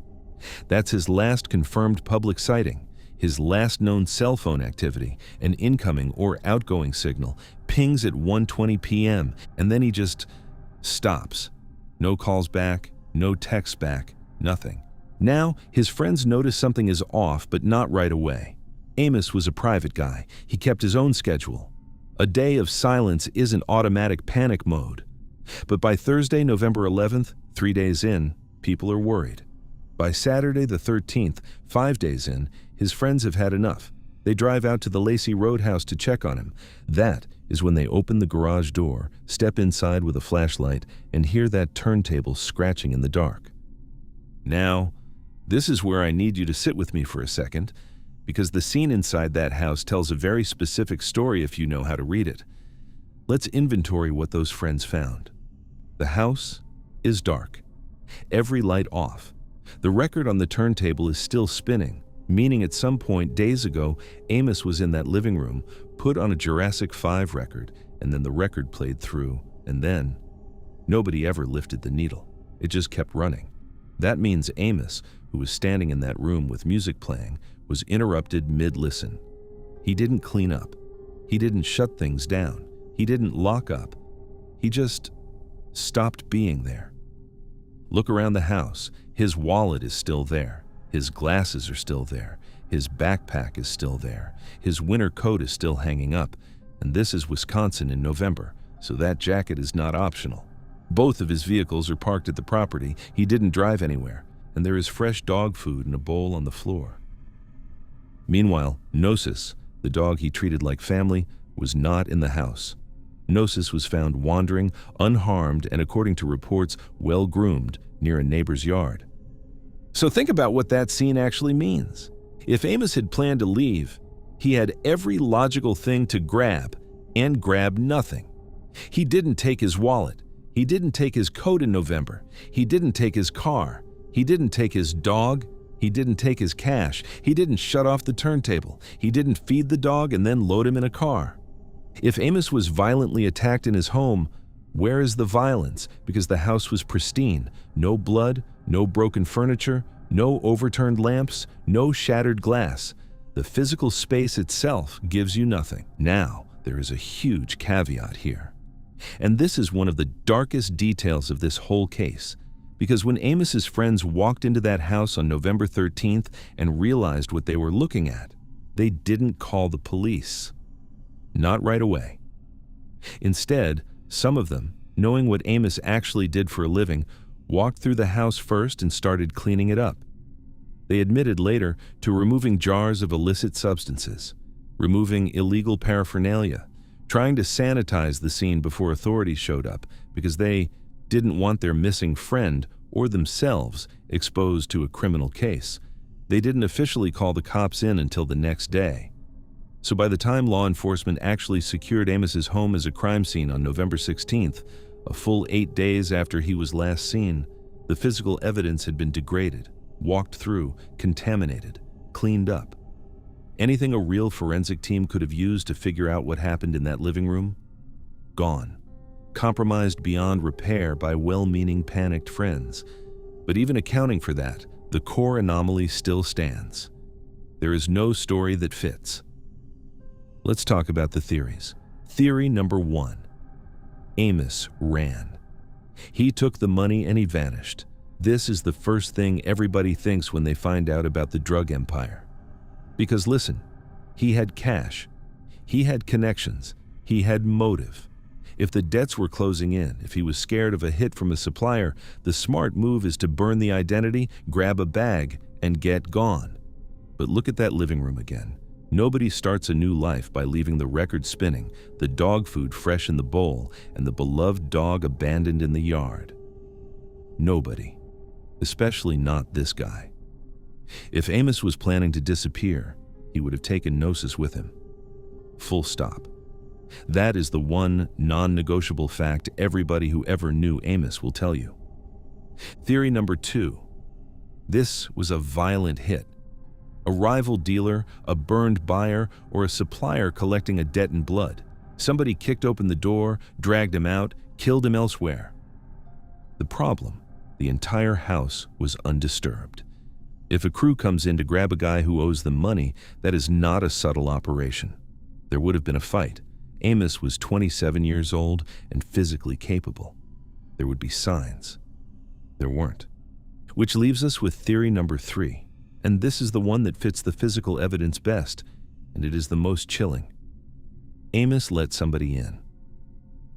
That's his last confirmed public sighting, his last known cell phone activity, an incoming or outgoing signal, pings at 1:20 p.m., and then he just stops. No calls back, no texts back, nothing. Now, his friends notice something is off, but not right away. Amos was a private guy. He kept his own schedule. A day of silence isn't automatic panic mode. But by Thursday, November 11th, 3 days in, people are worried. By Saturday the 13th, 5 days in, his friends have had enough. They drive out to the Lacey Roadhouse to check on him. That is when they open the garage door, step inside with a flashlight, and hear that turntable scratching in the dark. Now, this is where I need you to sit with me for a second, because the scene inside that house tells a very specific story if you know how to read it. Let's inventory what those friends found. The house is dark. Every light off. The record on the turntable is still spinning, meaning at some point days ago, Amos was in that living room, put on a Jurassic 5 record, and then the record played through, and then nobody ever lifted the needle. It just kept running. That means Amos, who was standing in that room with music playing, was interrupted mid-listen. He didn't clean up. He didn't shut things down. He didn't lock up. He just stopped being there. Look around the house. His wallet is still there. His glasses are still there. His backpack is still there. His winter coat is still hanging up. And this is Wisconsin in November, so that jacket is not optional. Both of his vehicles are parked at the property. He didn't drive anywhere, and there is fresh dog food in a bowl on the floor. Meanwhile, Gnosis, the dog he treated like family, was not in the house. Gnosis was found wandering, unharmed, and according to reports, well-groomed, near a neighbor's yard. So think about what that scene actually means. If Amos had planned to leave, he had every logical thing to grab, and grabbed nothing. He didn't take his wallet. He didn't take his coat in November. He didn't take his car. He didn't take his dog. He didn't take his cash. He didn't shut off the turntable. He didn't feed the dog and then load him in a car. If Amos was violently attacked in his home, where is the violence? Because the house was pristine. No blood, no broken furniture, no overturned lamps, no shattered glass. The physical space itself gives you nothing. Now, there is a huge caveat here. And this is one of the darkest details of this whole case. Because when Amos's friends walked into that house on November 13th and realized what they were looking at, they didn't call the police. Not right away. Instead, some of them, knowing what Amos actually did for a living, walked through the house first and started cleaning it up. They admitted later to removing jars of illicit substances, removing illegal paraphernalia, trying to sanitize the scene before authorities showed up because they didn't want their missing friend or themselves exposed to a criminal case. They didn't officially call the cops in until the next day. So by the time law enforcement actually secured Amos's home as a crime scene on November 16th, a full 8 days after he was last seen, the physical evidence had been degraded, walked through, contaminated, cleaned up. Anything a real forensic team could have used to figure out what happened in that living room? Gone. Compromised beyond repair by well-meaning, panicked friends. But even accounting for that, the core anomaly still stands. There is no story that fits. Let's talk about the theories. Theory number 1. Amos ran. He took the money and he vanished. This is the first thing everybody thinks when they find out about the drug empire. Because listen, he had cash, he had connections, he had motive. If the debts were closing in, if he was scared of a hit from a supplier, the smart move is to burn the identity, grab a bag, and get gone. But look at that living room again. Nobody starts a new life by leaving the record spinning, the dog food fresh in the bowl, and the beloved dog abandoned in the yard. Nobody. Especially not this guy. If Amos was planning to disappear, he would have taken Gnosis with him. Full stop. That is the one non-negotiable fact everybody who ever knew Amos will tell you. Theory number 2. This was a violent hit. A rival dealer, a burned buyer, or a supplier collecting a debt in blood. Somebody kicked open the door, dragged him out, killed him elsewhere. The problem, the entire house was undisturbed. If a crew comes in to grab a guy who owes them money, that is not a subtle operation. There would have been a fight. Amos was 27 years old and physically capable. There would be signs. There weren't. Which leaves us with theory number 3. And this is the one that fits the physical evidence best, and it is the most chilling. Amos let somebody in.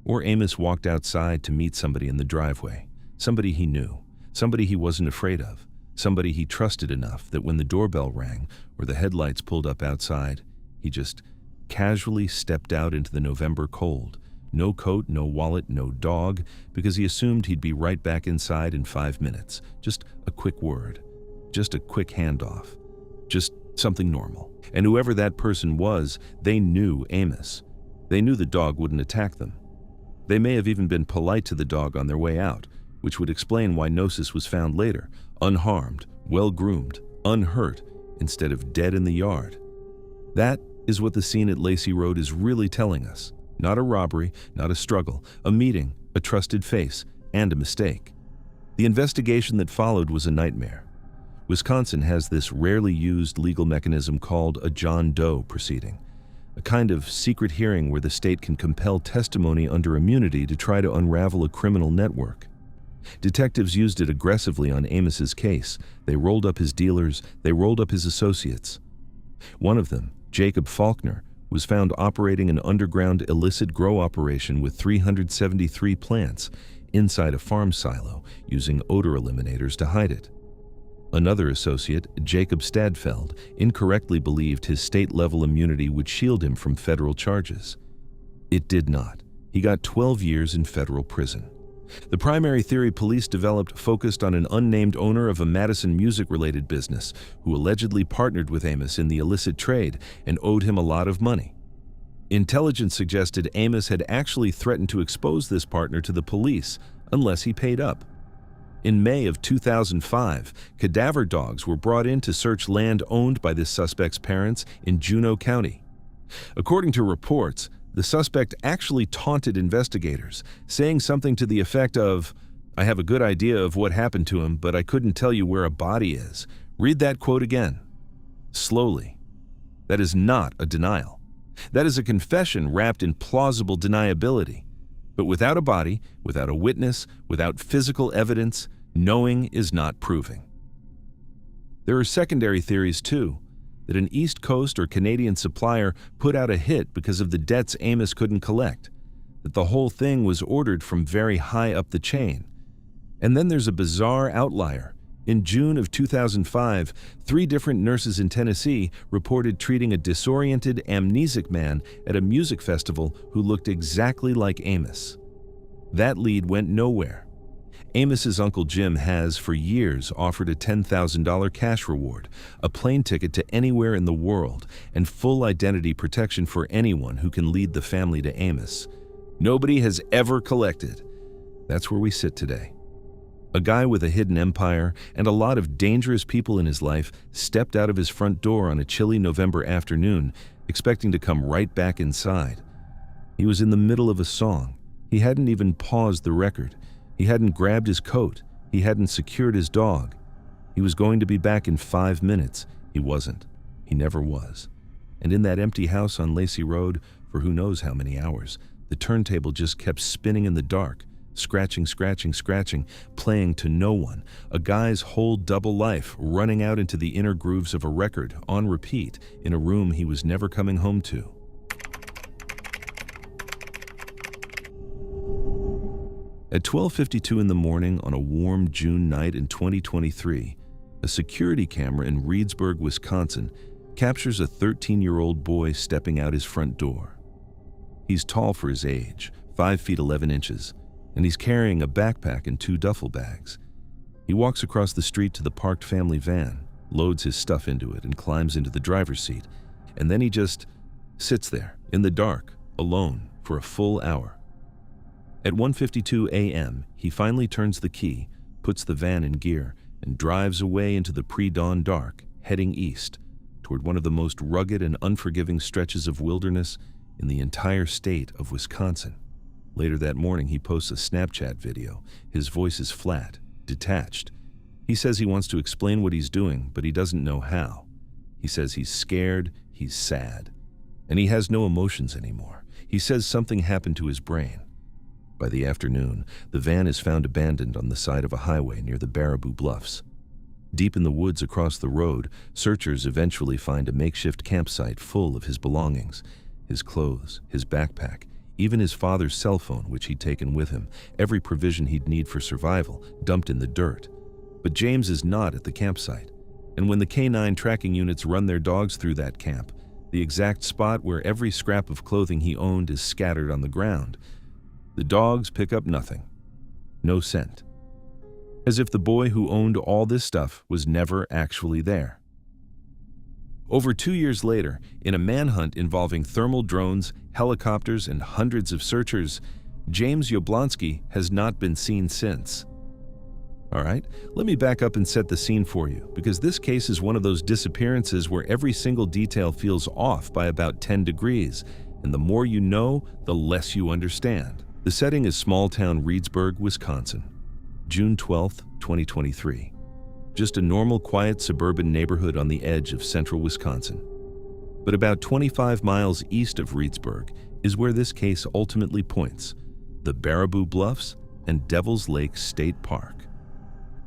Or Amos walked outside to meet somebody in the driveway, somebody he knew, somebody he wasn't afraid of, somebody he trusted enough that when the doorbell rang or the headlights pulled up outside, he just casually stepped out into the November cold. No coat, no wallet, no dog, because he assumed he'd be right back inside in 5 minutes. Just a quick word. Just a quick handoff. Just something normal. And whoever that person was, they knew Amos. They knew the dog wouldn't attack them. They may have even been polite to the dog on their way out, which would explain why Gnosis was found later, unharmed, well-groomed, unhurt, instead of dead in the yard. That is what the scene at Lacey Road is really telling us. Not a robbery, not a struggle, a meeting, a trusted face, and a mistake. The investigation that followed was a nightmare. Wisconsin has this rarely used legal mechanism called a John Doe proceeding, a kind of secret hearing where the state can compel testimony under immunity to try to unravel a criminal network. Detectives used it aggressively on Amos's case. They rolled up his dealers, they rolled up his associates. One of them, Jacob Faulkner, was found operating an underground illicit grow operation with 373 plants inside a farm silo, using odor eliminators to hide it. Another associate, Jacob Stadfeld, incorrectly believed his state-level immunity would shield him from federal charges. It did not. He got 12 years in federal prison. The primary theory police developed focused on an unnamed owner of a Madison music-related business who allegedly partnered with Amos in the illicit trade and owed him a lot of money. Intelligence suggested Amos had actually threatened to expose this partner to the police unless he paid up. In May of 2005, cadaver dogs were brought in to search land owned by this suspect's parents in Juneau County. According to reports, the suspect actually taunted investigators, saying something to the effect of, "I have a good idea of what happened to him, but I couldn't tell you where a body is." Read that quote again. Slowly. That is not a denial. That is a confession wrapped in plausible deniability. But without a body, without a witness, without physical evidence, knowing is not proving. There are secondary theories too, that an East Coast or Canadian supplier put out a hit because of the debts Amos couldn't collect. that the whole thing was ordered from very high up the chain. And then there's a bizarre outlier. In June of 2005, 3 different nurses in Tennessee reported treating a disoriented, amnesic man at a music festival who looked exactly like Amos. That lead went nowhere. Amos's Uncle Jim has, for years, offered a $10,000 cash reward, a plane ticket to anywhere in the world, and full identity protection for anyone who can lead the family to Amos. Nobody has ever collected. That's where we sit today. A guy with a hidden empire and a lot of dangerous people in his life stepped out of his front door on a chilly November afternoon, expecting to come right back inside. He was in the middle of a song. He hadn't even paused the record. He hadn't grabbed his coat. He hadn't secured his dog. He was going to be back in 5 minutes. He wasn't. He never was. And in that empty house on Lacey Road, for who knows how many hours, the turntable just kept spinning in the dark. Scratching, scratching, scratching, playing to no one, a guy's whole double life running out into the inner grooves of a record, on repeat, in a room he was never coming home to. At 12:52 in the morning on a warm June night in 2023, a security camera in Reedsburg, Wisconsin, captures a 13-year-old boy stepping out his front door. He's tall for his age, 5 feet 11 inches, and he's carrying a backpack and 2 duffel bags. He walks across the street to the parked family van, loads his stuff into it, and climbs into the driver's seat. And then he just sits there, in the dark, alone, for a full hour. At 1:52 a.m., he finally turns the key, puts the van in gear, and drives away into the pre-dawn dark, heading east, toward one of the most rugged and unforgiving stretches of wilderness in the entire state of Wisconsin. Later that morning, he posts a Snapchat video. His voice is flat, detached. He says he wants to explain what he's doing, but he doesn't know how. He says he's scared, he's sad, and he has no emotions anymore. He says something happened to his brain. By the afternoon, the van is found abandoned on the side of a highway near the Baraboo Bluffs. Deep in the woods across the road, searchers eventually find a makeshift campsite full of his belongings, his clothes, his backpack, even his father's cell phone, which he'd taken with him, every provision he'd need for survival, dumped in the dirt. But James is not at the campsite, and when the K9 tracking units run their dogs through that camp, the exact spot where every scrap of clothing he owned is scattered on the ground, the dogs pick up nothing. No scent. As if the boy who owned all this stuff was never actually there. Over 2 years later, in a manhunt involving thermal drones, helicopters, and hundreds of searchers, James Yablonsky has not been seen since. All right, let me back up and set the scene for you, because this case is one of those disappearances where every single detail feels off by about 10 degrees, and the more you know, the less you understand. The setting is small-town Reedsburg, Wisconsin. June 12, 2023. Just a normal, quiet suburban neighborhood on the edge of central Wisconsin. But about 25 miles east of Reedsburg is where this case ultimately points, the Baraboo Bluffs and Devil's Lake State Park.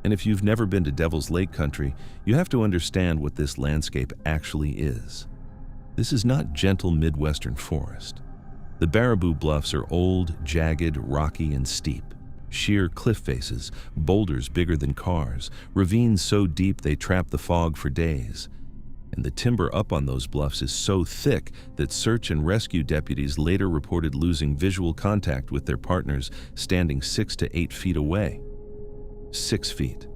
And if you've never been to Devil's Lake country, you have to understand what this landscape actually is. This is not gentle Midwestern forest. The Baraboo Bluffs are old, jagged, rocky, and steep. Sheer cliff faces, boulders bigger than cars, ravines so deep they trap the fog for days. And the timber up on those bluffs is so thick that search and rescue deputies later reported losing visual contact with their partners standing 6 to 8 feet away. 6 feet.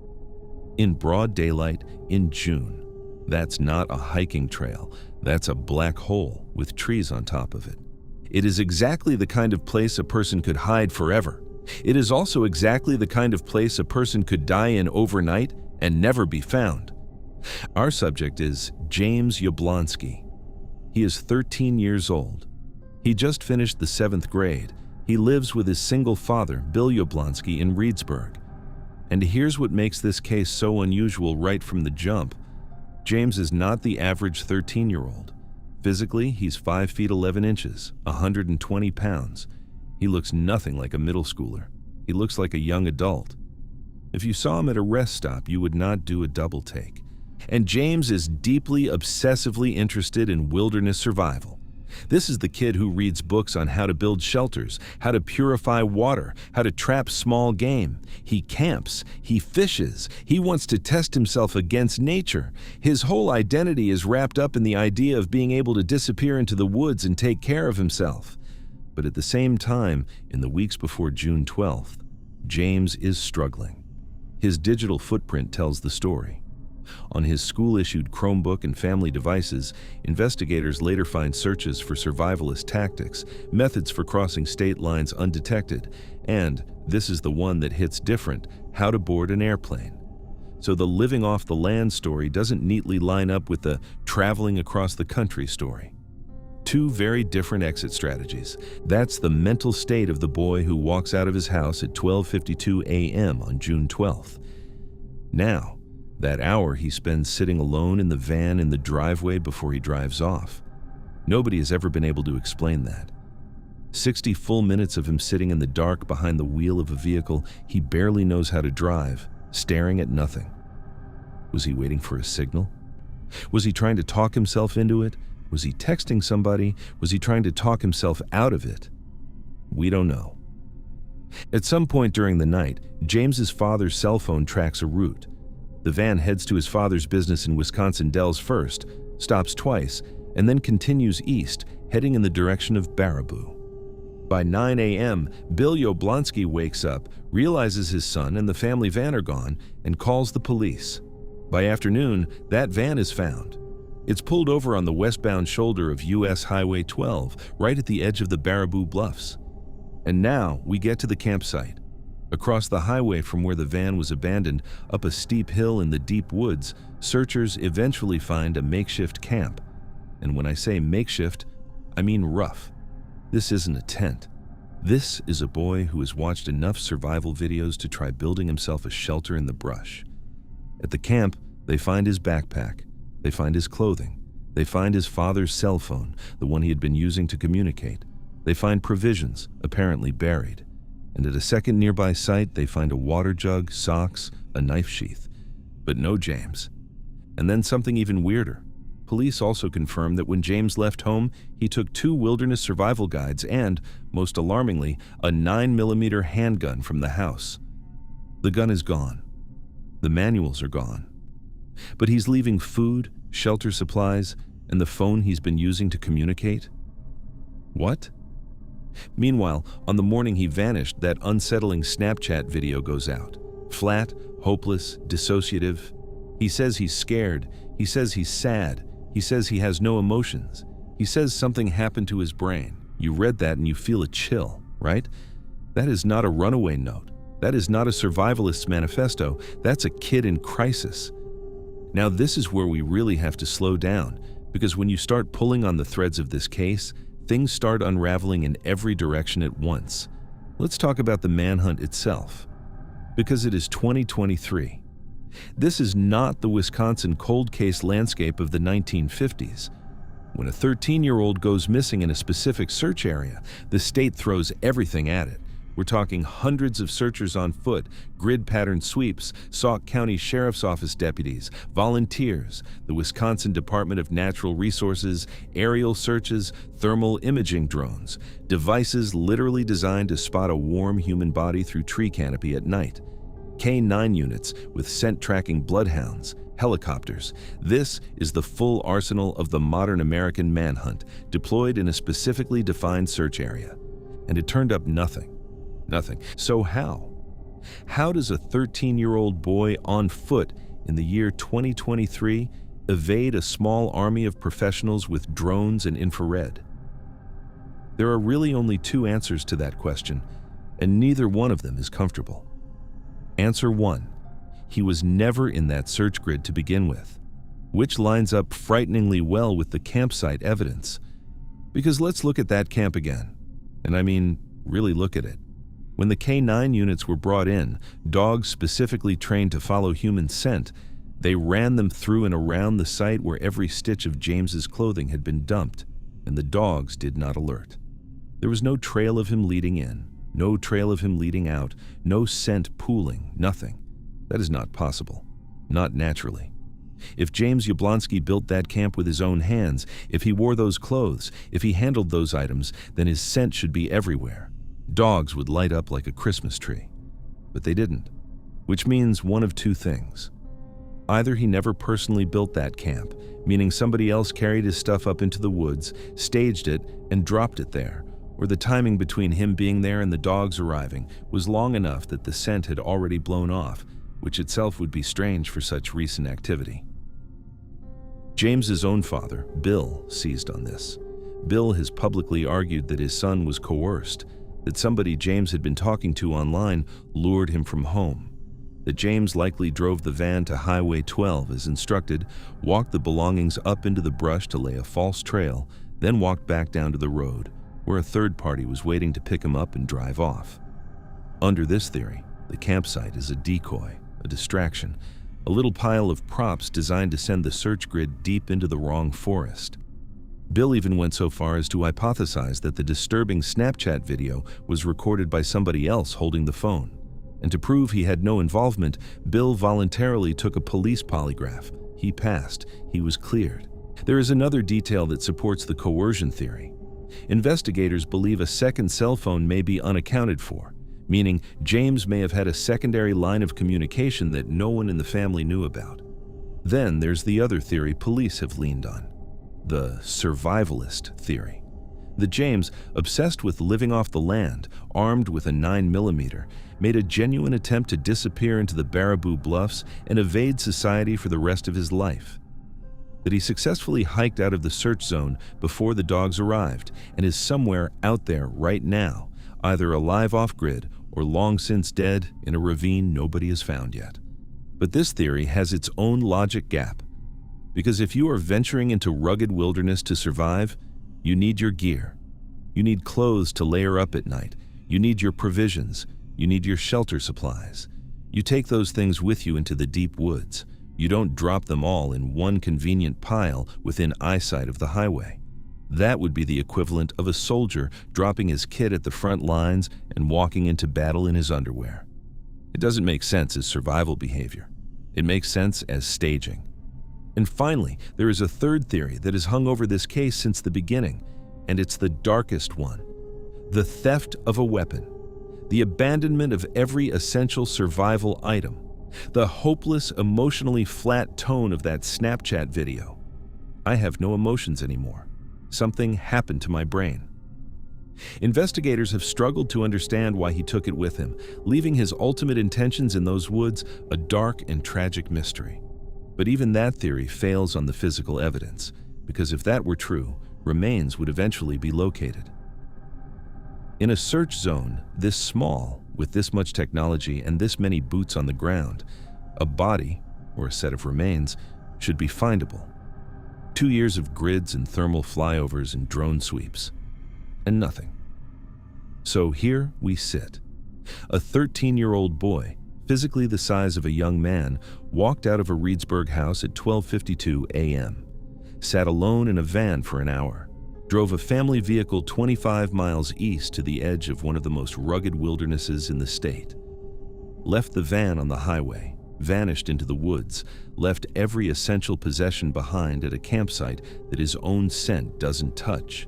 In broad daylight in June. That's not a hiking trail. That's a black hole with trees on top of it. It is exactly the kind of place a person could hide forever. It is also exactly the kind of place a person could die in overnight and never be found. Our subject is James Yablonsky. He is 13 years old. He just finished the 7th grade. He lives with his single father, Bill Yablonsky, in Reedsburg. And here's what makes this case so unusual right from the jump. James is not the average 13-year-old. Physically, he's 5 feet 11 inches, 120 pounds. He looks nothing like a middle schooler. He looks like a young adult. If you saw him at a rest stop, you would not do a double take. And James is deeply, obsessively interested in wilderness survival. This is the kid who reads books on how to build shelters, how to purify water, how to trap small game. He camps, he fishes, he wants to test himself against nature. His whole identity is wrapped up in the idea of being able to disappear into the woods and take care of himself. But at the same time, in the weeks before June 12th, James is struggling. His digital footprint tells the story. On his school-issued Chromebook and family devices, investigators later find searches for survivalist tactics, methods for crossing state lines undetected, and, this is the one that hits different, how to board an airplane. So the living off the land story doesn't neatly line up with the traveling across the country story. Two very different exit strategies. That's the mental state of the boy who walks out of his house at 12:52 a.m. on June 12th. Now, that hour he spends sitting alone in the van in the driveway before he drives off. Nobody has ever been able to explain that. 60 full minutes of him sitting in the dark behind the wheel of a vehicle he barely knows how to drive, staring at nothing. Was he waiting for a signal? Was he trying to talk himself into it? Was he texting somebody? Was he trying to talk himself out of it? We don't know. At some point during the night, James's father's cell phone tracks a route. The van heads to his father's business in Wisconsin Dells first, stops twice, and then continues east, heading in the direction of Baraboo. By 9 a.m., Bill Yablonsky wakes up, realizes his son and the family van are gone, and calls the police. By afternoon, that van is found. It's pulled over on the westbound shoulder of U.S. Highway 12, right at the edge of the Baraboo Bluffs. And now we get to the campsite. Across the highway from where the van was abandoned, up a steep hill in the deep woods, searchers eventually find a makeshift camp. And when I say makeshift, I mean rough. This isn't a tent. This is a boy who has watched enough survival videos to try building himself a shelter in the brush. At the camp, they find his backpack. They find his clothing. They find his father's cell phone, the one he had been using to communicate. They find provisions, apparently buried. And at a second nearby site, they find a water jug, socks, a knife sheath. But no James. And then something even weirder. Police also confirm that when James left home, he took 2 wilderness survival guides and, most alarmingly, a 9mm handgun from the house. The gun is gone. The manuals are gone. But he's leaving food, shelter supplies, and the phone he's been using to communicate. What? Meanwhile, on the morning he vanished, that unsettling Snapchat video goes out. Flat, hopeless, dissociative. He says he's scared. He says he's sad. He says he has no emotions. He says something happened to his brain. You read that and you feel a chill, right? That is not a runaway note. That is not a survivalist's manifesto. That's a kid in crisis. Now this is where we really have to slow down, because when you start pulling on the threads of this case, things start unraveling in every direction at once. Let's talk about the manhunt itself. Because it is 2023. This is not the Wisconsin cold case landscape of the 1950s. When a 13-year-old goes missing in a specific search area, the state throws everything at it. We're talking hundreds of searchers on foot, grid-pattern sweeps, Sauk County Sheriff's Office deputies, volunteers, the Wisconsin Department of Natural Resources, aerial searches, thermal imaging drones, devices literally designed to spot a warm human body through tree canopy at night, K9 units with scent-tracking bloodhounds, helicopters. This is the full arsenal of the modern American manhunt, deployed in a specifically defined search area. And it turned up nothing. Nothing. So how? How does a 13-year-old boy on foot in the year 2023 evade a small army of professionals with drones and infrared? There are really only 2 answers to that question, and neither one of them is comfortable. Answer 1. He was never in that search grid to begin with, which lines up frighteningly well with the campsite evidence. Because let's look at that camp again. And I mean, really look at it. When the K9 units were brought in, dogs specifically trained to follow human scent, they ran them through and around the site where every stitch of James's clothing had been dumped, and the dogs did not alert. There was no trail of him leading in, no trail of him leading out, no scent pooling, nothing. That is not possible, not naturally. If James Yablonsky built that camp with his own hands, if he wore those clothes, if he handled those items, then his scent should be everywhere. Dogs would light up like a Christmas tree. But they didn't, which means one of two things. Either he never personally built that camp, meaning somebody else carried his stuff up into the woods, staged it, and dropped it there, or the timing between him being there and the dogs arriving was long enough that the scent had already blown off, which itself would be strange for such recent activity. James's own father, Bill, seized on this. Bill has publicly argued that his son was coerced, that somebody James had been talking to online lured him from home, that James likely drove the van to Highway 12 as instructed, walked the belongings up into the brush to lay a false trail, then walked back down to the road, where a third party was waiting to pick him up and drive off. Under this theory, the campsite is a decoy, a distraction, a little pile of props designed to send the search grid deep into the wrong forest. Bill even went so far as to hypothesize that the disturbing Snapchat video was recorded by somebody else holding the phone. And to prove he had no involvement, Bill voluntarily took a police polygraph. He passed. He was cleared. There is another detail that supports the coercion theory. Investigators believe a second cell phone may be unaccounted for, meaning James may have had a secondary line of communication that no one in the family knew about. Then there's the other theory police have leaned on, the survivalist theory. That James, obsessed with living off the land, armed with a 9mm, made a genuine attempt to disappear into the Baraboo Bluffs and evade society for the rest of his life. That he successfully hiked out of the search zone before the dogs arrived and is somewhere out there right now, either alive off-grid or long since dead in a ravine nobody has found yet. But this theory has its own logic gap, because if you are venturing into rugged wilderness to survive, you need your gear. You need clothes to layer up at night. You need your provisions. You need your shelter supplies. You take those things with you into the deep woods. You don't drop them all in one convenient pile within eyesight of the highway. That would be the equivalent of a soldier dropping his kit at the front lines and walking into battle in his underwear. It doesn't make sense as survival behavior. It makes sense as staging. And finally, there is a third theory that has hung over this case since the beginning, and it's the darkest one. The theft of a weapon. The abandonment of every essential survival item. The hopeless, emotionally flat tone of that Snapchat video. I have no emotions anymore. Something happened to my brain. Investigators have struggled to understand why he took it with him, leaving his ultimate intentions in those woods a dark and tragic mystery. But even that theory fails on the physical evidence, because if that were true, remains would eventually be located. In a search zone this small, with this much technology and this many boots on the ground, a body, or a set of remains, should be findable. 2 years of grids and thermal flyovers and drone sweeps, and nothing. So here we sit. A 13-year-old boy, physically the size of a young man, walked out of a Reedsburg house at 12:52 a.m., sat alone in a van for an hour, drove a family vehicle 25 miles east to the edge of one of the most rugged wildernesses in the state, left the van on the highway, vanished into the woods, left every essential possession behind at a campsite that his own scent doesn't touch,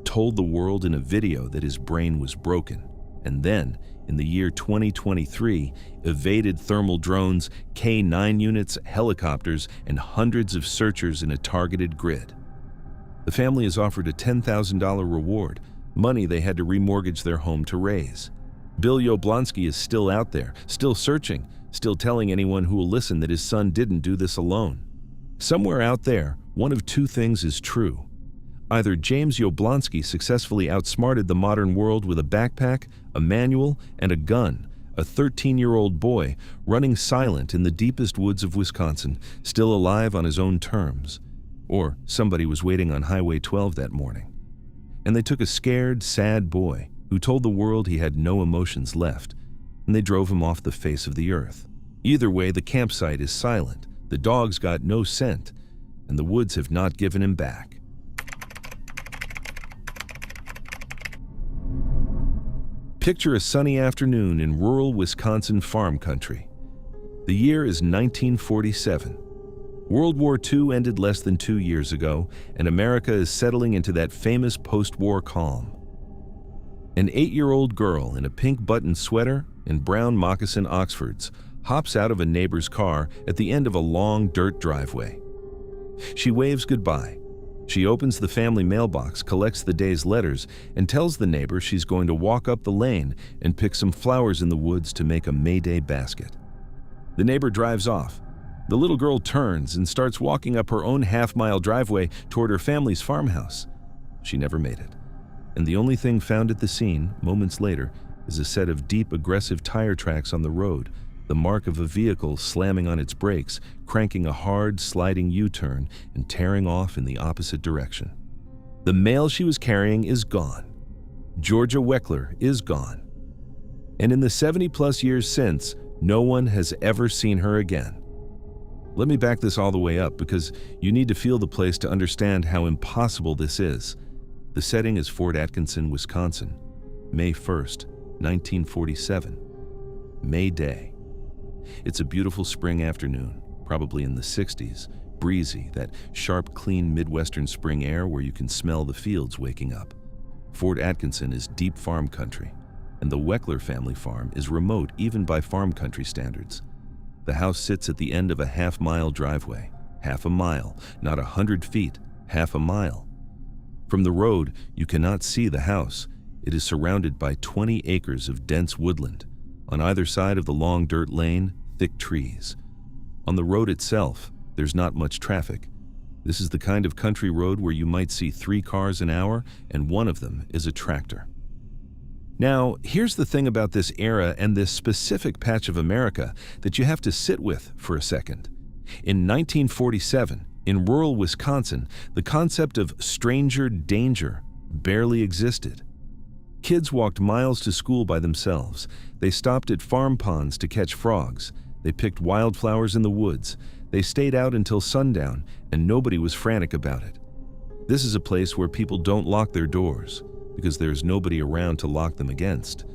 told the world in a video that his brain was broken, and then, in the year 2023, evaded thermal drones, K-9 units, helicopters, and hundreds of searchers in a targeted grid. The family is offered a $10,000 reward, money they had to remortgage their home to raise. Bill Yablonsky is still out there, still searching, still telling anyone who will listen that his son didn't do this alone. Somewhere out there, one of two things is true. Either James Yablonsky successfully outsmarted the modern world with a backpack, a manual, and a gun, a 13-year-old boy running silent in the deepest woods of Wisconsin, still alive on his own terms. Or somebody was waiting on Highway 12 that morning. And they took a scared, sad boy who told the world he had no emotions left, and they drove him off the face of the earth. Either way, the campsite is silent, the dogs got no scent, and the woods have not given him back. Picture a sunny afternoon in rural Wisconsin farm country. The year is 1947. World War II ended less than 2 years ago, and America is settling into that famous post-war calm. An 8-year-old girl in a pink button sweater and brown moccasin Oxfords hops out of a neighbor's car at the end of a long dirt driveway. She waves goodbye. She opens the family mailbox, collects the day's letters, and tells the neighbor she's going to walk up the lane and pick some flowers in the woods to make a May Day basket. The neighbor drives off. The little girl turns and starts walking up her own half-mile driveway toward her family's farmhouse. She never made it. And the only thing found at the scene, moments later, is a set of deep, aggressive tire tracks on the road, the mark of a vehicle slamming on its brakes, cranking a hard, sliding U-turn, and tearing off in the opposite direction. The mail she was carrying is gone. Georgia Weckler is gone. And in the 70-plus years since, no one has ever seen her again. Let me back this all the way up because you need to feel the place to understand how impossible this is. The setting is Fort Atkinson, Wisconsin, May 1st, 1947. May Day. It's a beautiful spring afternoon, probably in the 60s, breezy, that sharp, clean Midwestern spring air where you can smell the fields waking up. Fort Atkinson is deep farm country, and the Weckler family farm is remote even by farm country standards. The house sits at the end of a half-mile driveway, half a mile, not 100 feet, half a mile. From the road, you cannot see the house. It is surrounded by 20 acres of dense woodland. On either side of the long dirt lane, thick trees. On the road itself, there's not much traffic. This is the kind of country road where you might see 3 cars an hour, and one of them is a tractor. Now, here's the thing about this era and this specific patch of America that you have to sit with for a second. In 1947, in rural Wisconsin, the concept of stranger danger barely existed. Kids walked miles to school by themselves. They stopped at farm ponds to catch frogs. They picked wildflowers in the woods. They stayed out until sundown, and nobody was frantic about it. This is a place where people don't lock their doors, because there's nobody around to lock them against.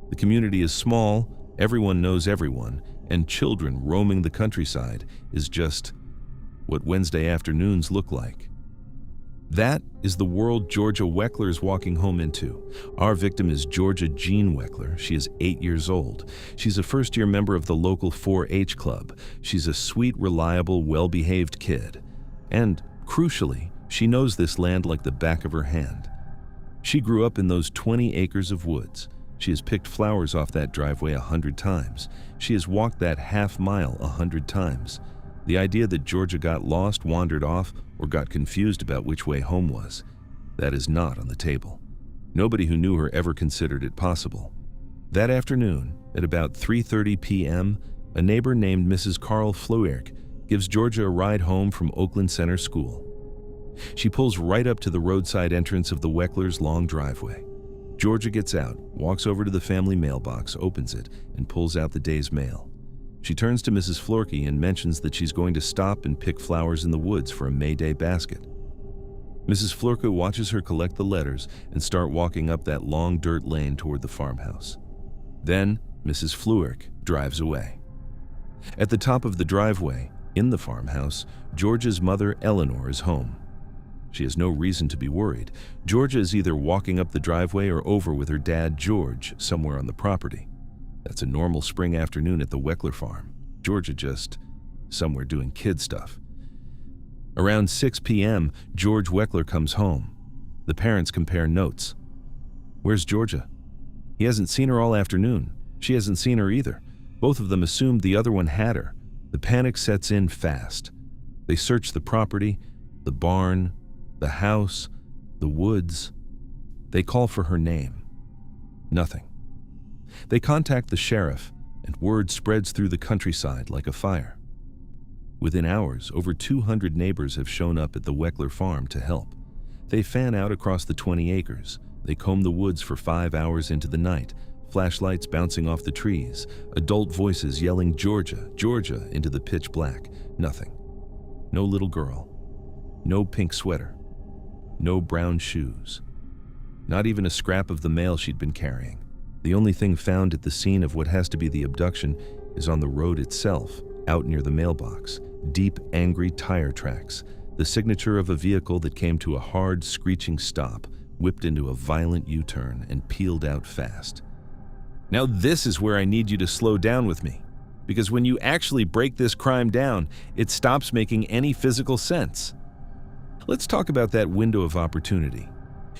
The community is small, everyone knows everyone, and children roaming the countryside is just what Wednesday afternoons look like. That is the world Georgia Weckler is walking home into. Our victim is Georgia Jean Weckler. She is 8 years old. She's a first-year member of the local 4-H club. She's a sweet, reliable, well-behaved kid. And, crucially, she knows this land like the back of her hand. She grew up in those 20 acres of woods. She has picked flowers off that driveway 100 times. She has walked that half mile 100 times. The idea that Georgia got lost, wandered off, or got confused about which way home was, that is not on the table. Nobody who knew her ever considered it possible. That afternoon, at about 3:30 p.m., a neighbor named Mrs. Carl Fluerk gives Georgia a ride home from Oakland Center School. She pulls right up to the roadside entrance of the Wecklers' long driveway. Georgia gets out, walks over to the family mailbox, opens it, and pulls out the day's mail. She turns to Mrs. Florky and mentions that she's going to stop and pick flowers in the woods for a May Day basket. Mrs. Florky watches her collect the letters and start walking up that long dirt lane toward the farmhouse. Then, Mrs. Fluerk drives away. At the top of the driveway, in the farmhouse, Georgia's mother, Eleanor, is home. She has no reason to be worried. Georgia is either walking up the driveway or over with her dad, George, somewhere on the property. That's a normal spring afternoon at the Weckler farm. Georgia just somewhere doing kid stuff. Around 6 p.m., George Weckler comes home. The parents compare notes. Where's Georgia? He hasn't seen her all afternoon. She hasn't seen her either. Both of them assumed the other one had her. The panic sets in fast. They search the property, the barn, the house, the woods. They call for her name. Nothing. They contact the sheriff, and word spreads through the countryside like a fire. Within hours, over 200 neighbors have shown up at the Weckler farm to help. They fan out across the 20 acres. They comb the woods for 5 hours into the night, flashlights bouncing off the trees, adult voices yelling "Georgia, Georgia" into the pitch black. Nothing. No little girl. No pink sweater. No brown shoes. Not even a scrap of the mail she'd been carrying. The only thing found at the scene of what has to be the abduction is on the road itself, Out near the mailbox, deep, angry tire tracks, the signature of a vehicle that came to a hard, screeching stop, whipped into a violent U-turn, and peeled out fast. Now this is where I need you to slow down with me, because when you actually break this crime down, it stops making any physical sense. Let's talk about that window of opportunity.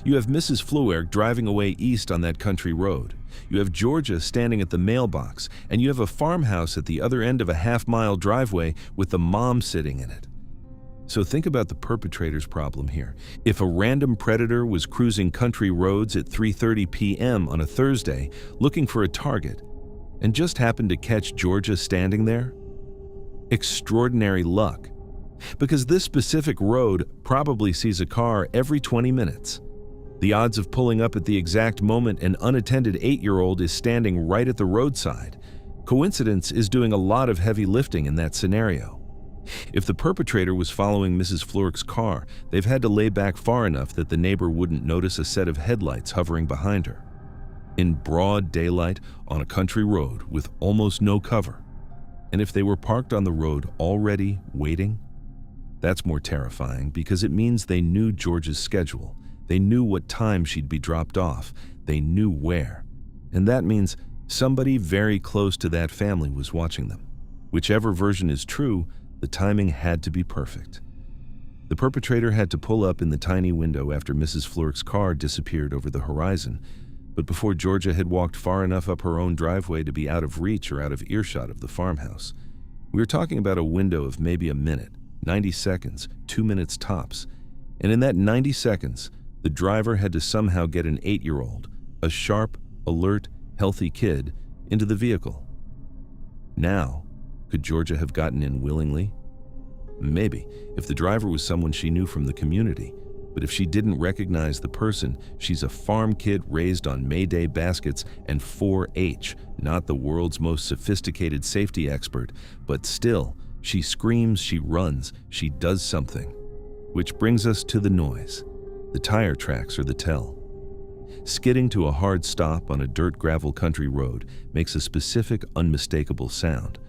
You have Mrs. Fluerg driving away east on that country road. You have Georgia standing at the mailbox, and you have a farmhouse at the other end of a half-mile driveway with the mom sitting in it. So think about the perpetrator's problem here. If a random predator was cruising country roads at 3:30 p.m. on a Thursday looking for a target and just happened to catch Georgia standing there, extraordinary luck, because this specific road probably sees a car every 20 minutes. The odds of pulling up at the exact moment an unattended 8-year-old is standing right at the roadside. Coincidence is doing a lot of heavy lifting in that scenario. If the perpetrator was following Mrs. Fluerg's car, they've had to lay back far enough that the neighbor wouldn't notice a set of headlights hovering behind her. In broad daylight on a country road with almost no cover. And if they were parked on the road already waiting, that's more terrifying because it means they knew George's schedule. They knew what time she'd be dropped off. They knew where. And that means somebody very close to that family was watching them. Whichever version is true, the timing had to be perfect. The perpetrator had to pull up in the tiny window after Mrs. Fluerg's car disappeared over the horizon, but before Georgia had walked far enough up her own driveway to be out of reach or out of earshot of the farmhouse. We were talking about a window of maybe a minute, 90 seconds, 2 minutes tops. And in that 90 seconds, the driver had to somehow get an 8-year-old, a sharp, alert, healthy kid, into the vehicle. Now, could Georgia have gotten in willingly? Maybe, if the driver was someone she knew from the community. But if she didn't recognize the person, she's a farm kid raised on Mayday baskets and 4-H, not the world's most sophisticated safety expert, but still, she screams, she runs, she does something. Which brings us to the noise. The tire tracks are the tell. Skidding to a hard stop on a dirt gravel country road makes a specific, unmistakable sound,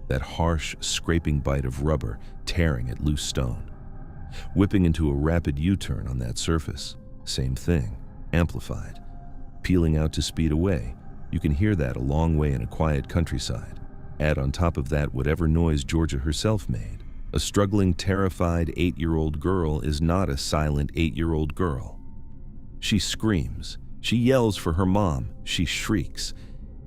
that harsh, scraping bite of rubber tearing at loose stone. Whipping into a rapid U-turn on that surface, same thing, amplified. Peeling out to speed away, you can hear that a long way in a quiet countryside. Add on top of that whatever noise Georgia herself made. A struggling, terrified 8-year-old girl is not a silent 8-year-old girl. She screams, she yells for her mom, she shrieks.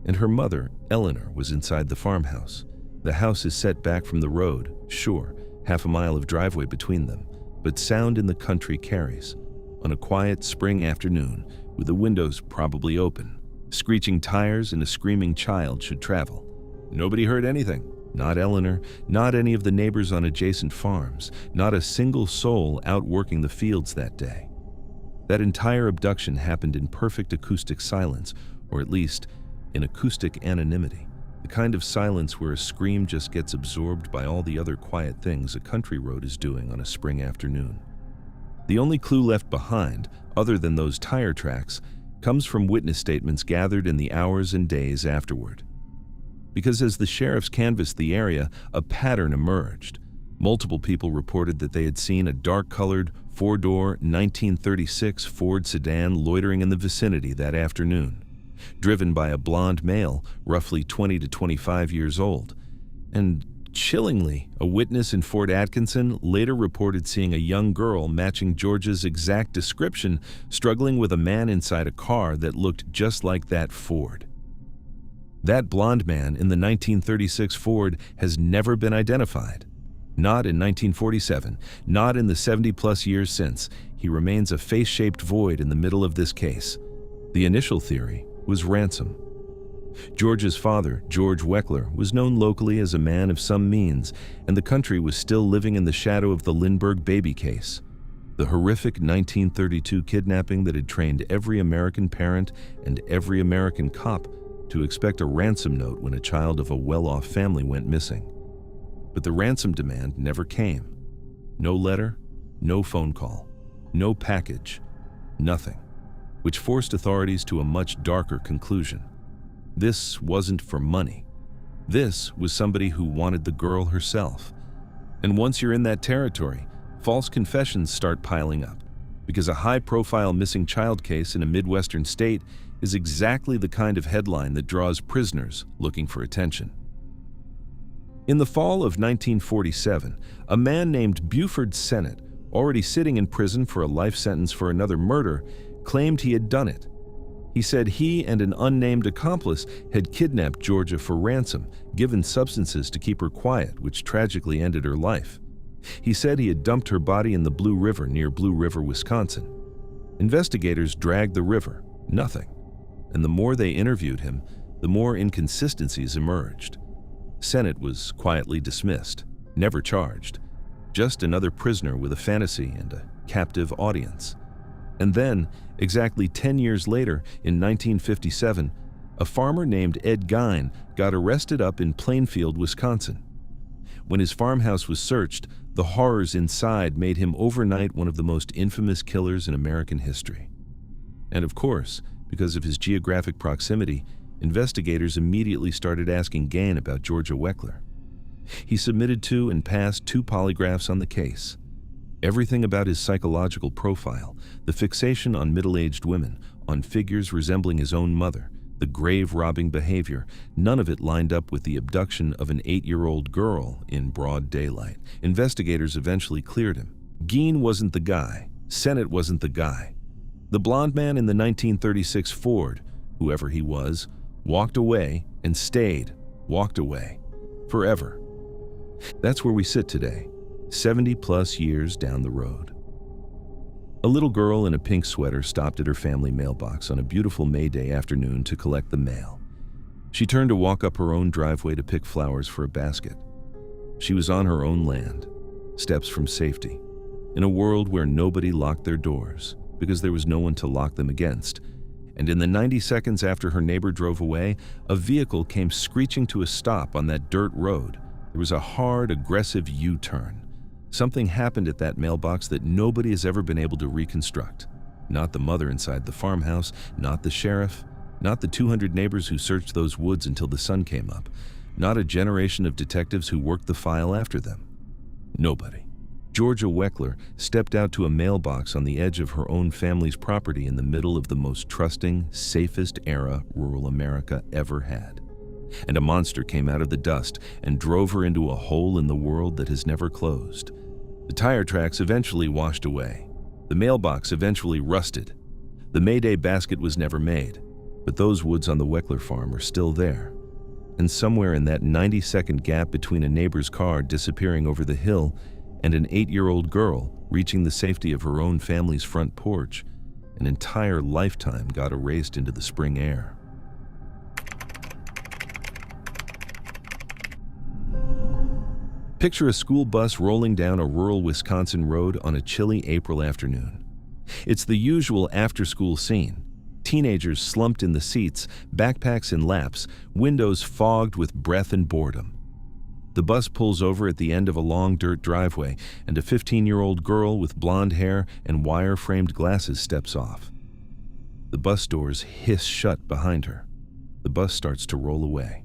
And her mother, Eleanor, was inside the farmhouse. The house is set back from the road, sure, half a mile of driveway between them, but sound in the country carries. On a quiet spring afternoon, with the windows probably open, screeching tires and a screaming child should travel. Nobody heard anything. Not Eleanor, not any of the neighbors on adjacent farms, not a single soul out working the fields that day. That entire abduction happened in perfect acoustic silence, or at least in acoustic anonymity, the kind of silence where a scream just gets absorbed by all the other quiet things a country road is doing on a spring afternoon. The only clue left behind, other than those tire tracks, comes from witness statements gathered in the hours and days afterward. Because as the sheriffs canvassed the area, a pattern emerged. Multiple people reported that they had seen a dark-colored, 4-door, 1936 Ford sedan loitering in the vicinity that afternoon, driven by a blonde male, roughly 20 to 25 years old. And chillingly, a witness in Fort Atkinson later reported seeing a young girl matching Georgia's exact description, struggling with a man inside a car that looked just like that Ford. That blonde man in the 1936 Ford has never been identified. Not in 1947, not in the 70-plus years since. He remains a face-shaped void in the middle of this case. The initial theory was ransom. George's father, George Weckler, was known locally as a man of some means, and the country was still living in the shadow of the Lindbergh baby case, the horrific 1932 kidnapping that had trained every American parent and every American cop to expect a ransom note when a child of a well-off family went missing. But the ransom demand never came. No letter, no phone call, no package, nothing, which forced authorities to a much darker conclusion. This wasn't for money. This was somebody who wanted the girl herself. And once you're in that territory, false confessions start piling up, because a high-profile missing child case in a Midwestern state is exactly the kind of headline that draws prisoners looking for attention. In the fall of 1947, a man named Buford Sennett, already sitting in prison for a life sentence for another murder, claimed he had done it. He said he and an unnamed accomplice had kidnapped Georgia for ransom, given substances to keep her quiet, which tragically ended her life. He said he had dumped her body in the Blue River near Blue River, Wisconsin. Investigators dragged the river, nothing. And the more they interviewed him, the more inconsistencies emerged. Sennett was quietly dismissed, never charged, just another prisoner with a fantasy and a captive audience. And then, exactly 10 years later, in 1957, a farmer named Ed Gein got arrested up in Plainfield, Wisconsin. When his farmhouse was searched, the horrors inside made him overnight one of the most infamous killers in American history. And of course, because of his geographic proximity, investigators immediately started asking Gein about Georgia Weckler. He submitted to and passed 2 polygraphs on the case. Everything about his psychological profile, the fixation on middle-aged women, on figures resembling his own mother, the grave-robbing behavior, none of it lined up with the abduction of an 8-year-old girl in broad daylight. Investigators eventually cleared him. Gein wasn't the guy. Sennett wasn't the guy. The blonde man in the 1936 Ford, whoever he was, walked away and stayed, walked away, forever. That's where we sit today, 70-plus years down the road. A little girl in a pink sweater stopped at her family mailbox on a beautiful May Day afternoon to collect the mail. She turned to walk up her own driveway to pick flowers for a basket. She was on her own land, steps from safety, in a world where nobody locked their doors because there was no one to lock them against. And in the 90 seconds after her neighbor drove away, a vehicle came screeching to a stop on that dirt road. There was a hard, aggressive U-turn. Something happened at that mailbox that nobody has ever been able to reconstruct. Not the mother inside the farmhouse, not the sheriff, not the 200 neighbors who searched those woods until the sun came up, not a generation of detectives who worked the file after them. Nobody. Georgia Weckler stepped out to a mailbox on the edge of her own family's property in the middle of the most trusting, safest era rural America ever had. And a monster came out of the dust and drove her into a hole in the world that has never closed. The tire tracks eventually washed away. The mailbox eventually rusted. The Mayday basket was never made, but those woods on the Weckler farm are still there. And somewhere in that 90-second gap between a neighbor's car disappearing over the hill and an 8-year-old girl reaching the safety of her own family's front porch, an entire lifetime got erased into the spring air. Picture a school bus rolling down a rural Wisconsin road on a chilly April afternoon. It's the usual after-school scene. Teenagers slumped in the seats, backpacks in laps, windows fogged with breath and boredom. The bus pulls over at the end of a long dirt driveway, and a 15-year-old girl with blonde hair and wire-framed glasses steps off. The bus doors hiss shut behind her. The bus starts to roll away.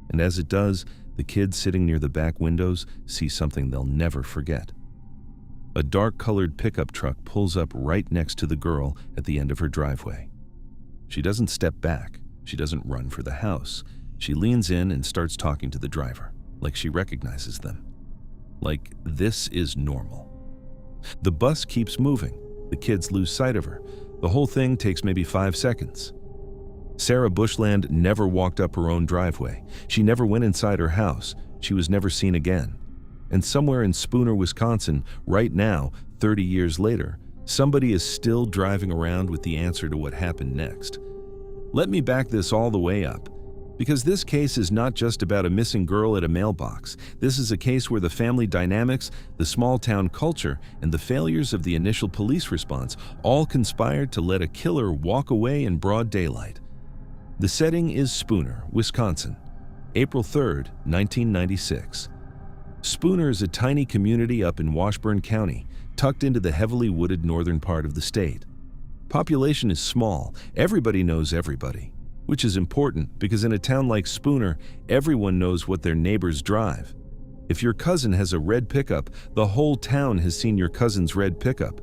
And as it does, the kids sitting near the back windows see something they'll never forget. A dark-colored pickup truck pulls up right next to the girl at the end of her driveway. She doesn't step back. She doesn't run for the house. She leans in and starts talking to the driver, like she recognizes them. Like this is normal. The bus keeps moving. The kids lose sight of her. The whole thing takes maybe 5 seconds. Sarah Bushland never walked up her own driveway. She never went inside her house. She was never seen again. And somewhere in Spooner, Wisconsin, right now, 30 years later, somebody is still driving around with the answer to what happened next. Let me back this all the way up, because this case is not just about a missing girl at a mailbox. This is a case where the family dynamics, the small-town culture, and the failures of the initial police response all conspired to let a killer walk away in broad daylight. The setting is Spooner, Wisconsin, April 3rd, 1996. Spooner is a tiny community up in Washburn County, tucked into the heavily wooded northern part of the state. Population is small. Everybody knows everybody. which is important because in a town like Spooner, everyone knows what their neighbors drive. If your cousin has a red pickup, the whole town has seen your cousin's red pickup.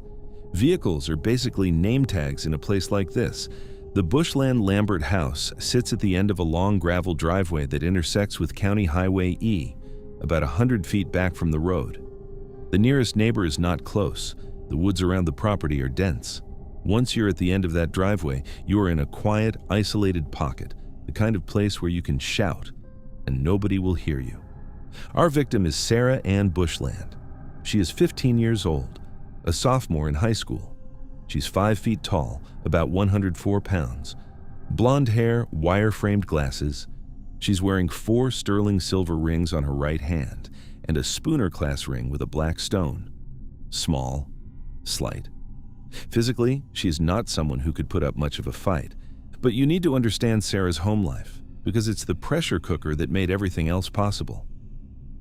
Vehicles are basically name tags in a place like this. The Bushland Lambert house sits at the end of a long gravel driveway that intersects with County Highway E, about 100 feet back from the road. The nearest neighbor is not close. The woods around the property are dense. Once you're at the end of that driveway, you are in a quiet, isolated pocket, the kind of place where you can shout, and nobody will hear you. Our victim is Sarah Ann Bushland. She is 15 years old, a sophomore in high school. She's 5 feet tall, about 104 pounds. Blonde hair, wire-framed glasses. She's wearing 4 sterling silver rings on her right hand and a Spooner class ring with a black stone. Small, slight. Physically, she is not someone who could put up much of a fight. But you need to understand Sarah's home life, because it's the pressure cooker that made everything else possible.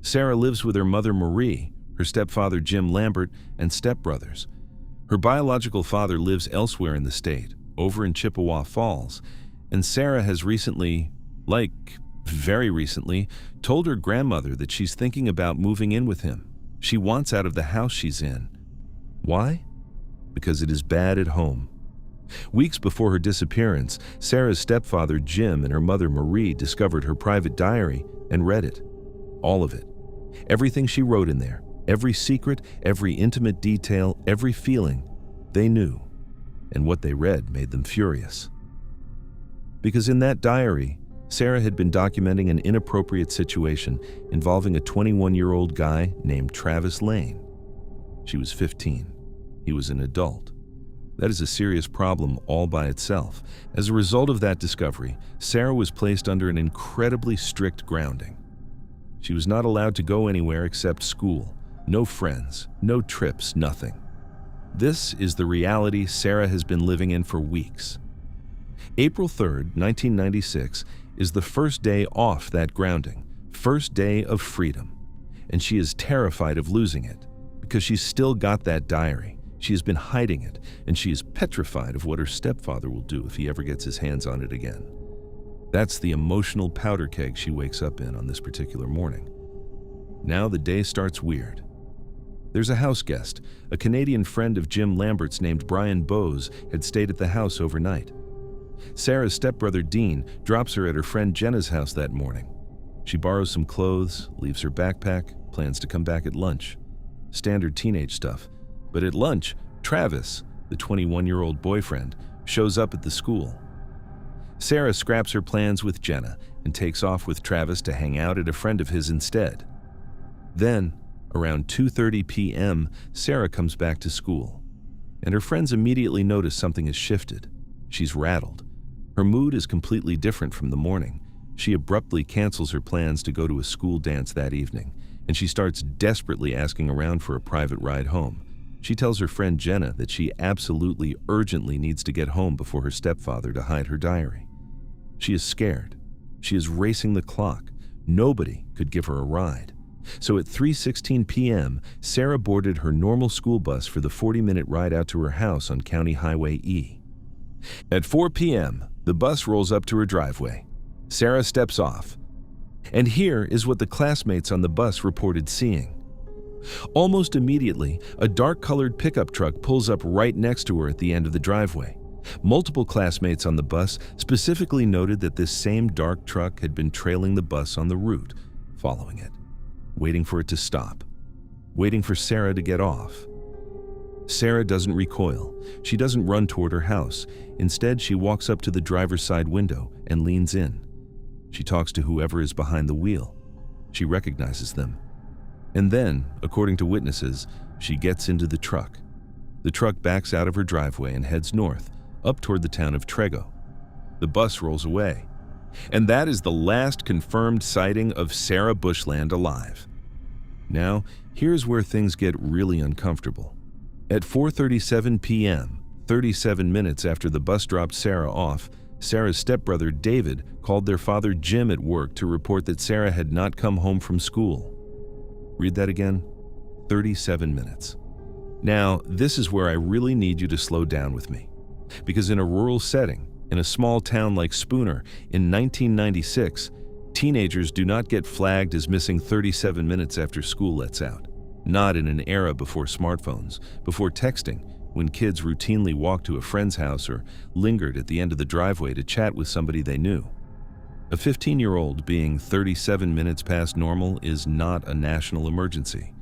Sarah lives with her mother Marie, her stepfather Jim Lambert, and stepbrothers. Her biological father lives elsewhere in the state, over in Chippewa Falls, and Sarah has recently, very recently, told her grandmother that she's thinking about moving in with him. She wants out of the house she's in. Why? Because it is bad at home. Weeks before her disappearance, Sarah's stepfather Jim and her mother Marie discovered her private diary and read it. All of it. Everything she wrote in there, every secret, every intimate detail, every feeling, they knew. And what they read made them furious. Because in that diary, Sarah had been documenting an inappropriate situation involving a 21-year-old guy named Travis Lane. She was 15. He was an adult. That is a serious problem all by itself. As a result of that discovery, Sarah was placed under an incredibly strict grounding. She was not allowed to go anywhere except school. No friends, no trips, nothing. This is the reality Sarah has been living in for weeks. April 3rd, 1996, is the first day off that grounding, first day of freedom. And she is terrified of losing it, because she's still got that diary. She has been hiding it, and she is petrified of what her stepfather will do if he ever gets his hands on it again. That's the emotional powder keg she wakes up in on this particular morning. Now the day starts weird. There's a house guest, a Canadian friend of Jim Lambert's named Brian Bowes, had stayed at the house overnight. Sarah's stepbrother Dean drops her at her friend Jenna's house that morning. She borrows some clothes, leaves her backpack, plans to come back at lunch. Standard teenage stuff. But at lunch, Travis, the 21-year-old boyfriend, shows up at the school. Sarah scraps her plans with Jenna and takes off with Travis to hang out at a friend of his instead. Then, around 2:30 p.m., Sarah comes back to school, and her friends immediately notice something has shifted. She's rattled. Her mood is completely different from the morning. She abruptly cancels her plans to go to a school dance that evening, and she starts desperately asking around for a private ride home. She tells her friend Jenna that she absolutely, urgently needs to get home before her stepfather to hide her diary. She is scared. She is racing the clock. Nobody could give her a ride. So at 3:16 p.m., Sarah boarded her normal school bus for the 40-minute ride out to her house on County Highway E. At 4 p.m., the bus rolls up to her driveway. Sarah steps off. And here is what the classmates on the bus reported seeing. Almost immediately, a dark-colored pickup truck pulls up right next to her at the end of the driveway. Multiple classmates on the bus specifically noted that this same dark truck had been trailing the bus on the route, following it, waiting for it to stop, waiting for Sarah to get off. Sarah doesn't recoil. She doesn't run toward her house. Instead, she walks up to the driver's side window and leans in. She talks to whoever is behind the wheel. She recognizes them. And then, according to witnesses, she gets into the truck. The truck backs out of her driveway and heads north, up toward the town of Trego. The bus rolls away. And that is the last confirmed sighting of Sarah Bushland alive. Now, here's where things get really uncomfortable. At 4:37 p.m., 37 minutes after the bus dropped Sarah off, Sarah's stepbrother David called their father Jim at work to report that Sarah had not come home from school. Read that again. 37 minutes. Now, this is where I really need you to slow down with me. Because in a rural setting, In a small town like Spooner in 1996, teenagers do not get flagged as missing 37 minutes after school lets out. Not in an era before smartphones, before texting, when kids routinely walked to a friend's house or lingered at the end of the driveway to chat with somebody they knew. A 15-year-old being 37 minutes past normal is not a national emergency.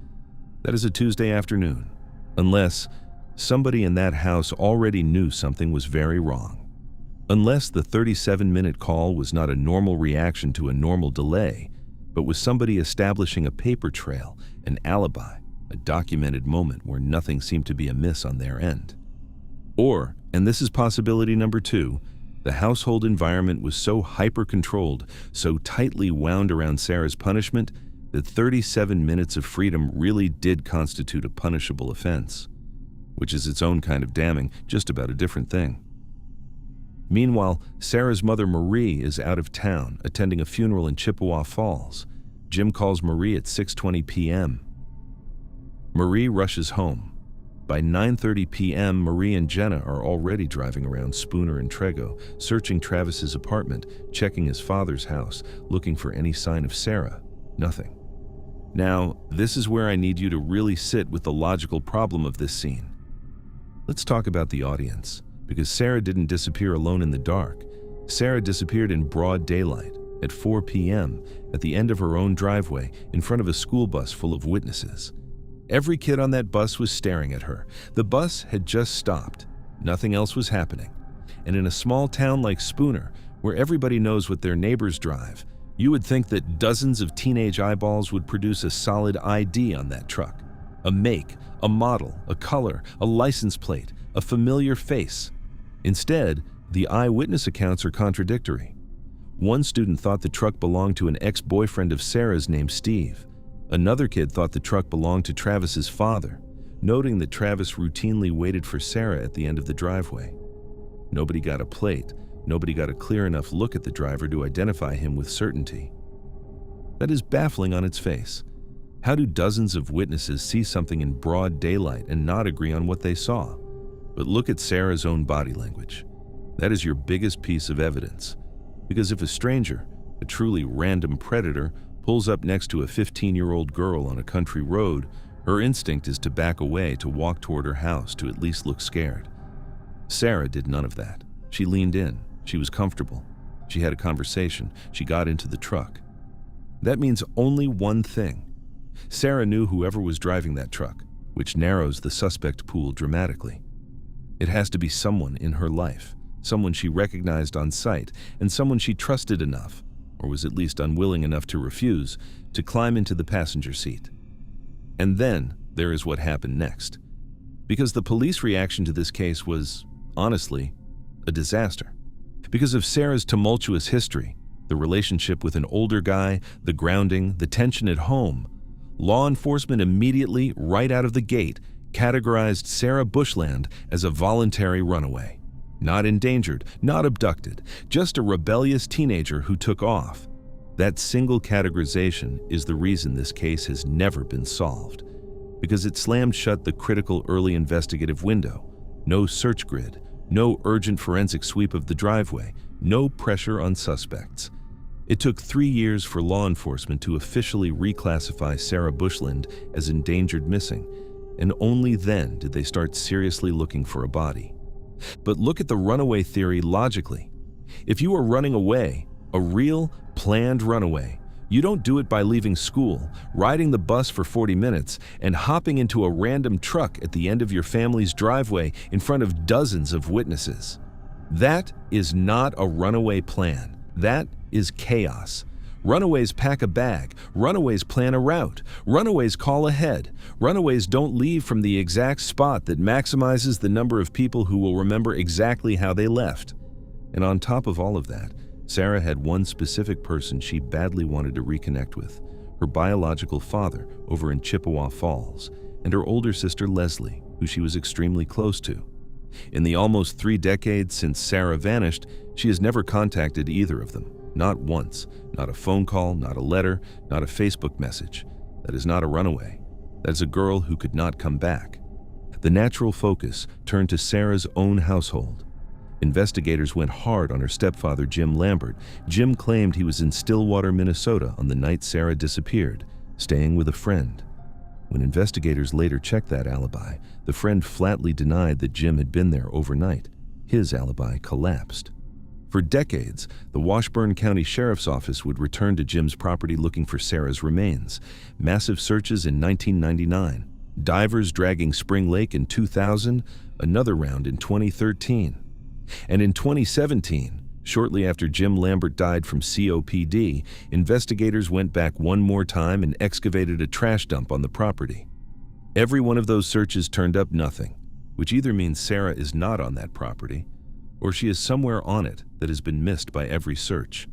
That is a Tuesday afternoon, unless somebody in that house already knew something was very wrong. Unless the 37-minute call was not a normal reaction to a normal delay, but was somebody establishing a paper trail, an alibi, a documented moment where nothing seemed to be amiss on their end. Or, and this is possibility number 2, the household environment was so hyper-controlled, so tightly wound around Sarah's punishment, that 37 minutes of freedom really did constitute a punishable offense, which is its own kind of damning, just about a different thing. Meanwhile, Sarah's mother Marie is out of town attending a funeral in Chippewa Falls. Jim calls Marie at 6:20 p.m. Marie rushes home. By 9:30 p.m., Marie and Jenna are already driving around Spooner and Trego, searching Travis's apartment, checking his father's house, looking for any sign of Sarah. Nothing. Now, this is where I need you to really sit with the logical problem of this scene. Let's talk about the audience. Because Sarah didn't disappear alone in the dark. Sarah disappeared in broad daylight at 4 p.m. at the end of her own driveway in front of a school bus full of witnesses. Every kid on that bus was staring at her. The bus had just stopped. Nothing else was happening. And in a small town like Spooner, where everybody knows what their neighbors drive, you would think that dozens of teenage eyeballs would produce a solid ID on that truck. A make, a model, a color, a license plate, a familiar face. Instead, the eyewitness accounts are contradictory. One student thought the truck belonged to an ex-boyfriend of Sarah's named Steve. Another kid thought the truck belonged to Travis's father, noting that Travis routinely waited for Sarah at the end of the driveway. Nobody got a plate. Nobody got a clear enough look at the driver to identify him with certainty. That is baffling on its face. How do dozens of witnesses see something in broad daylight and not agree on what they saw? But look at Sarah's own body language. That is your biggest piece of evidence. Because if a stranger, a truly random predator, pulls up next to a 15-year-old girl on a country road, her instinct is to back away, to walk toward her house, to at least look scared. Sarah did none of that. She leaned in. She was comfortable. She had a conversation. She got into the truck. That means only one thing. Sarah knew whoever was driving that truck, which narrows the suspect pool dramatically. It has to be someone in her life, someone she recognized on sight, and someone she trusted enough, or was at least unwilling enough to refuse, to climb into the passenger seat. And then there is what happened next. Because the police reaction to this case was, honestly, a disaster. Because of Sarah's tumultuous history, the relationship with an older guy, the grounding, the tension at home, law enforcement immediately, right out of the gate, categorized Sarah Bushland as a voluntary runaway. Not endangered, not abducted, just a rebellious teenager who took off. That single categorization is the reason this case has never been solved. Because it slammed shut the critical early investigative window. No search grid, no urgent forensic sweep of the driveway, no pressure on suspects. It took 3 years for law enforcement to officially reclassify Sarah Bushland as endangered missing, and only then did they start seriously looking for a body. But look at the runaway theory logically. If you are running away, a real, planned runaway, you don't do it by leaving school, riding the bus for 40 minutes, and hopping into a random truck at the end of your family's driveway in front of dozens of witnesses. That is not a runaway plan. That is chaos. Runaways pack a bag. Runaways plan a route. Runaways call ahead. Runaways don't leave from the exact spot that maximizes the number of people who will remember exactly how they left. And on top of all of that, Sarah had one specific person she badly wanted to reconnect with, her biological father over in Chippewa Falls, and her older sister Leslie, who she was extremely close to. In the almost 3 decades since Sarah vanished, she has never contacted either of them. Not once. Not a phone call, not a letter, not a Facebook message. That is not a runaway. That is a girl who could not come back. The natural focus turned to Sarah's own household. Investigators went hard on her stepfather, Jim Lambert. Jim claimed he was in Stillwater, Minnesota on the night Sarah disappeared, staying with a friend. When investigators later checked that alibi, the friend flatly denied that Jim had been there overnight. His alibi collapsed. For decades, the Washburn County Sheriff's Office would return to Jim's property looking for Sarah's remains. Massive searches in 1999, divers dragging Spring Lake in 2000, another round in 2013. And in 2017, shortly after Jim Lambert died from COPD, investigators went back one more time and excavated a trash dump on the property. Every one of those searches turned up nothing, which either means Sarah is not on that property, or she is somewhere on it that has been missed by every search.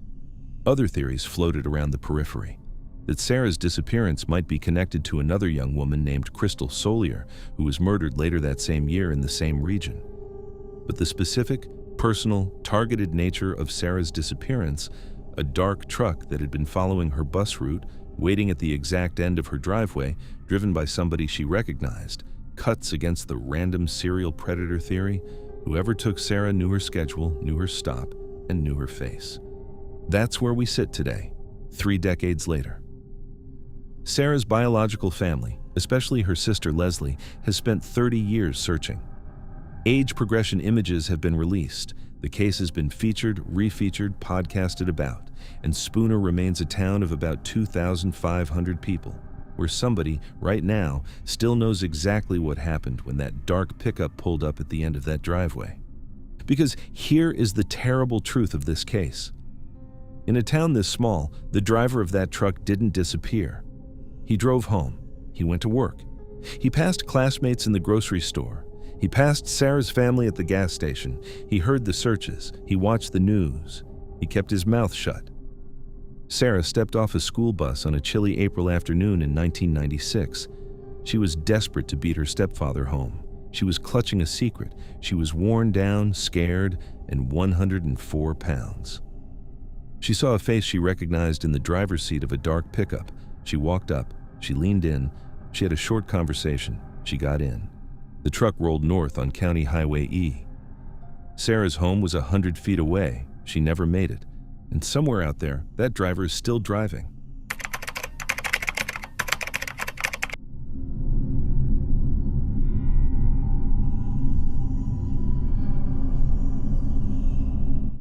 Other theories floated around the periphery, that Sarah's disappearance might be connected to another young woman named Crystal Solier, who was murdered later that same year in the same region. But the specific, personal, targeted nature of Sarah's disappearance, a dark truck that had been following her bus route, waiting at the exact end of her driveway, driven by somebody she recognized, cuts against the random serial predator theory. Whoever took Sarah knew her schedule, knew her stop, and knew her face. That's where we sit today, 3 decades later. Sarah's biological family, especially her sister Leslie, has spent 30 years searching. Age progression images have been released. The case has been featured, refeatured, podcasted about, and Spooner remains a town of about 2,500 people, where somebody, right now, still knows exactly what happened when that dark pickup pulled up at the end of that driveway. Because here is the terrible truth of this case. In a town this small, the driver of that truck didn't disappear. He drove home. He went to work. He passed classmates in the grocery store. He passed Sarah's family at the gas station. He heard the searches. He watched the news. He kept his mouth shut. Sarah stepped off a school bus on a chilly April afternoon in 1996. She was desperate to beat her stepfather home. She was clutching a secret. She was worn down, scared, and 104 pounds. She saw a face she recognized in the driver's seat of a dark pickup. She walked up. She leaned in. She had a short conversation. She got in. The truck rolled north on County Highway E. Sarah's home was 100 feet away. She never made it. And somewhere out there, that driver is still driving.